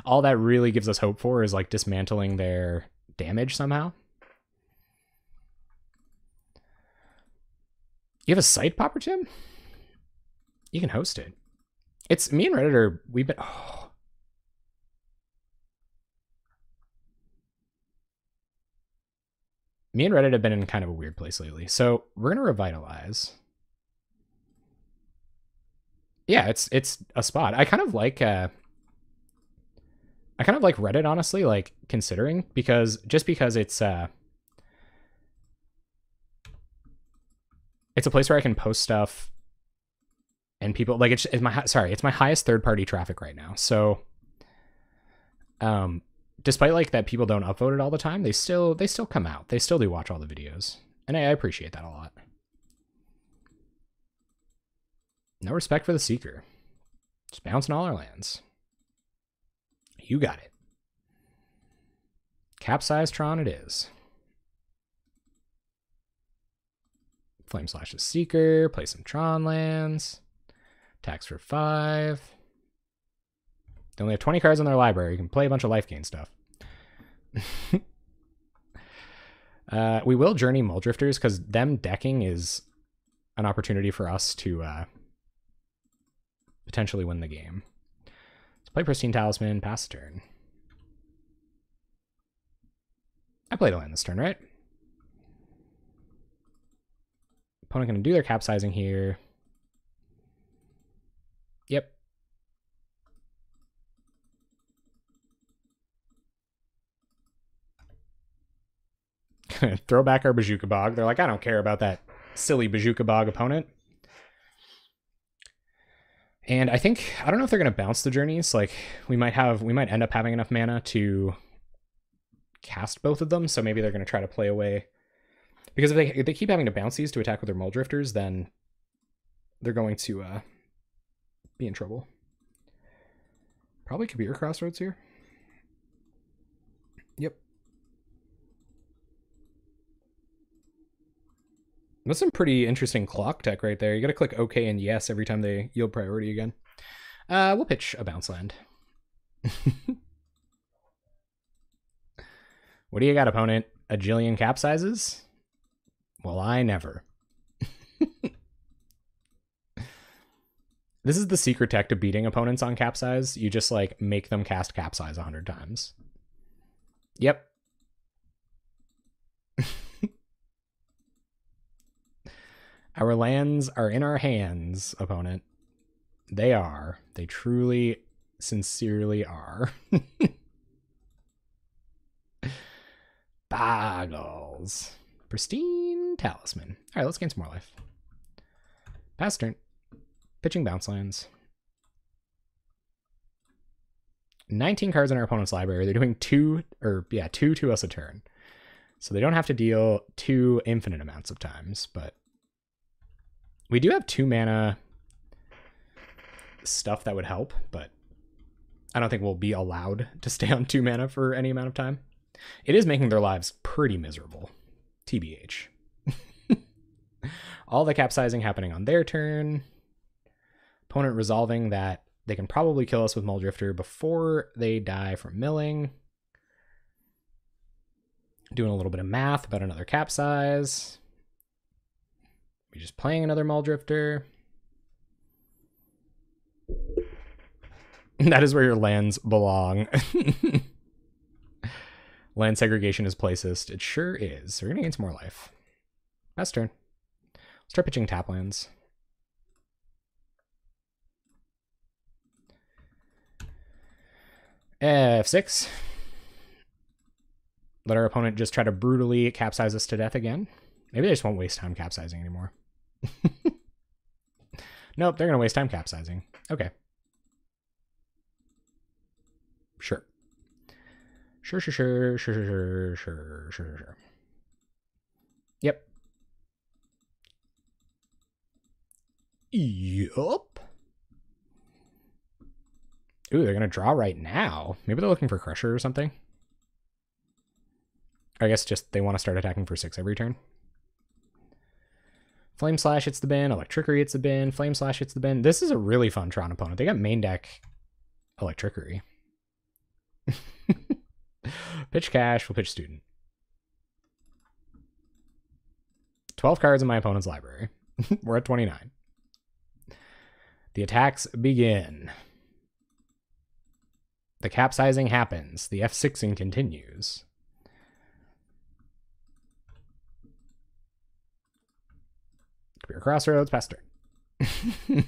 all that really gives us hope for is like dismantling their damage somehow. You have a site, Pauper Tim? You can host it. It's me and Reddit are, we've been, oh. Me and Reddit have been in kind of a weird place lately. So we're going to revitalize. Yeah, it's a spot. I kind of like Reddit, honestly, like considering, because it's a place where I can post stuff and people like it's my highest third-party traffic right now. So despite like that people don't upvote it all the time, they still come out. They still do watch all the videos. And I appreciate that a lot. No respect for the Seeker. Just bouncing all our lands. You got it. Capsize Tron it is. Flame Slash the Seeker. Play some Tron lands. Tax for 5. They only have 20 cards in their library. You can play a bunch of life gain stuff. We will Journey Muldrifters because them decking is an opportunity for us to potentially win the game. Let's play Pristine Talisman, pass the turn. I played a land this turn, right? Opponent going to do their capsizing here. Yep. Throw back our Bazooka Bog. They're like, I don't care about that silly Bazooka Bog opponent. And I don't know if they're going to bounce the journeys. Like we might end up having enough mana to cast both of them. So maybe they're going to try to play away, because if they keep having to bounce these to attack with their Muldrifters, then they're going to be in trouble. Probably Kabir Crossroads here. Yep. That's some pretty interesting clock tech right there. You got to click OK and yes every time they yield priority again. We'll pitch a bounce land. What do you got, opponent? A jillion capsizes? Well, I never. This is the secret tech to beating opponents on capsize. You just like make them cast capsize 100 times. Yep. Our lands are in our hands, opponent. They are. They truly, sincerely are. Boggles. Pristine Talisman. All right, let's gain some more life. Pass turn. Pitching bounce lands. 19 cards in our opponent's library. They're doing 2 to us a turn. So they don't have to deal 2 infinite amounts of times, but We do have 2 mana stuff that would help, but I don't think we'll be allowed to stay on 2 mana for any amount of time. It is making their lives pretty miserable. TBH. All the capsizing happening on their turn. Opponent resolving that they can probably kill us with Muldrifter before they die from milling. Doing a little bit of math about another capsize. We're just playing another Muldrifter. That is where your lands belong. Land segregation is placist. It sure is. So we're gonna gain some more life. Best turn. Start pitching tap lands. F6. Let our opponent just try to brutally capsize us to death again. Maybe they just won't waste time capsizing anymore. Nope, they're going to waste time capsizing. Okay. Sure. Sure. Yep. Yup. Ooh, they're going to draw right now. Maybe they're looking for Crusher or something. I guess just they want to start attacking for 6 every turn. Flame Slash hits the bin. Electrickery hits the bin. Flame Slash hits the bin. This is a really fun Tron opponent. They got main deck Electrickery. Pitch Cash. We'll pitch Student. 12 cards in my opponent's library. We're at 29. The attacks begin. The capsizing happens. The F6ing continues. Career Crossroads, past turn.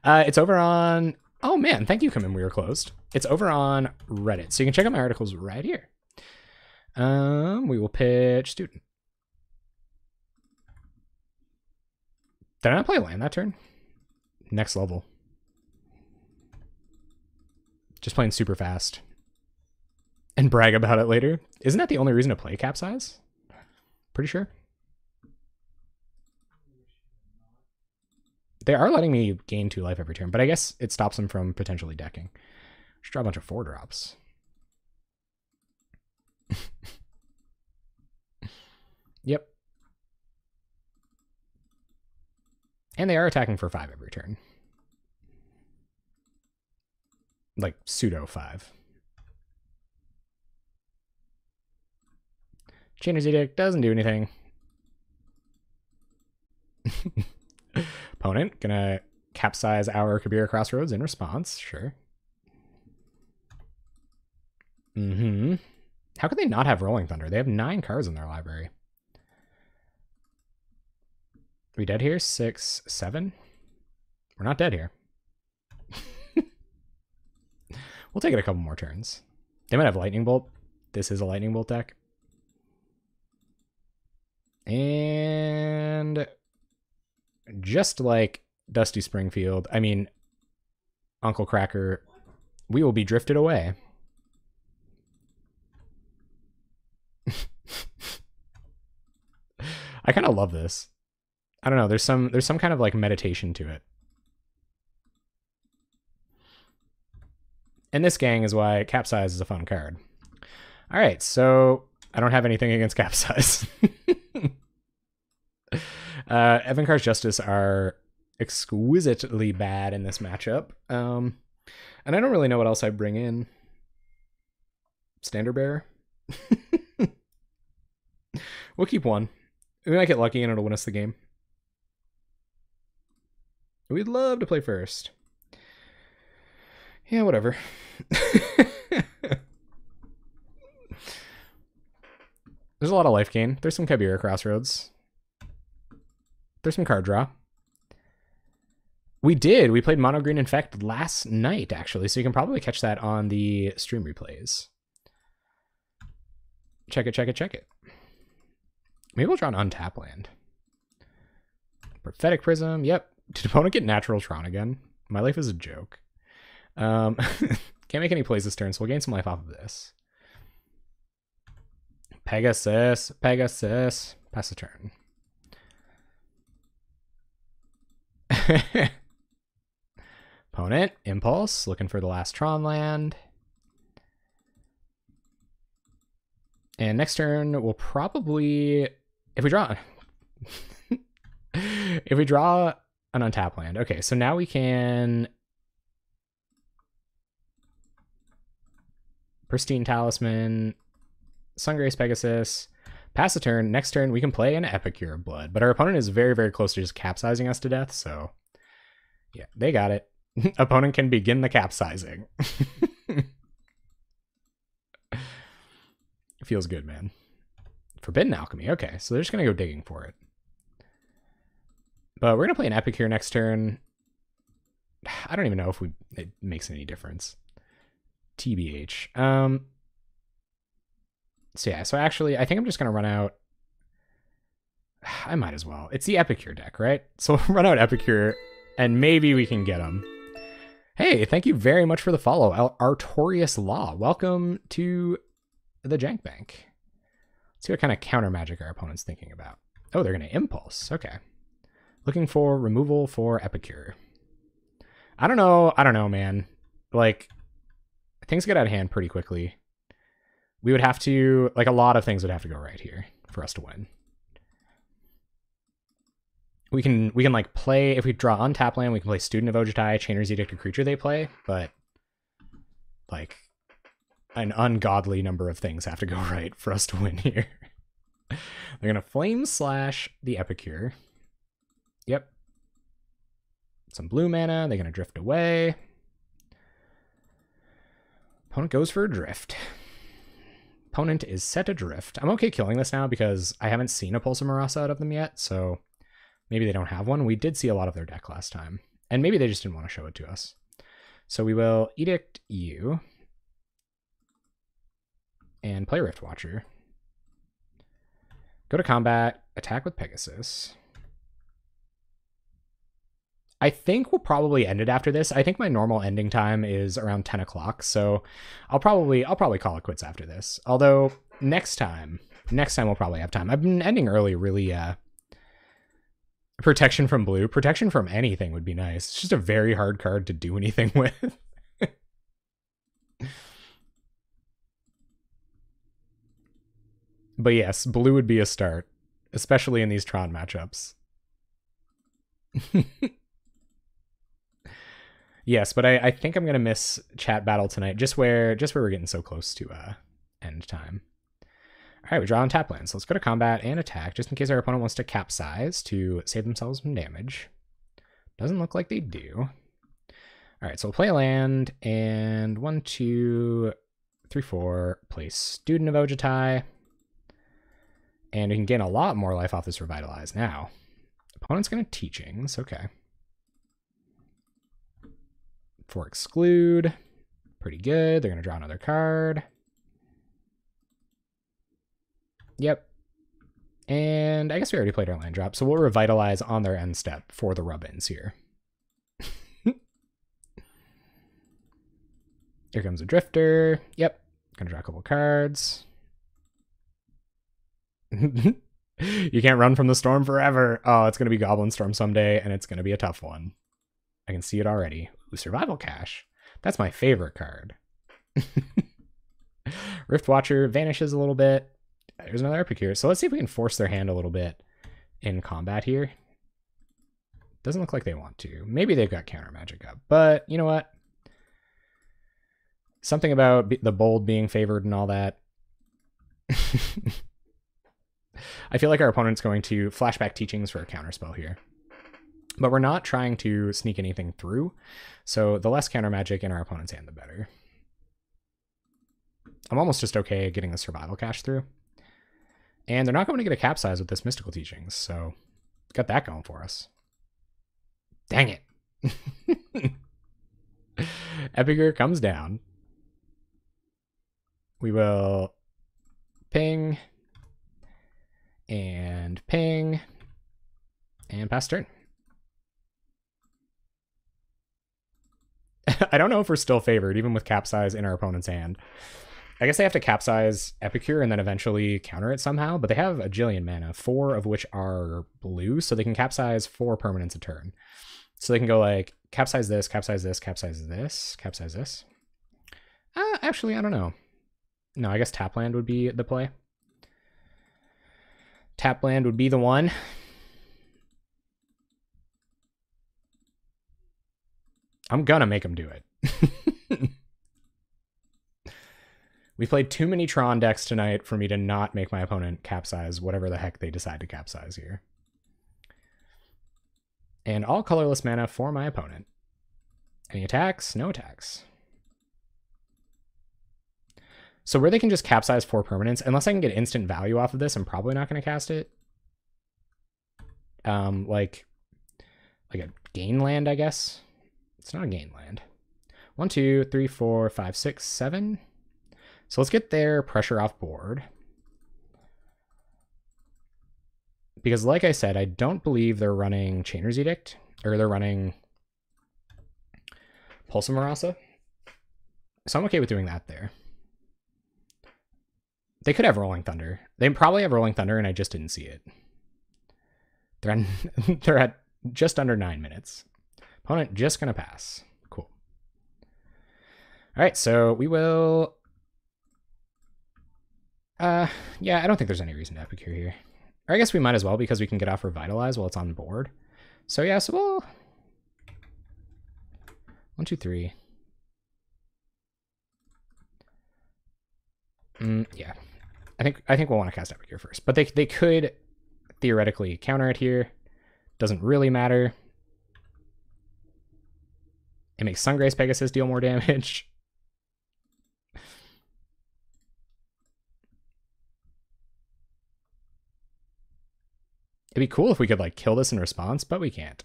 It's over on... Oh man, thank you, Come In, we were closed. It's over on Reddit, so you can check out my articles right here. We will pitch Student. Did I not play land that turn? Next level. Just playing super fast. And brag about it later. Isn't that the only reason to play Capsize? Pretty sure. They are letting me gain 2 life every turn, but I guess it stops them from potentially decking. Just draw a bunch of 4-drops. Yep. And they are attacking for 5 every turn. Like, pseudo 5. Chainer's Edict doesn't do anything. Opponent gonna capsize our Kabira Crossroads in response. Sure. How could they not have Rolling Thunder? They have 9 cards in their library. Are we dead here? 6, 7? We're not dead here. We'll take it a couple more turns. They might have Lightning Bolt. This is a Lightning Bolt deck. And just like Dusty Springfield, I mean, Uncle Cracker, we will be drifted away. I kind of love this. I don't know, there's some kind of like meditation to it. And this gang is why Capsize is a fun card. All right, so I don't have anything against Capsize. Evankar's Justice are exquisitely bad in this matchup. And I don't really know what else I bring in. Standard Bearer. We'll keep 1. We might get lucky and it'll win us the game. We'd love to play first. Yeah, whatever. There's a lot of life gain. There's some Kabira Crossroads. There's some card draw. We played Mono Green Infect last night, actually, so you can probably catch that on the stream replays. Check it. Maybe we'll draw an untap land. Prophetic Prism, yep. Did opponent get Natural Tron again? My life is a joke. Can't make any plays this turn, so we'll gain some life off of this. Pegasus. Pass the turn. Opponent, Impulse, looking for the last Tron land. And next turn, we'll probably, if we draw an untap land. Okay, so now we can Pristine Talisman, Sungrace Pegasus, pass a turn. Next turn, we can play an Epicure of Blood, but our opponent is very, very close to just capsizing us to death, so yeah, they got it. Opponent can begin the capsizing. Feels good, man. Forbidden Alchemy. Okay, so they're just going to go digging for it. But we're going to play an Epicure next turn. I don't even know if it makes any difference. TBH. So yeah, so actually, I think I'm just going to run out. I might as well. It's the Epicure deck, right? So we'll run out Epicure, and maybe we can get him. Hey, thank you very much for the follow, Artorius Law. Welcome to the Jank Bank. Let's see what kind of counter magic our opponent's thinking about. Oh, they're going to Impulse. Okay. Looking for removal for Epicure. I don't know, man. Like, things get out of hand pretty quickly. We would have to, like, a lot of things would have to go right here for us to win. We can like play, if we draw untap land, we can play Student of Ojutai, Chainer's Edict, a creature they play, but like an ungodly number of things have to go right for us to win here. They're gonna Flame Slash the Epicure. Yep. Some blue mana, they're gonna drift away. Opponent goes for a drift. Opponent is set adrift. I'm okay killing this now because I haven't seen a Pulse of Marasa out of them yet, so maybe they don't have one. We did see a lot of their deck last time. And maybe they just didn't want to show it to us. So we will Edict you. And play Rift Watcher. Go to combat. Attack with Pegasus. I think we'll probably end it after this. I think my normal ending time is around 10 o'clock. So I'll probably call it quits after this. Although next time we'll probably have time. I've been ending early really, Protection from blue. Protection from anything would be nice. It's just a very hard card to do anything with. But yes, blue would be a start, especially in these Tron matchups. Yes, but I think I'm gonna miss chat battle tonight, just where we're getting so close to end time. All right, we draw on tap land, so let's go to combat and attack, just in case our opponent wants to capsize to save themselves some damage. Doesn't look like they do. All right, so we'll play a land, and 1, 2, 3, 4, play Student of Ojutai. And we can gain a lot more life off this Revitalize now. Opponent's going to Teachings, okay. For Exclude, pretty good. They're going to draw another card. Yep. And I guess we already played our land drop, so we'll Revitalize on their end step for the rub-ins here. Here comes a Drifter. Yep. Gonna draw a couple cards. You can't run from the storm forever. Oh, it's gonna be Goblin Storm someday, and it's gonna be a tough one. I can see it already. Ooh, Survival Cache. That's my favorite card. Rift Watcher vanishes a little bit. There's another Epicure. So let's see if we can force their hand a little bit in combat here. Doesn't look like they want to. Maybe they've got counter magic up, but you know what? Something about the bold being favored and all that. I feel like our opponent's going to Flashback Teachings for a counterspell here. But we're not trying to sneak anything through, so the less counter magic in our opponent's hand, the better. I'm almost just okay getting the Survival Cache through. And they're not going to get a Capsize with this Mystical Teachings, so got that going for us. Dang it. Epicure comes down. We will ping and pass turn. I don't know if we're still favored, even with Capsize in our opponent's hand. I guess they have to Capsize Epicure and then eventually counter it somehow, but they have a jillion mana, 4 of which are blue, so they can Capsize 4 permanents a turn. So they can go like capsize this, capsize this, capsize this, capsize this. Actually, I don't know. No, I guess tap land would be the play. Tap land would be the one. I'm gonna make him do it. We played too many Tron decks tonight for me to not make my opponent capsize whatever the heck they decide to capsize here. And all colorless mana for my opponent. Any attacks? No attacks. So where they can just capsize 4 permanents, unless I can get instant value off of this, I'm probably not going to cast it. Like a gain land, I guess. It's not a gain land. 1, 2, 3, 4, 5, 6, 7. So let's get their pressure off board. Because like I said, I don't believe they're running Chainer's Edict, or they're running Pulse of Marasa. So I'm okay with doing that there. They could have Rolling Thunder. They probably have Rolling Thunder, and I just didn't see it. They're at just under 9 minutes. Opponent just going to pass. Cool. All right, so we will... yeah, I don't think there's any reason to Epicure here. Or I guess we might as well, because we can get off Revitalize while it's on board. So yeah, so we'll... 1, 2, 3. Yeah. I think we'll want to cast Epicure first. But they could theoretically counter it here. Doesn't really matter. It makes Sungrace Pegasus deal more damage. It'd be cool if we could like kill this in response, but we can't.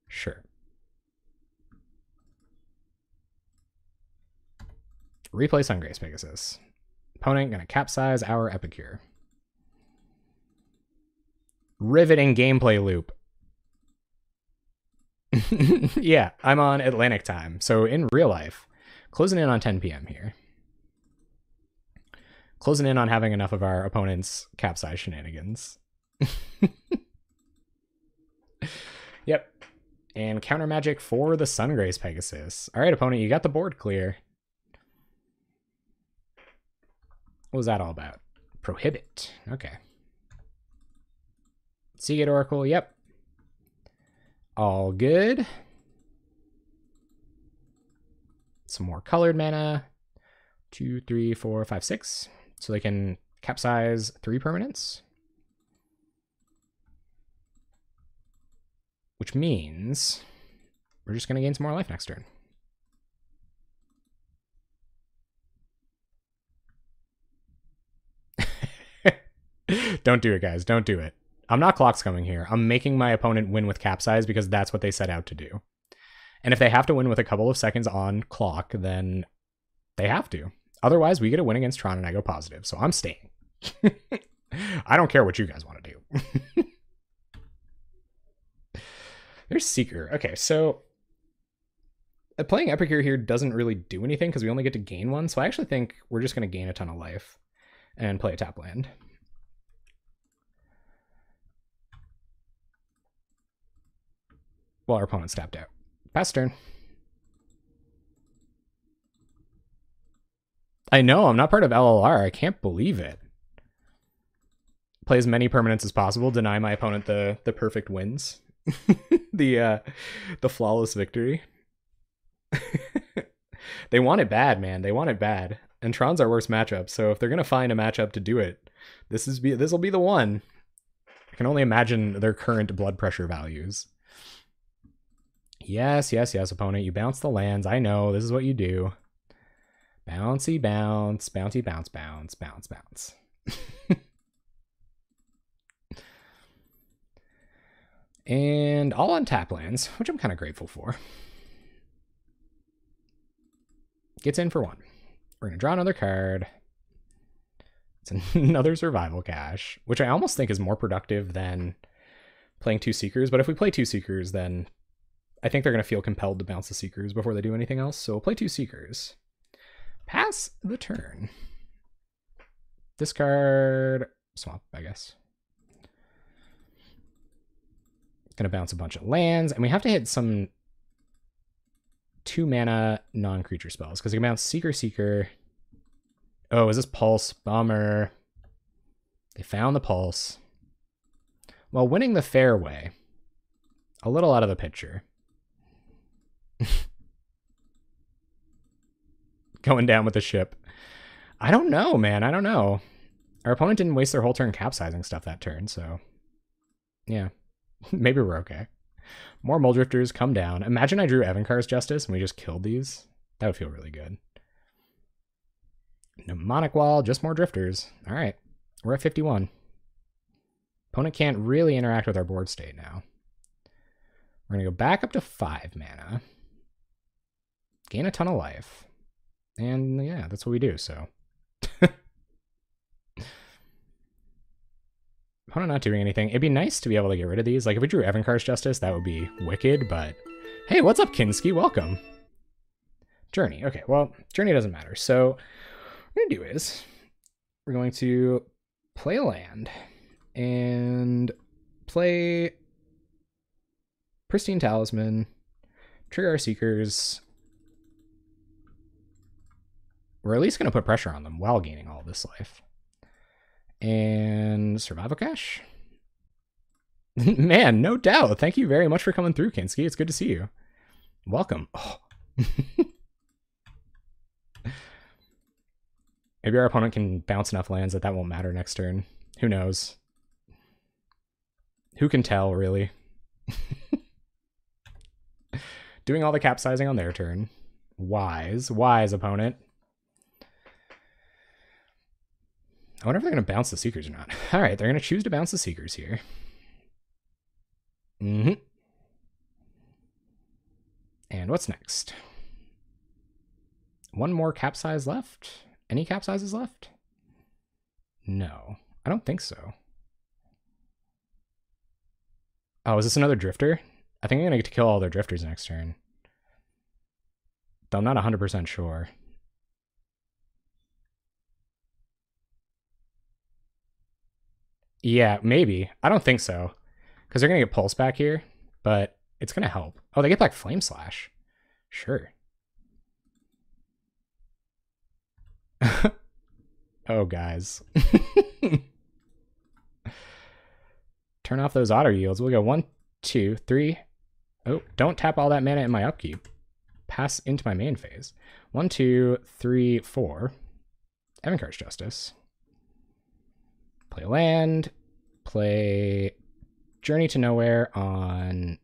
Sure. Replay Sungrace Pegasus. Opponent gonna capsize our Epicure. Riveting gameplay loop. Yeah, I'm on Atlantic time. So in real life, closing in on 10 p.m. here. Closing in on having enough of our opponent's capsize shenanigans. Yep. And counter magic for the Sungrace Pegasus. All right, opponent, you got the board clear. What was that all about? Prohibit. Okay. Seagate Oracle. Yep. All good. Some more colored mana. 2, 3, 4, 5, 6. So they can capsize 3 permanents. Which means we're just going to gain some more life next turn. Don't do it, guys. Don't do it. I'm not clock scumming here. I'm making my opponent win with capsize because that's what they set out to do. And if they have to win with a couple of seconds on clock, then they have to. Otherwise, we get a win against Tron and I go positive. So I'm staying. I don't care what you guys want to do. There's Seeker. Okay, so playing Epicure here doesn't really do anything because we only get to gain 1. So I actually think we're just going to gain a ton of life and play a tap land. Well, our opponent's tapped out. Pass turn. I know, I'm not part of LLR. I can't believe it. Play as many permanents as possible. Deny my opponent the perfect wins. the flawless victory. They want it bad, man. They want it bad. And Tron's our worst matchup. So if they're gonna find a matchup to do it, this will be the one. I can only imagine their current blood pressure values. Yes, yes, yes, opponent. You bounce the lands. I know. This is what you do. Bouncy bounce, bouncy bounce, bounce, bounce, bounce. And all on tap lands, which I'm kind of grateful for. Gets in for 1. We're going to draw another card. It's another survival cache, which I almost think is more productive than playing 2 Seekers. But if we play 2 Seekers, then I think they're going to feel compelled to bounce the Seekers before they do anything else. So we'll play 2 Seekers. Pass the turn. Discard. Swamp, I guess. Gonna bounce a bunch of lands, and we have to hit some 2-mana non-creature spells, because we can bounce Seeker. Oh, is this Pulse? Bummer. They found the Pulse. Well, winning the fairway. A little out of the picture. Going down with the ship. I don't know, man. I don't know. Our opponent didn't waste their whole turn capsizing stuff that turn, so... yeah. Maybe we're okay. More Mole Drifters come down. Imagine I drew Evankar's Justice and we just killed these. That would feel really good. Mnemonic Wall, just more Drifters. All right. We're at 51. Opponent can't really interact with our board state now. We're going to go back up to 5 mana. Gain a ton of life. And yeah, that's what we do, so. Opponent not doing anything. It'd be nice to be able to get rid of these. Like, if we drew Evankar's Justice, that would be wicked, but... hey, what's up, Kinski? Welcome. Journey. Okay, well, Journey doesn't matter. So, what we're going to do is... we're going to play a land and play Pristine Talisman, trigger our Seekers. We're at least going to put pressure on them while gaining all this life. And Survival Cache? Man, no doubt. Thank you very much for coming through, Kinski. It's good to see you. Welcome. Oh. Maybe our opponent can bounce enough lands that won't matter next turn. Who knows? Who can tell, really? Doing all the capsizing on their turn. Wise opponent. I wonder if they're going to bounce the Seekers or not. All right, they're going to choose to bounce the Seekers here. And what's next? One more capsize left? Any capsizes left? No, I don't think so. Oh, is this another Drifter? I think I'm going to get to kill all their Drifters next turn. Though I'm not 100% sure. Yeah, maybe. I don't think so. Because they're going to get Pulse back here, but it's going to help. Oh, they get back Flame Slash. Sure. Oh, guys. Turn off those auto yields. We'll go 1, 2, 3. Oh, don't tap all that mana in my upkeep. Pass into my main phase. 1, 2, 3, 4. Evankar's Justice. Play land. Play Journey to Nowhere on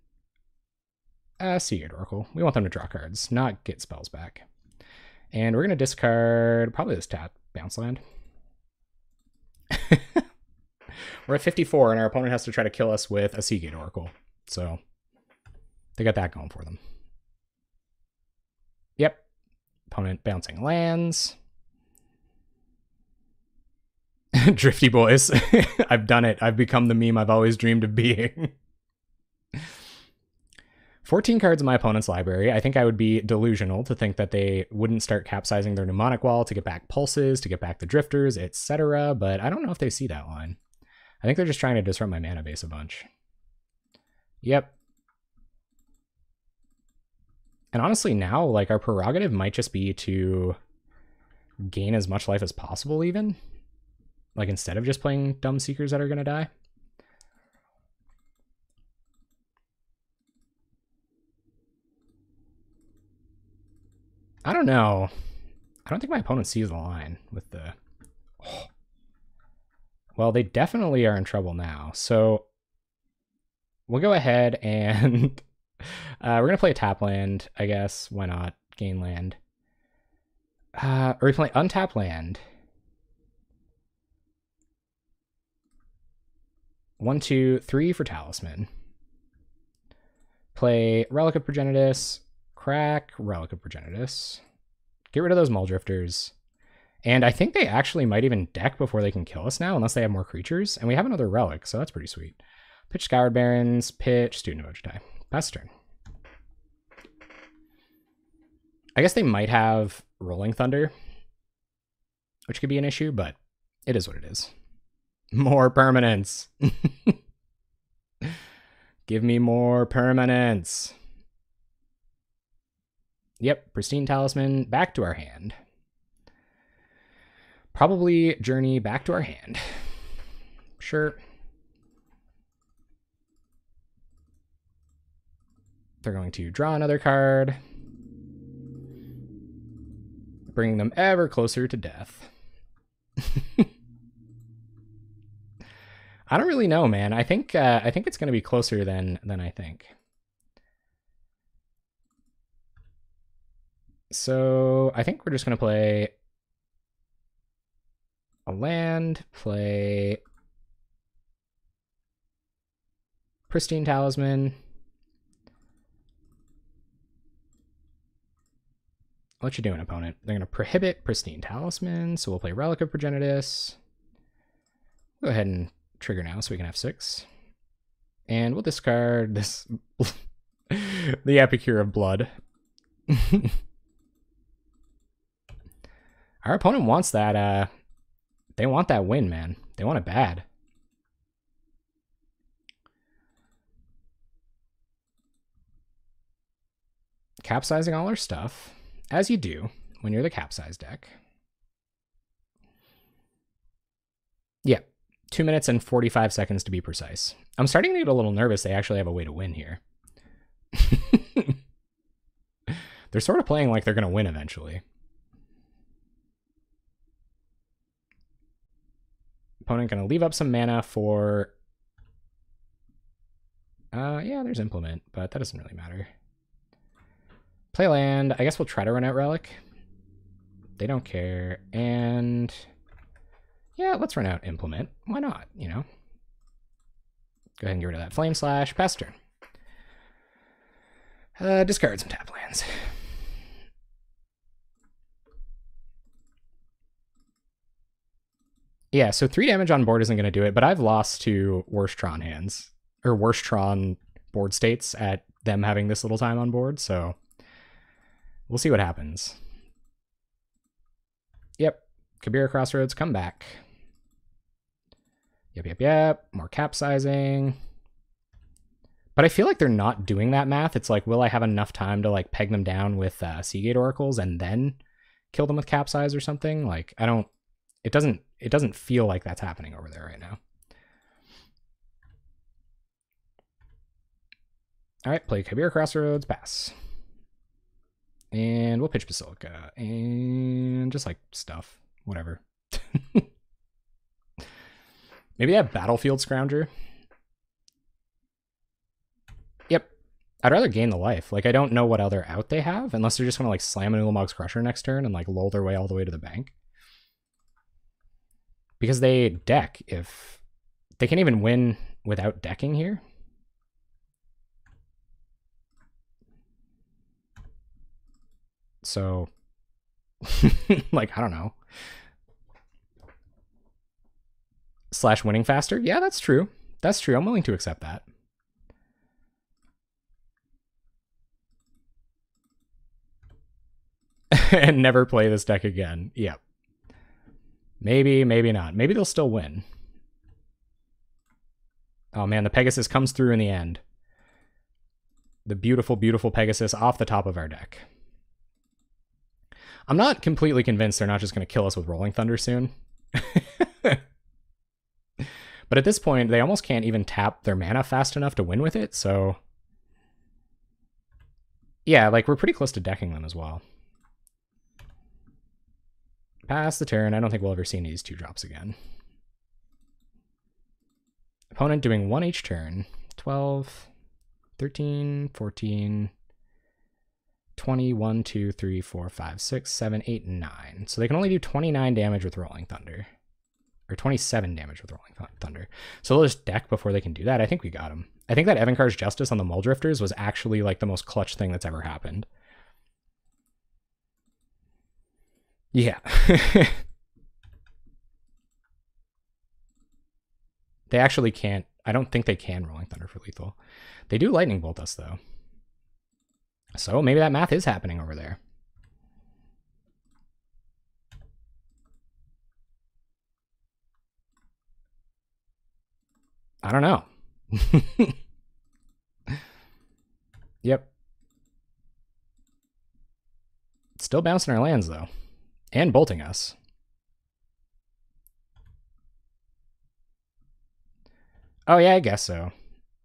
Seagate Oracle. We want them to draw cards, not get spells back. And we're going to discard probably this tap bounce land. We're at 54, and our opponent has to try to kill us with a Seagate Oracle. So they got that going for them. Yep. Opponent bouncing lands. Drifty boys. I've done it. I've become the meme I've always dreamed of being. 14 cards in my opponent's library. I think I would be delusional to think that they wouldn't start capsizing their Mnemonic Wall to get back Pulses, to get back the Drifters, etc. But I don't know if they see that line. I think they're just trying to disrupt my mana base a bunch. Yep. And honestly now, like, our prerogative might just be to gain as much life as possible even. Like, instead of just playing dumb Seekers that are going to die. I don't know. I don't think my opponent sees the line with the... Oh. Well, they definitely are in trouble now. So we'll go ahead and we're going to play a tap land, I guess. Why not? Gain land. Or we play untap land. 1, 2, 3 for Talisman. Play Relic of Progenitus. Crack Relic of Progenitus. Get rid of those Mole Drifters. And I think they actually might even deck before they can kill us now, unless they have more creatures. And we have another Relic, so that's pretty sweet. Pitch Scoured Barrens. Pitch Student of Ojutai. Pass turn. I guess they might have Rolling Thunder, which could be an issue, but it is what it is. More permanents. Give me more permanence. Yep, Pristine Talisman, back to our hand. Probably Journey back to our hand. Sure. They're going to draw another card, bringing them ever closer to death. I don't really know, man. I think it's going to be closer than I think. So I think we're just going to play a land, play Pristine Talisman. What you doing, opponent? They're going to prohibit Pristine Talisman, so we'll play Relic of Progenitus. Go ahead and trigger now so we can have 6. And we'll discard this the Epicure of Blood. Our opponent wants that they want that win, man. They want it bad. Capsizing all our stuff, as you do when you're the capsize deck. Yeah, 2 minutes and 45 seconds to be precise. I'm starting to get a little nervous they actually have a way to win here. They're sort of playing like they're going to win eventually. Opponent going to leave up some mana for... yeah, there's Implement, but that doesn't really matter. Play land. I guess we'll try to run out Relic. They don't care. And... yeah, let's run out Implement. Why not, you know? Go ahead and get rid of that Flame Slash. Pass turn. Discard some tap lands. Yeah, so 3 damage on board isn't going to do it, but I've lost to worse Tron hands, or worse Tron board states at them having this little time on board, so we'll see what happens. Yep, Kabira Crossroads, come back. Yep. More capsizing. But I feel like they're not doing that math. It's like, will I have enough time to like peg them down with Seagate Oracles and then kill them with capsize or something? Like, I don't... It doesn't feel like that's happening over there right now. All right, play Kabir Crossroads, pass. And we'll pitch Basilica and just like stuff, whatever. Maybe that Battlefield Scrounger. Yep. I'd rather gain the life. Like, I don't know what other out they have, unless they're just going to like slam an Ulamog's Crusher next turn and like lull their way all the way to the bank. Because they deck if... They can't even win without decking here. So... like, I don't know. Slash winning faster? Yeah, that's true. That's true. I'm willing to accept that. And never play this deck again. Yep. Maybe, maybe not. Maybe they'll still win. Oh man, the Pegasus comes through in the end. The beautiful, beautiful Pegasus off the top of our deck. I'm not completely convinced they're not just going to kill us with Rolling Thunder soon. But at this point, they almost can't even tap their mana fast enough to win with it, so... yeah, like, we're pretty close to decking them as well. Pass the turn. I don't think we'll ever see any of these 2-drops again. Opponent doing 1 each turn. 12, 13, 14, 20, 1, 2, 3, 4, 5, 6, 7, 8, 9. So they can only do 29 damage with Rolling Thunder. Or 27 damage with Rolling Thunder. So they'll just deck before they can do that. I think we got him. I think that Evankar's Justice on the Muldrifters was actually like the most clutch thing that's ever happened. Yeah. They actually can't. I don't think they can Rolling Thunder for lethal. They do Lightning Bolt us, though. So maybe that math is happening over there. I don't know. Yep. Still bouncing our lands, though. And bolting us. Oh, yeah, I guess so.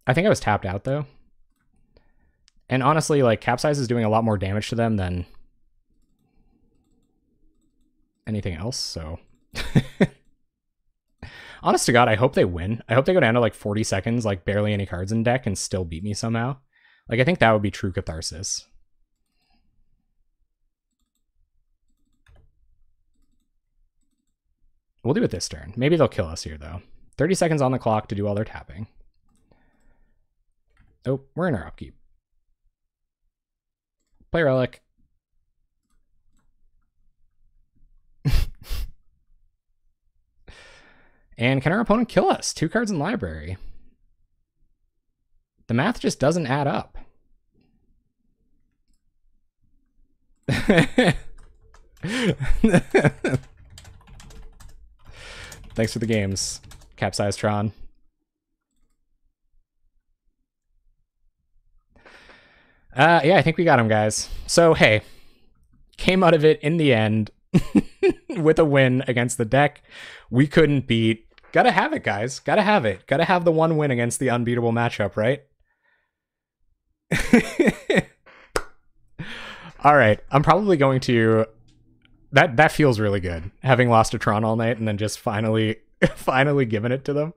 I think I was tapped out, though. And honestly, like, Capsize is doing a lot more damage to them than anything else, so... Honest to God, I hope they win. I hope they go down to, like, 40 seconds, like, barely any cards in deck, and still beat me somehow. Like, I think that would be true catharsis. We'll do it this turn. Maybe they'll kill us here, though. 30 seconds on the clock to do all their tapping. Oh, we're in our upkeep. Play Relic. And can our opponent kill us? 2 cards in library. The math just doesn't add up. Thanks for the games, Capsize Tron. Yeah, I think we got him, guys. So, hey, came out of it in the end with a win against the deck we couldn't beat. Gotta have it, guys. Gotta have it. Gotta have the one win against the unbeatable matchup, right? All right, I'm probably going to... That feels really good, having lost to Tron all night and then just finally giving it to them.